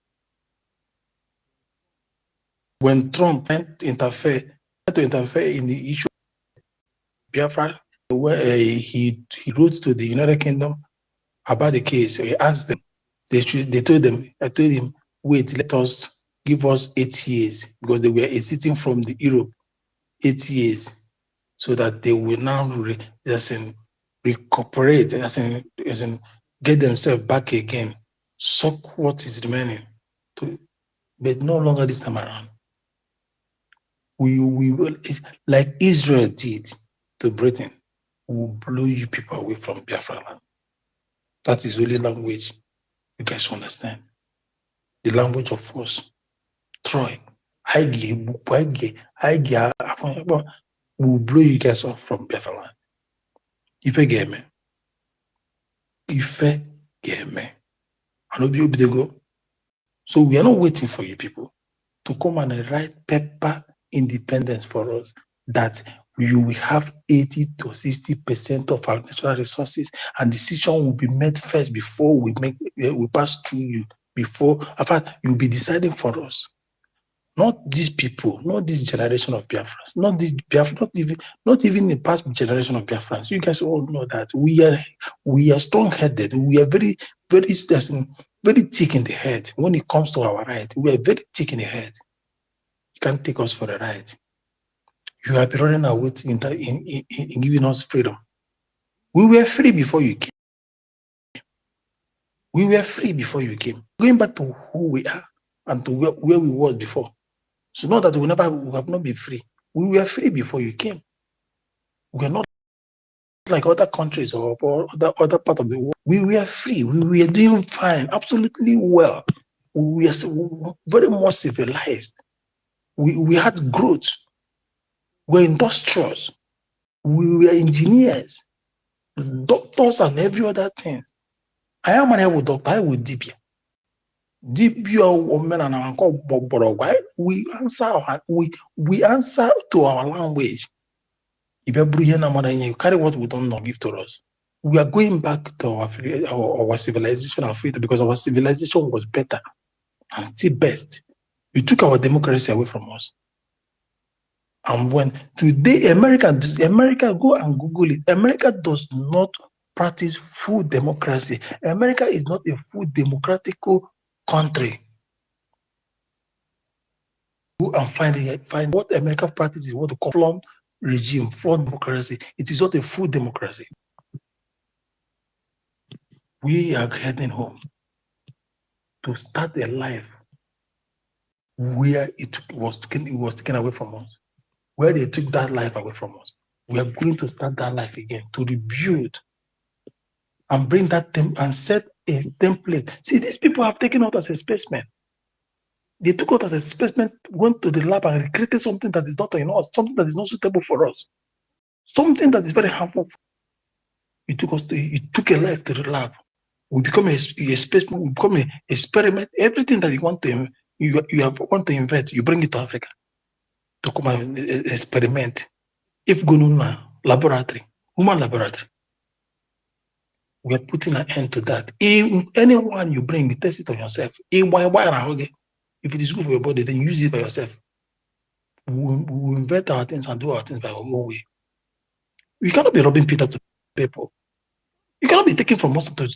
When Trump tried to interfere in the issue of Biafra, where he wrote to the United Kingdom about the case. He asked them, I told him, wait, give us 8 years, because they were sitting from the Europe 8 years, so that they will now recuperate, get themselves back again, suck what is remaining, but no longer this time around. We will, like Israel did to Britain, we will blow you people away from Biafra land. That is the only language you guys understand. The language of force. Troy. We will blow you guys off from Biafra land. If I get me. So we are not waiting for you people to come and write paper independence for us, that you will have 80 to 60% of our natural resources, and decision will be made first before we pass through you. In fact, you'll be deciding for us. Not these people, not this generation of Biafrans, not even the past generation of Biafrans. You guys all know that we are strong-headed. We are very, very, very thick in the head. When it comes to our right, we are very thick in the head. You can't take us for a ride. You have been running away in giving us freedom. We were free before you came. We were free before you came. Going back to who we are and to where we were before. So not that we have not been free. We were free before you came. We are not like other countries or other part of the world. We were free. We were doing fine, absolutely well. We were very much civilized. We had growth. We were industrious. We were engineers, doctors, and every other thing. I am an doctor. I will dibia. We answer to our language. If you carry what we don't know, give to us. We are going back to our civilization and freedom, because our civilization was better and still best. You took our democracy away from us. And when today America, go and Google it. America does not practice full democracy. America is not a full democratic country. Go and find what America practices, what the flawed regime, flawed democracy. It is not a full democracy. We are heading home to start a life where it was taken away from us. Where they took that life away from us. We are going to start that life again, to rebuild and bring that and set a template. See, these people have taken us as a specimen. They took us as a specimen, went to the lab and created something that is not in us, something that is not suitable for us, something that is very harmful. It took a life to the lab. We become a specimen, we become an experiment. Everything that you want to invent, you bring it to Africa to come and experiment. If go to laboratory, human laboratory, we are putting an end to that. If anyone you bring, you test it on yourself. If it is good for your body, then use it by yourself. We invent our things and do our things by our own way. You cannot be robbing Peter to people. You cannot be taking from us to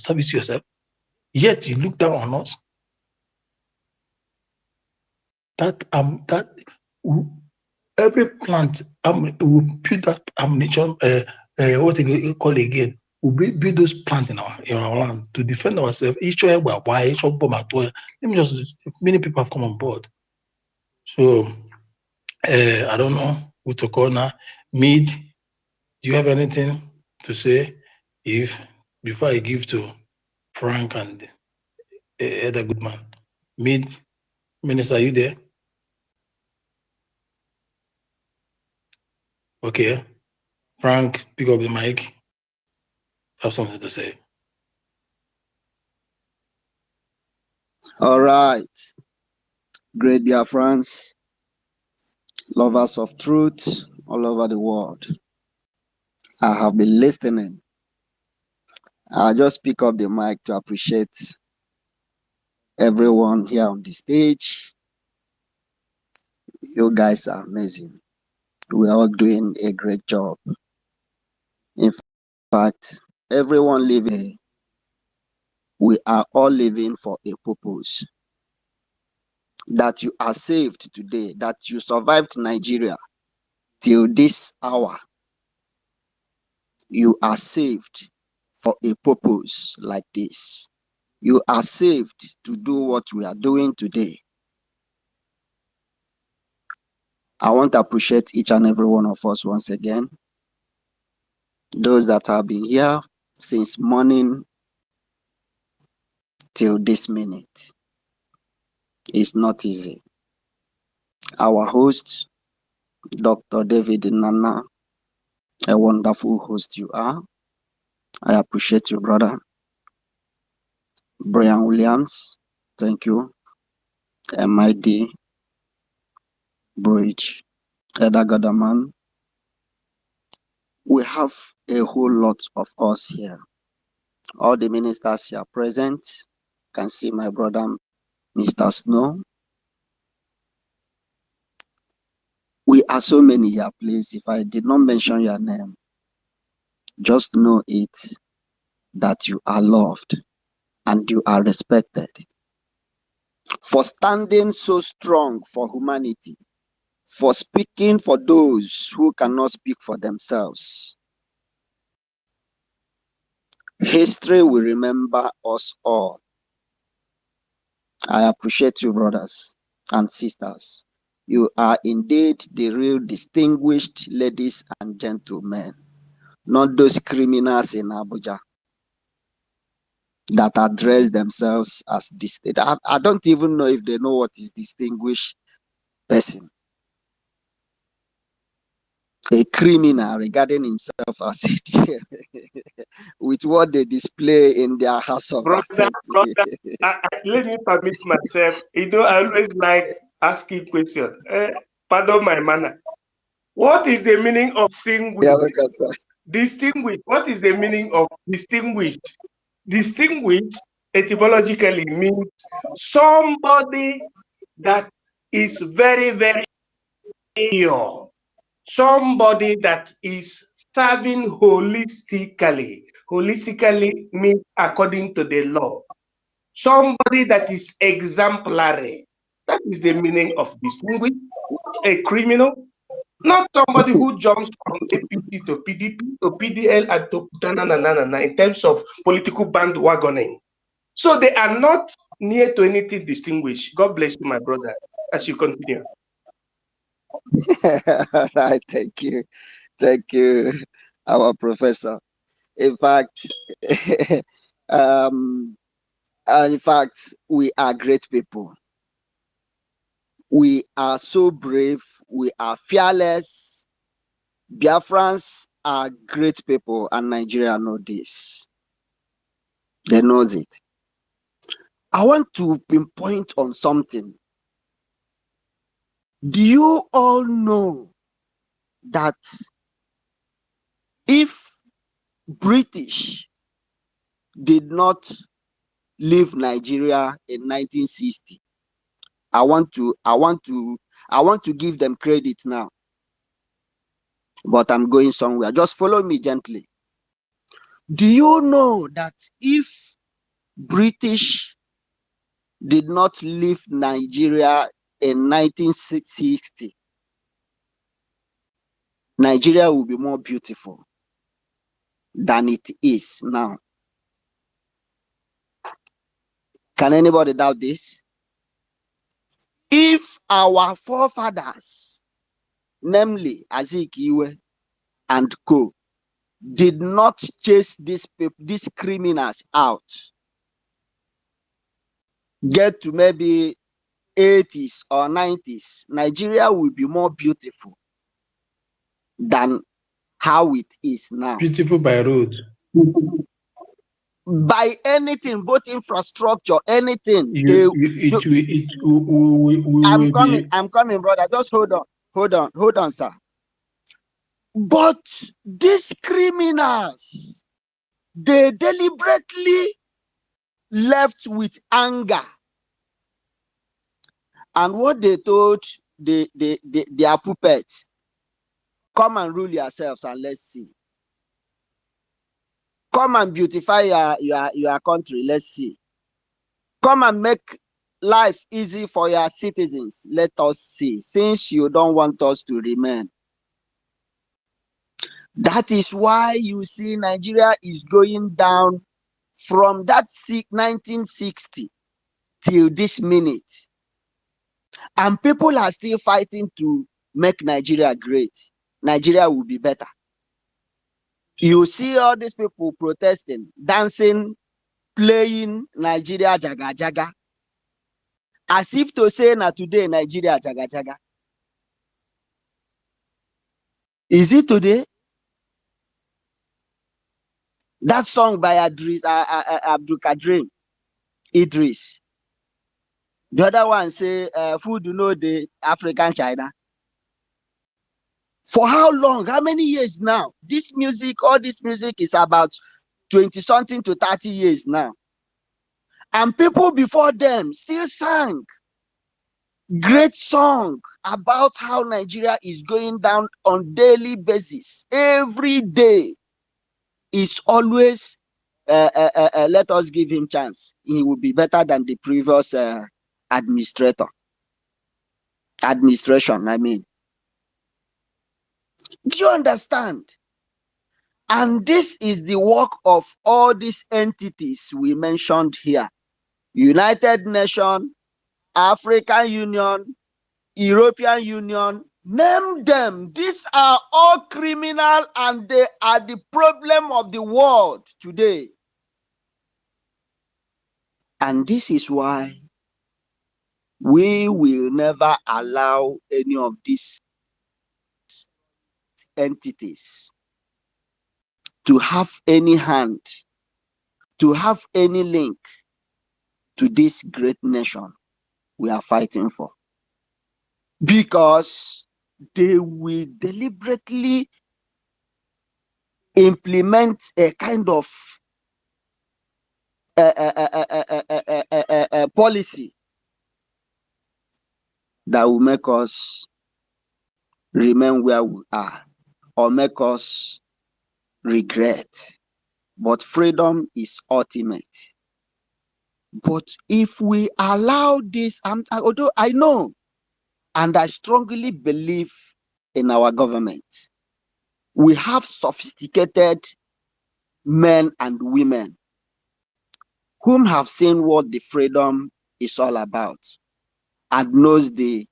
service yourself. Yet you look down on us. Every plant will build that ammunition, what you call again, we build those plants in our land to defend ourselves. Many people have come on board. So I don't know who to call now. Mead, do you have anything to say before I give to Frank and Eda Goodman? Mead, Minister, are you there? Okay. Frank, pick up the mic. Have something to say. All right. Great Biafrans, lovers of truth all over the world. I have been listening. I'll just pick up the mic to appreciate everyone here on the stage. You guys are amazing. We're all doing a great job. In fact, everyone living, we are all living for a purpose. That you are saved today, that you survived Nigeria till this hour. You are saved for a purpose like this. You are saved to do what we are doing today. I want to appreciate each and every one of us once again. Those that have been here since morning till this minute. It's not easy. Our host, Dr. David Nana, a wonderful host you are. I appreciate you, brother. Brian Williams, thank you. MID, Brgie, Eda Gadaman. We have a whole lot of us here. All the ministers here present. You can see my brother, Mr. Snow. We are so many here, please. If I did not mention your name, just know it that you are loved and you are respected for standing so strong for humanity, for speaking for those who cannot speak for themselves. History will remember us all. I appreciate you, brothers and sisters. You are indeed the real distinguished ladies and gentlemen, not those criminals in Abuja that address themselves as distinguished. I don't even know if they know what is distinguished person. A criminal regarding himself as it with what they display in their house of assembly. Let me permit myself. I always like asking questions. Pardon my manner. What is the meaning of distinguished? Yeah, welcome, sir. Distinguished. What is the meaning of distinguished? Distinguished etymologically means somebody that is very, very pure. Somebody that is serving holistically. Holistically means according to the law. Somebody that is exemplary. That is the meaning of distinguished. A criminal, not somebody who jumps from APC to PDP to PDL and to na in terms of political bandwagoning. So they are not near to anything distinguished. God bless you, my brother, as you continue. Right, thank you, our professor. In fact, we are great people. We are so brave. We are fearless. Biafrans are great people, and Nigeria know this. They knows it. I want to pinpoint on something. Do you all know that if British did not leave Nigeria in 1960, I want to give them credit now. But I'm going somewhere. Just follow me gently. Do you know that if British did not leave Nigeria in 1960, Nigeria will be more beautiful? than it is now. Can anybody doubt this? If our forefathers, namely Azikiwe and co, did not chase these criminals out, get to maybe 80s or 90s, Nigeria will be more beautiful than how it is now. Beautiful by road. By anything, both infrastructure, anything. I'm coming, brother. Just hold on, sir. But these criminals, they deliberately left with anger. And what they told their puppets, come and rule yourselves and let's see. Come and beautify your country, let's see. Come and make life easy for your citizens, let us see, since you don't want us to remain. That is why you see Nigeria is going down from that 1960 till this minute. And people are still fighting to make Nigeria great. Nigeria will be better. You see all these people protesting, dancing, playing Nigeria jaga jaga, as if to say na today Nigeria jaga jaga. Is it today? That song by Abdul Karim Idris. The other one say, food know the African China. For how long? How many years now? This music, all this music is about 20-something to 30 years now. And people before them still sang great song about how Nigeria is going down on daily basis. Every day is always, let us give him chance. He will be better than the previous administration, I mean. Do you understand? And this is the work of all these entities we mentioned here. United Nations, African Union, European Union, name them. These are all criminal and they are the problem of the world today. And this is why we will never allow any of these entities to have any hand, to have any link to this great nation we are fighting for. Because they will deliberately implement a kind of policy that will make us remain where we are or make us regret. But freedom is ultimate. But if we allow this, although I know and I strongly believe in our government, we have sophisticated men and women whom have seen what the freedom is all about and knows the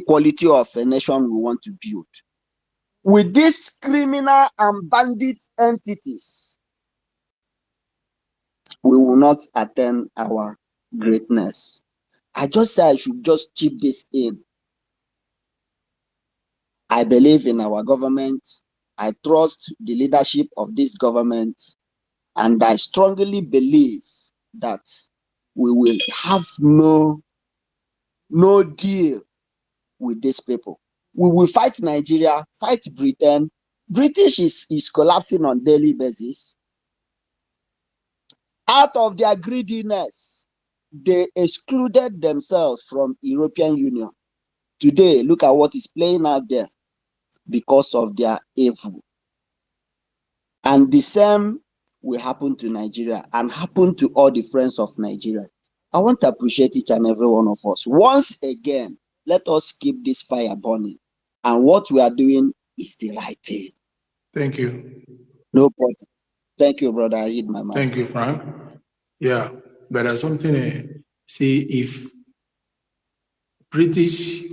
quality of a nation we want to build. With these criminal and bandit entities, we will not attain our greatness. I just say I should just chip this in. I believe in our government. I trust the leadership of this government. And I strongly believe that we will have no deal with these people. We will fight Nigeria, fight Britain. British is collapsing on a daily basis. Out of their greediness, they excluded themselves from European Union. Today, look at what is playing out there because of their evil. And the same will happen to Nigeria and happen to all the friends of Nigeria. I want to appreciate each and every one of us. Once again, let us keep this fire burning. And what we are doing is the right thing. Thank you. No problem. Thank you, brother. I hit my mic. Thank you, Frank. Yeah, but there's something, see, if British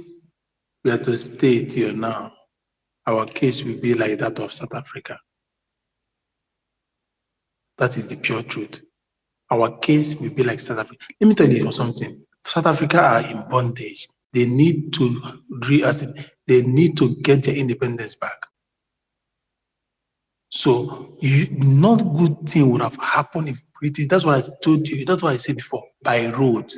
were to stay till now, our case will be like that of South Africa. That is the pure truth. Our case will be like South Africa. Let me tell you something. South Africa are in bondage. They need to they need to get their independence back. So not good thing would have happened if British. That's what I told you. That's what I said before. By road,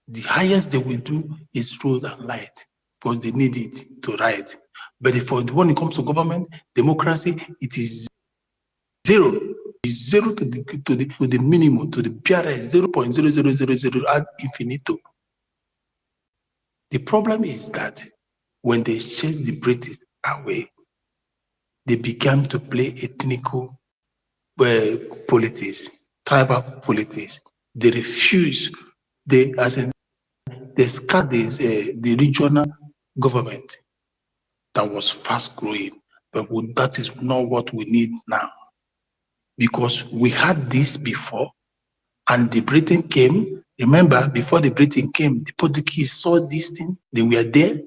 the highest they will do is road and light because they need it to ride. But when it comes to government, democracy, it is zero. It's zero to the minimum, to the PRS, 0.0000 ad infinito. The problem is that when they chased the British away, they began to play ethnical politics, tribal politics. They refuse. They scarred the regional government that was fast growing, but that is not what we need now. Because we had this before, and the Britain came. Remember, before the Britain came, the Portuguese saw this thing. They were there.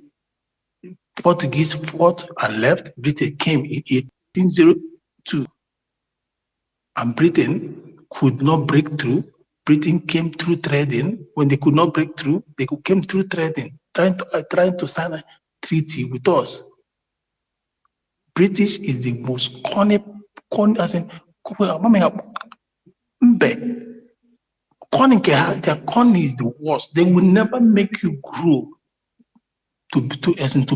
Portuguese fought and left. Britain came in 1802, and Britain could not break through. Britain came through trading. When they could not break through, they came through trading, trying to sign a treaty with us. British is the most cunning, their cunning is the worst. They will never make you grow to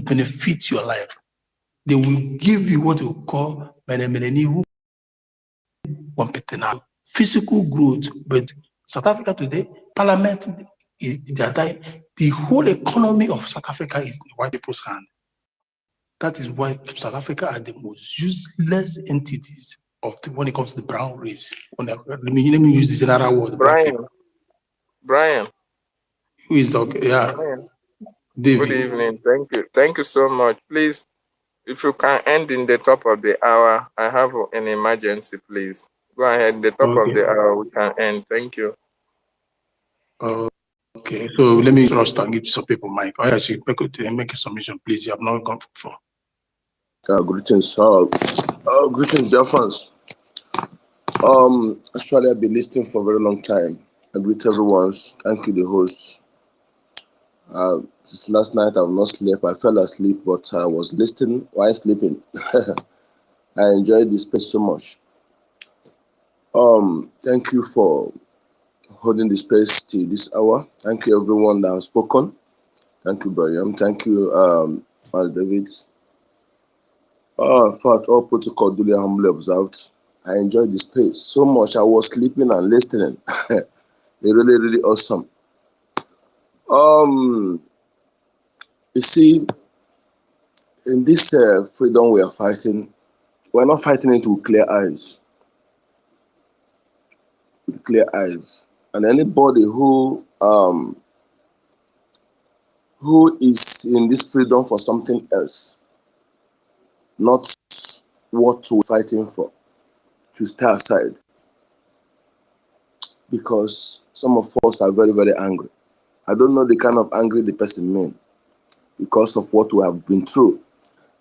benefit your life. They will give you what we call physical growth. But South Africa today, parliament, the whole economy of South Africa is in white people's hand. That is why South Africa are the most useless entities when it comes to the brown race. Let me use the general word. Brian. Who is okay? Yeah. Brian. David. Good evening. Thank you. Thank you so much. Please, if you can end in the top of the hour, I have an emergency, please. Go ahead. The top of the hour, we can end. Thank you. Okay. So let me trust and give some people mic. I actually make a submission, please. You have not gone before. Greetings, greetings, Biafrans. Actually, I've been listening for a very long time. I greet everyone. Thank you, the hosts. Since last night, I've not slept. I fell asleep, but I was listening while sleeping. I enjoyed this space so much. Thank you for holding the space till this hour. Thank you, everyone that has spoken. Thank you, Brian. Thank you, Mas David. In fact, all protocol duly humbly observed. I enjoyed the space so much. I was sleeping and listening. Really, really awesome. You see, in this freedom we are fighting, we're not fighting it with clear eyes. With clear eyes. And anybody who is in this freedom for something else, not what we're fighting for, to stay aside. Because some of us are very, very angry. I don't know the kind of angry the person means because of what we have been through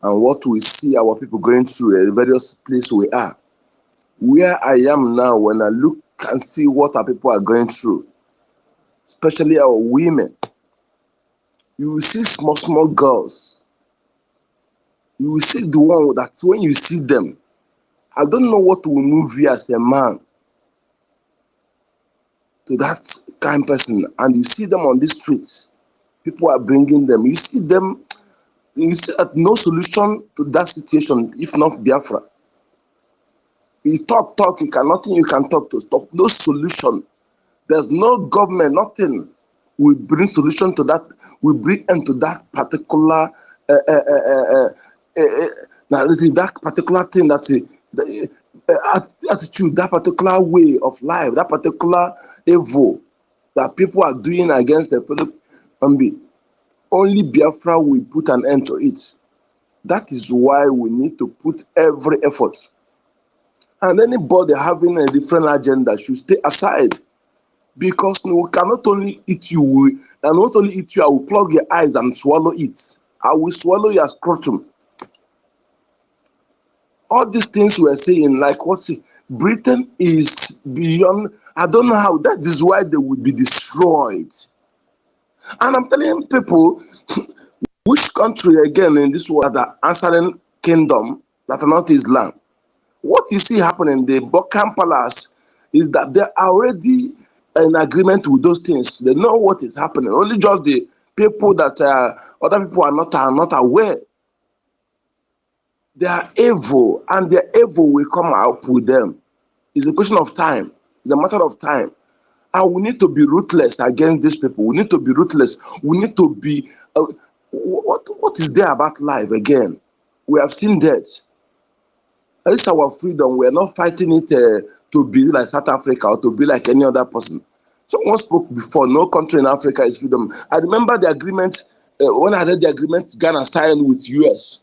and what we see our people going through at various places we are. Where I am now, when I look and see what our people are going through, especially our women, you will see small, small girls. You will see the one that when you see them, I don't know what will move you as a man to that kind of person, and you see them on the streets. People are bringing them. You see them, you see that no solution to that situation, if not Biafra. You talk, you can nothing you can talk to stop. No solution. There's no government, nothing will bring solution to that, will bring end to that particular narrative, that particular thing, that attitude, that particular way of life, that particular evil that people are doing against the fellow human being. Only Biafra will put an end to it. That is why we need to put every effort And anybody having a different agenda should stay aside. Because we cannot only eat you, and not only eat you, I will plug your eyes and swallow it. I will swallow your scrotum. All these things we're saying, like what's it? Britain is beyond, I don't know how, that is why they would be destroyed. And I'm telling people, which country again in this world that are answering kingdom that are not Islam? What you see happening in the Buckingham Palace is that they are already in agreement with those things. They know what is happening. Only just the people that other people are not aware. They are evil, and their evil will come out with them. It's a question of time. It's a matter of time. And we need to be ruthless against these people. We need to be ruthless. We need to be. What is there about life again? We have seen that. It's our freedom. We are not fighting it to be like South Africa or to be like any other person. Someone spoke before, no country in Africa is freedom. I remember the agreement, when I read the agreement Ghana signed with US.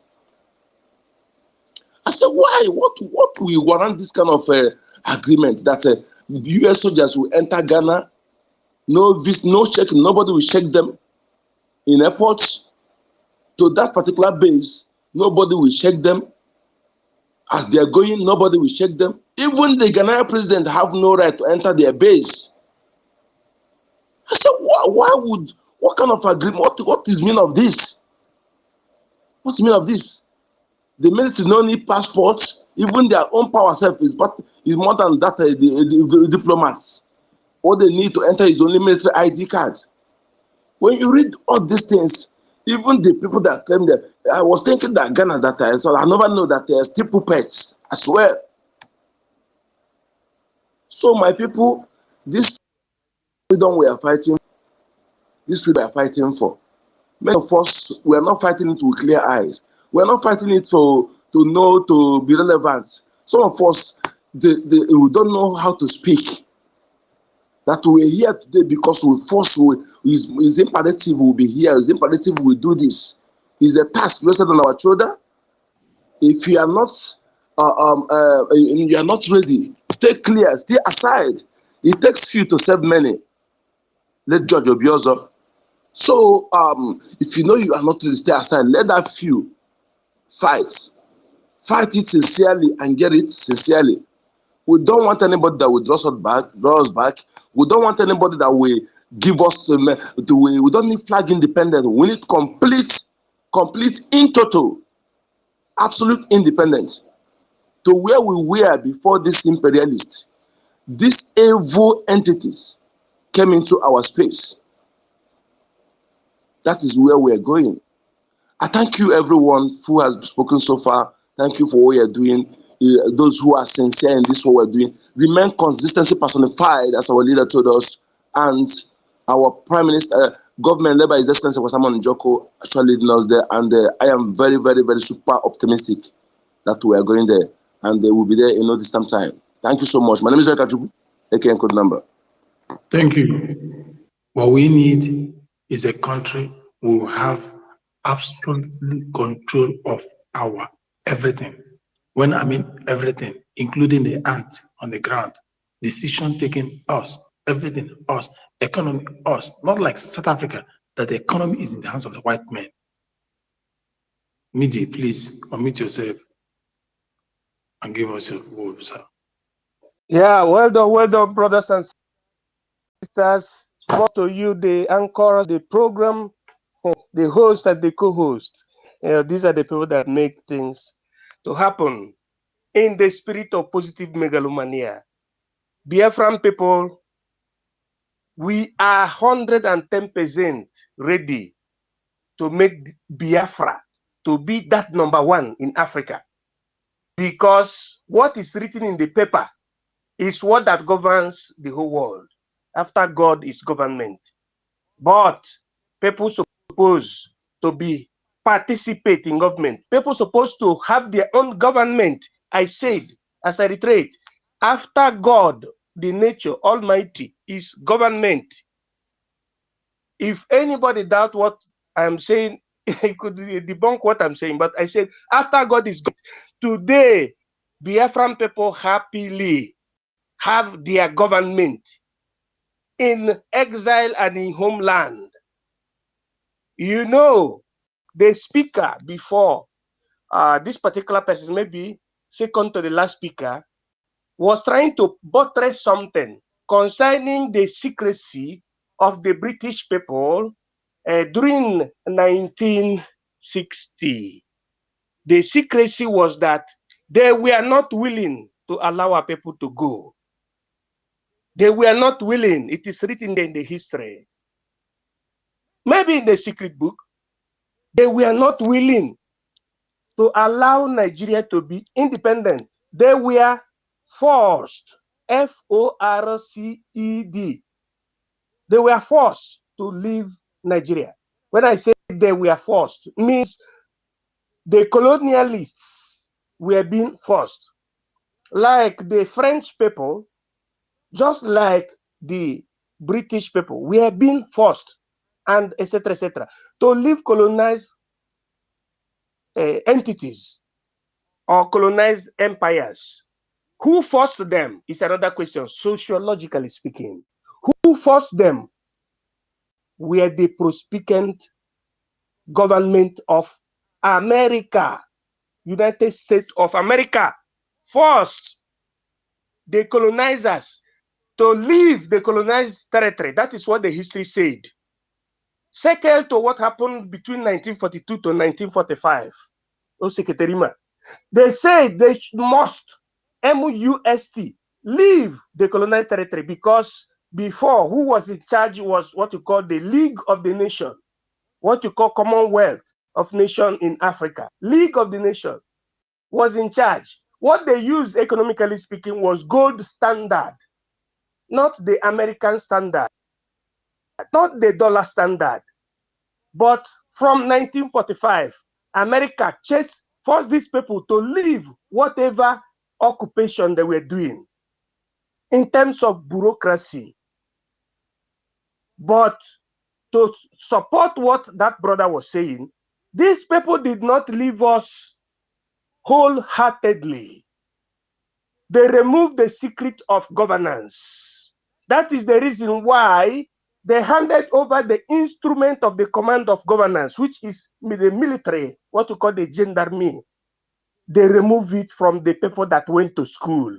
I said, why? What we warrant this kind of agreement that the US soldiers will enter Ghana, no checking, nobody will check them in airports. To that particular base, nobody will check them. As they are going, nobody will check them. Even the Ghanaian president have no right to enter their base. I said, what kind of agreement, what is the meaning of this? What's the meaning of this? The military don't need passports, even their own power self is more than that, the diplomats. All they need to enter is only military ID card. When you read all these things, even the people that claim that, I was thinking that Ghana that time, so I never know that they are still puppets as well. So my people, this freedom we are fighting, this freedom we are fighting for. Many of us, we are not fighting it with clear eyes. We are not fighting it to know, to be relevant. Some of us, we don't know how to speak. That we're here today because we force, is imperative we'll be here, is imperative we do this. Is a task rested on our shoulder. If you are not, you are not ready, stay clear, stay aside. It takes few to save many. Let George Obiozo. So if you know you are not ready, stay aside. Let that few fight. Fight it sincerely and get it sincerely. We don't want anybody that will draw us back. We don't want anybody that will give us, we don't need flag independence. We need complete in total, absolute independence to where we were before these imperialists, these evil entities came into our space. That is where we are going. I thank you, everyone who has spoken so far. Thank you for what you're doing. Those who are sincere in this, what we're doing. Remain consistency personified, as our leader told us. And our Prime Minister, government led by His Excellency Wasamon Njoko, actually leading us there. And I am very, very, very super optimistic that we are going there. And they will be there in no distant time. Thank you so much. My name is Rekachuku, AKN code number. Thank you. What we need is a country who will have absolute control of our everything. When I mean everything, including the ant on the ground, decision taking us, everything us, economy us, not like South Africa, that the economy is in the hands of the white men. Media, please unmute yourself and give us your word, sir. Yeah, well done, brothers and sisters. More to you, the anchors, the program, the host and the co-host. These are the people that make things to happen in the spirit of positive megalomania. Biafran people, we are 110% ready to make Biafra to be that number one in Africa. Because what is written in the paper is what that governs the whole world. After God is government. But people supposed to be participate in government. People supposed to have their own government. I said, as I reiterate, after God, the nature, Almighty, is government. If anybody doubt what I'm saying, he could debunk what I'm saying. But I said, after God is God, today, Biafran people happily have their government in exile and in homeland. You know, the speaker before this particular person, maybe second to the last speaker, was trying to buttress something concerning the secrecy of the British people during 1960. The secrecy was that they were not willing to allow our people to go. They were not willing. It is written in the history. Maybe in the secret book, they were not willing to allow Nigeria to be independent. They were forced, F-O-R-C-E-D. They were forced to leave Nigeria. When I say they were forced, it means the colonialists were being forced. Like the French people, just like the British people, we are being forced, and etc., to leave colonized entities or colonized empires. Who forced them is another question, sociologically speaking. Who forced them? Were the prospectant government of America, United States of America, forced the colonizers to leave the colonized territory. That is what the history said. Second to what happened between 1942 to 1945. They said they must, M-U-S-T, leave the colonized territory because before, who was in charge was what you call the League of the Nation, what you call Commonwealth of Nation in Africa. League of the Nation was in charge. What they used, economically speaking, was gold standard, not the American standard, not the dollar standard. But from 1945, America forced these people to leave whatever occupation they were doing in terms of bureaucracy. But to support what that brother was saying, these people did not leave us wholeheartedly. They removed the secret of governance. That is the reason why they handed over the instrument of the command of governance, which is the military, what we call the gendarmerie. They removed it from the people that went to school.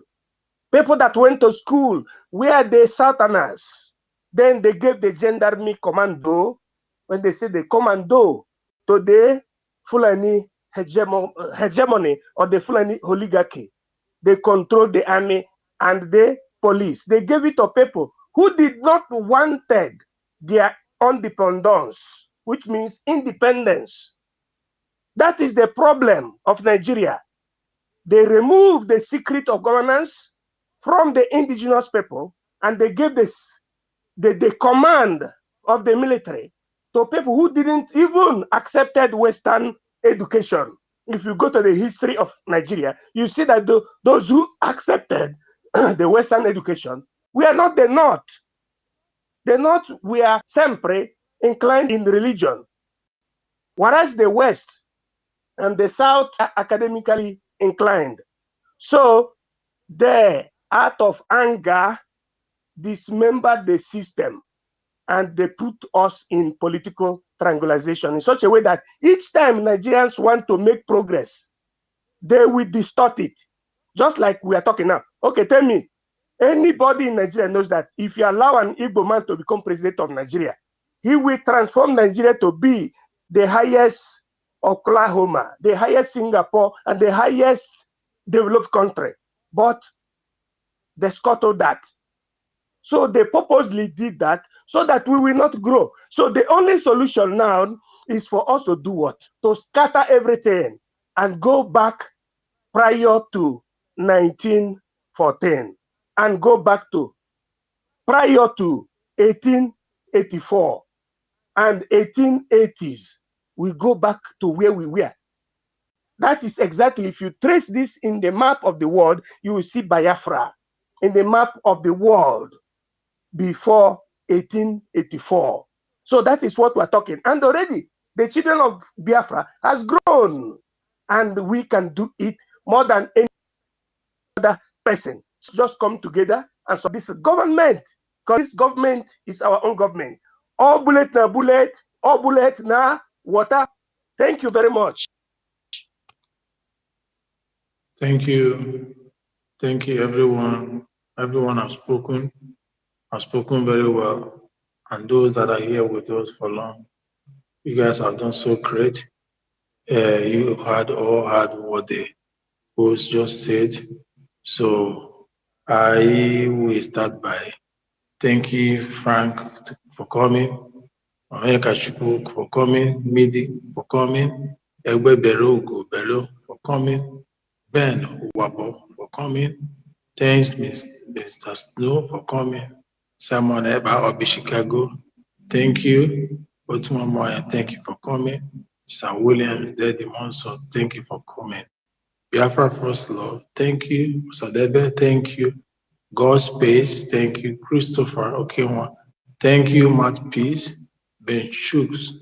People that went to school were the southerners. Then they gave the gendarmerie commando, when they say the commando, to the Fulani hegemony or the Fulani oligarchy. They controlled the army and the police. They gave it to people who did not wanted their independence, which means independence. That is the problem of Nigeria. They removed the secret of governance from the indigenous people, and they gave the command of the military to people who didn't even accepted Western education. If you go to the history of Nigeria, you see that those who accepted the Western education were not the North. The North were sempre inclined in religion, whereas the West and the South are academically inclined. So they, out of anger, dismembered the system and they put us in political triangulation in such a way that each time Nigerians want to make progress, they will distort it. Just like we are talking now. Okay, tell me, anybody in Nigeria knows that if you allow an Igbo man to become president of Nigeria, he will transform Nigeria to be the highest Oklahoma, the highest Singapore, and the highest developed country. But they scuttled that. So they purposely did that so that we will not grow. So the only solution now is for us to do what? To scatter everything and go back prior to 1914 and go back to prior to 1884 and 1880s. We go back to where we were. That is exactly, if you trace this in the map of the world, you will see Biafra in the map of the world before 1884. So that is what we're talking. And already the children of Biafra has grown, and we can do it more than any person just come together and so this government, because this government is our own government. All bullet na bullet, all bullet na water. Thank you very much. Thank you. Thank you, everyone. Everyone has spoken very well. And those that are here with us for long, you guys have done so great. You had what the host just said. So I will start by thanking Frank for coming, Onyeka for coming, Midi for coming, Egbe Belo for coming, Ben Uwabo for coming. Thanks Mr. Snow for coming. Simon Eba Obi Chicago, thank you. Otuma Moya, thank you for coming. Sir William Daddy Monso, thank you for coming. Biafra First Love, thank you. Sadebe, thank you. God Space, thank you. Christopher Okewa, thank you. Matt Peace, Ben Shooks,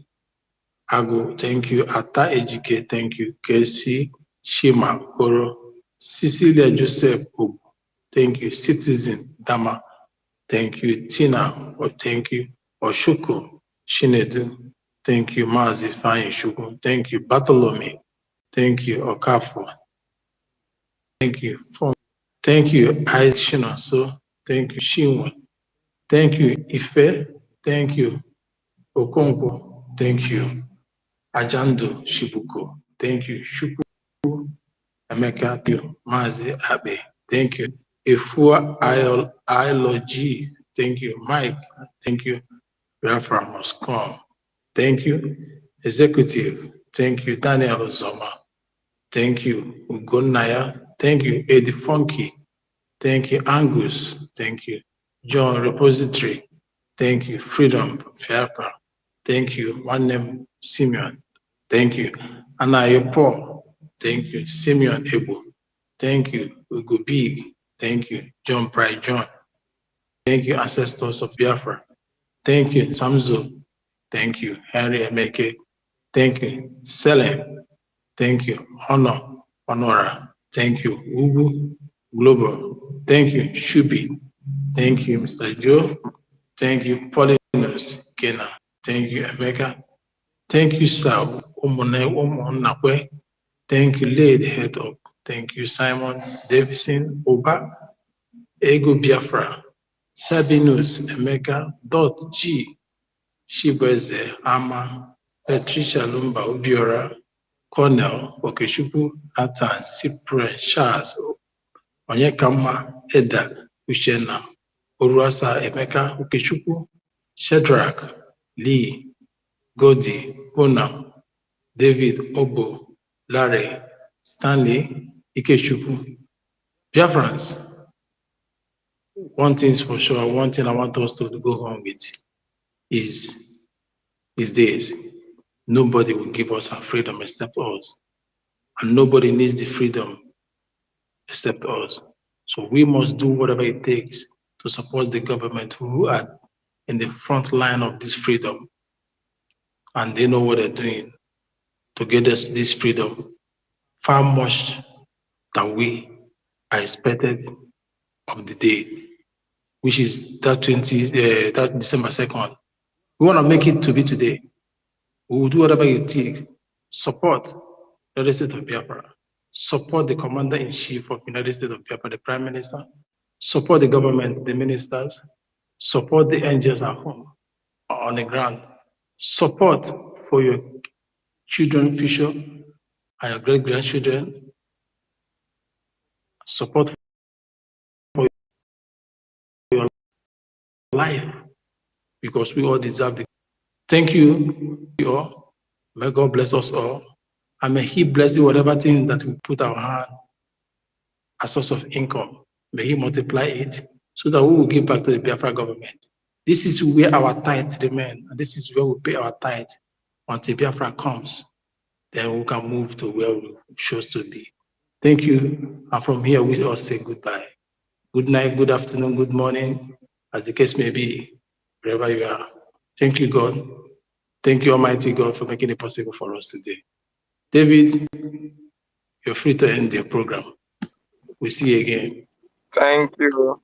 Ago, thank you. Ata Ejike, thank you. Casey, Shima, Koro, Cecilia Joseph, Obu, thank you. Citizen, Dama, thank you. Tina, thank you. Oshuko, Shinedu, thank you. Mazi Fine Shuku, thank you. Bartholomew, thank you. Okafo, thank you. Thank you. Isaac Shinoso, thank you. Shinwe, thank you. Ife, thank you. Okonkwo, thank you. Ajando Shibuko, thank you. Shuku Emeka, thank you. Mazi Abe, thank you. Efua Ilogy, thank you. Mike, thank you. Biafra must come, thank you. Executive, thank you. Daniel Ozoma, thank you. Ugonaya, thank you. Eddie Funky, thank you. Angus, thank you. John Repository, thank you. Freedom Biafra, thank you. One name Simeon, thank you. Anayo Paul, thank you. Simeon Ebo, thank you. Ugo Big, thank you. John Pride John, thank you. Ancestors of Biafra, thank you. Samzo, thank you. Henry Emeke, thank you. Selem, thank you. Honora, thank you. Ugu Global, thank you. Shubi, thank you. Mr. Joe, thank you. Paulinus Kena, thank you. Emeka, thank you. Sal Umonakwe, thank you. Laid Head Up, thank you. Simon Davison Oba, Ego Biafra, Sabinus Emeka, Dot G, Shibweze Ama, Patricia Lumba Obiora, Cornell Okechukwu, Nathan Cyprian Charles Onyekama Eda Uchenna, Oruasa Emeka Okechukwu, Shedrack Lee, Godi Ona, David Obo, Larry, Stanley Ikechukwu. Biafrans, one thing is for sure, one thing I want us to go home with is this. Nobody will give us our freedom except us. And nobody needs the freedom except us. So we must do whatever it takes to support the government who are in the front line of this freedom. And they know what they're doing to get us this freedom far much than we are expected of the day, which is that December 2nd. We want to make it to be today. We will do whatever it takes. Support the United States of Biafra. Support the Commander-in-Chief of the United States of Biafra, the Prime Minister. Support the government, the ministers. Support the angels at home, on the ground. Support for your children, future, and your great-grandchildren. Support for your life, because we all deserve it. Thank you all. May God bless us all. And may He bless you whatever thing that we put our hand as source of income. May He multiply it so that we will give back to the Biafra government. This is where our tithe remains, and this is where we pay our tithe until Biafra comes. Then we can move to where we chose to be. Thank you. And from here, we all say goodbye. Good night, good afternoon, good morning, as the case may be, wherever you are. Thank you, God. Thank you, Almighty God, for making it possible for us today. David, you're free to end the program. We'll see you again. Thank you.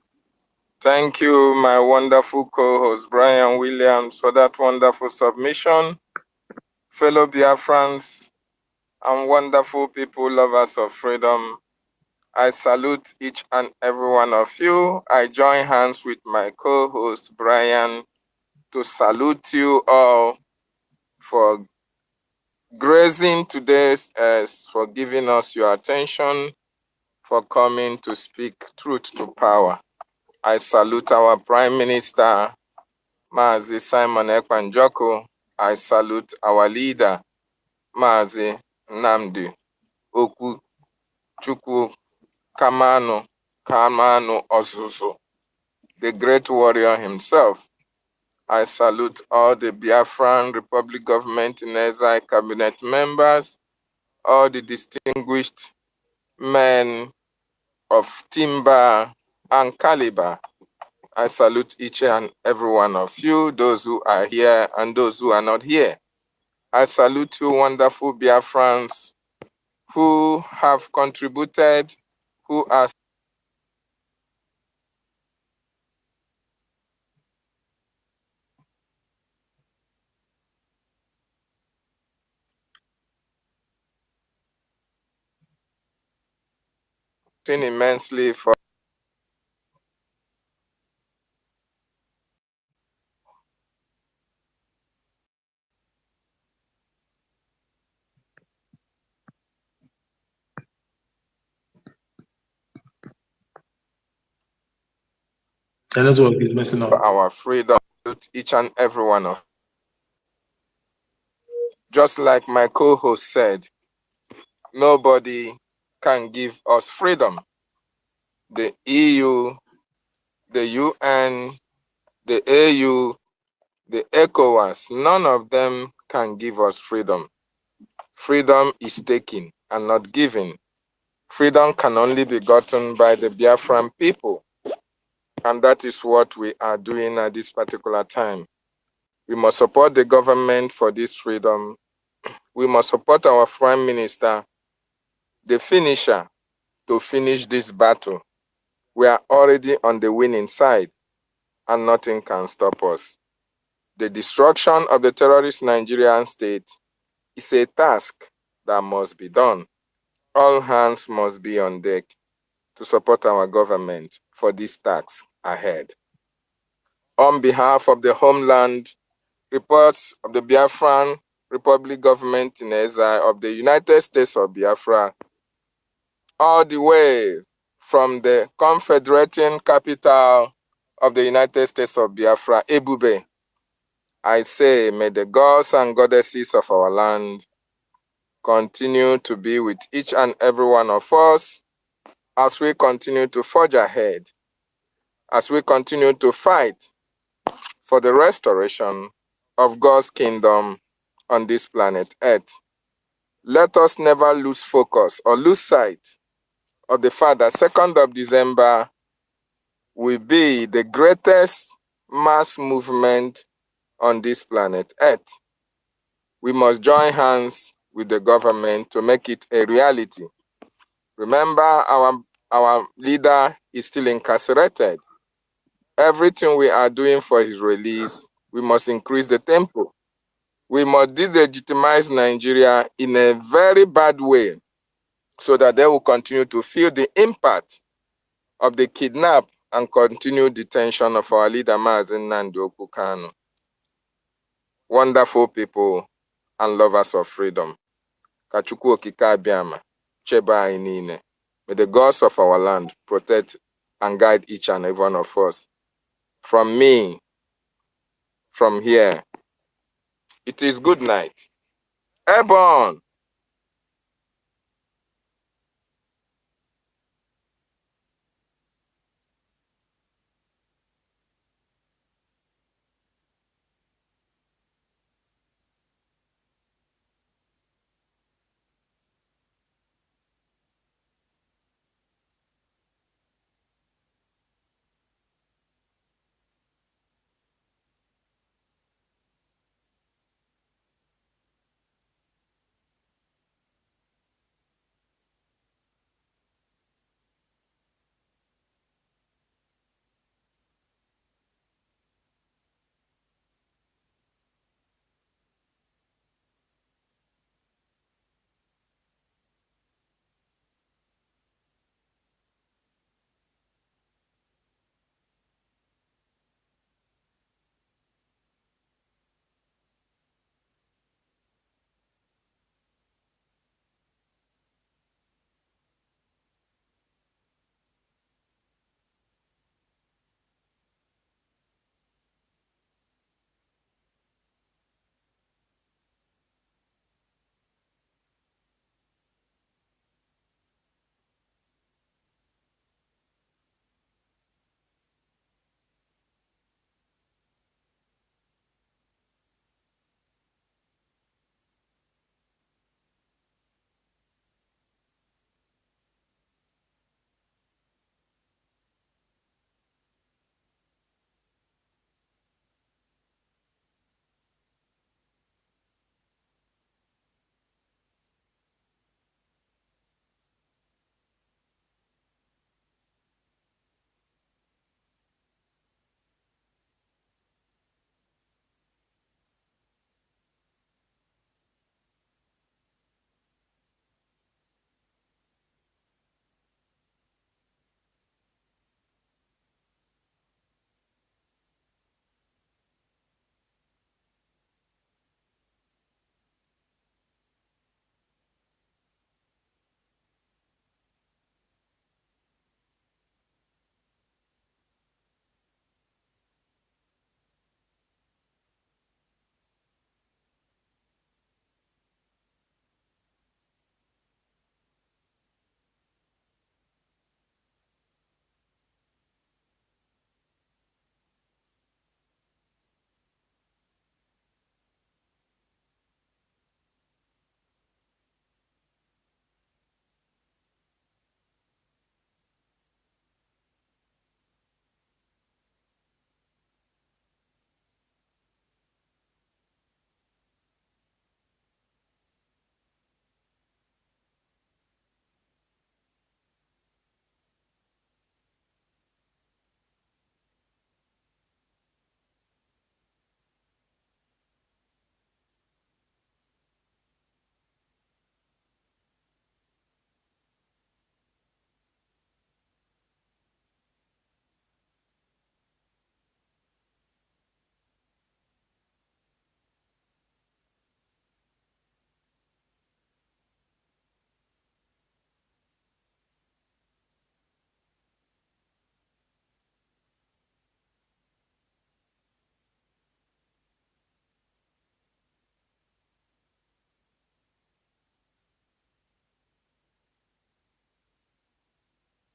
Thank you, my wonderful co-host, Brian Williams, for that wonderful submission. Fellow Biafrans and wonderful people, lovers of freedom, I salute each and every one of you. I join hands with my co-host, Brian, to salute you all for gracing today's, for giving us your attention, for coming to speak truth to power. I salute our Prime Minister, Mazi Simon Ekpanjoko. I salute our leader, Mazi Nnamdi Chukwu Kamanu Ozuzu, the great warrior himself. I salute all the Biafran Republic Government in Exile cabinet members, all the distinguished men of timber and caliber. I salute each and every one of you, those who are here and those who are not here. I salute you, wonderful Biafrans, who have contributed, who are immensely for The network is messing up. our freedom, each and every one of. Just like my co-host said, nobody can give us freedom. The EU, the UN, the AU, the ECOWAS, none of them can give us freedom. Freedom is taken and not given. Freedom can only be gotten by the Biafran people. And that is what we are doing at this particular time. We must support the government for this freedom. We must support our Prime Minister, the finisher, to finish this battle. We are already on the winning side, and nothing can stop us. The destruction of the terrorist Nigerian state is a task that must be done. All hands must be on deck to support our government for this task ahead. On behalf of the homeland, reports of the Biafran Republic Government in Exile of the United States of Biafra, all the way from the Confederating capital of the United States of Biafra, Ebube, I say, may the gods and goddesses of our land continue to be with each and every one of us as we continue to forge ahead, as we continue to fight for the restoration of God's kingdom on this planet Earth. Let us never lose focus or lose sight of the fact that 2nd of December will be the greatest mass movement on this planet Earth. We must join hands with the government to make it a reality. Remember, our leader is still incarcerated. Everything we are doing for his release, we must increase the tempo. We must delegitimize Nigeria in a very bad way so that they will continue to feel the impact of the kidnap and continued detention of our leader, Mazi Nnamdi Kanu. Wonderful people and lovers of freedom. Ka Chukwu Okike Abiama chebe anyị niile. May the gods of our land protect and guide each and every one of us. From me, from here, it is good night. Airborne!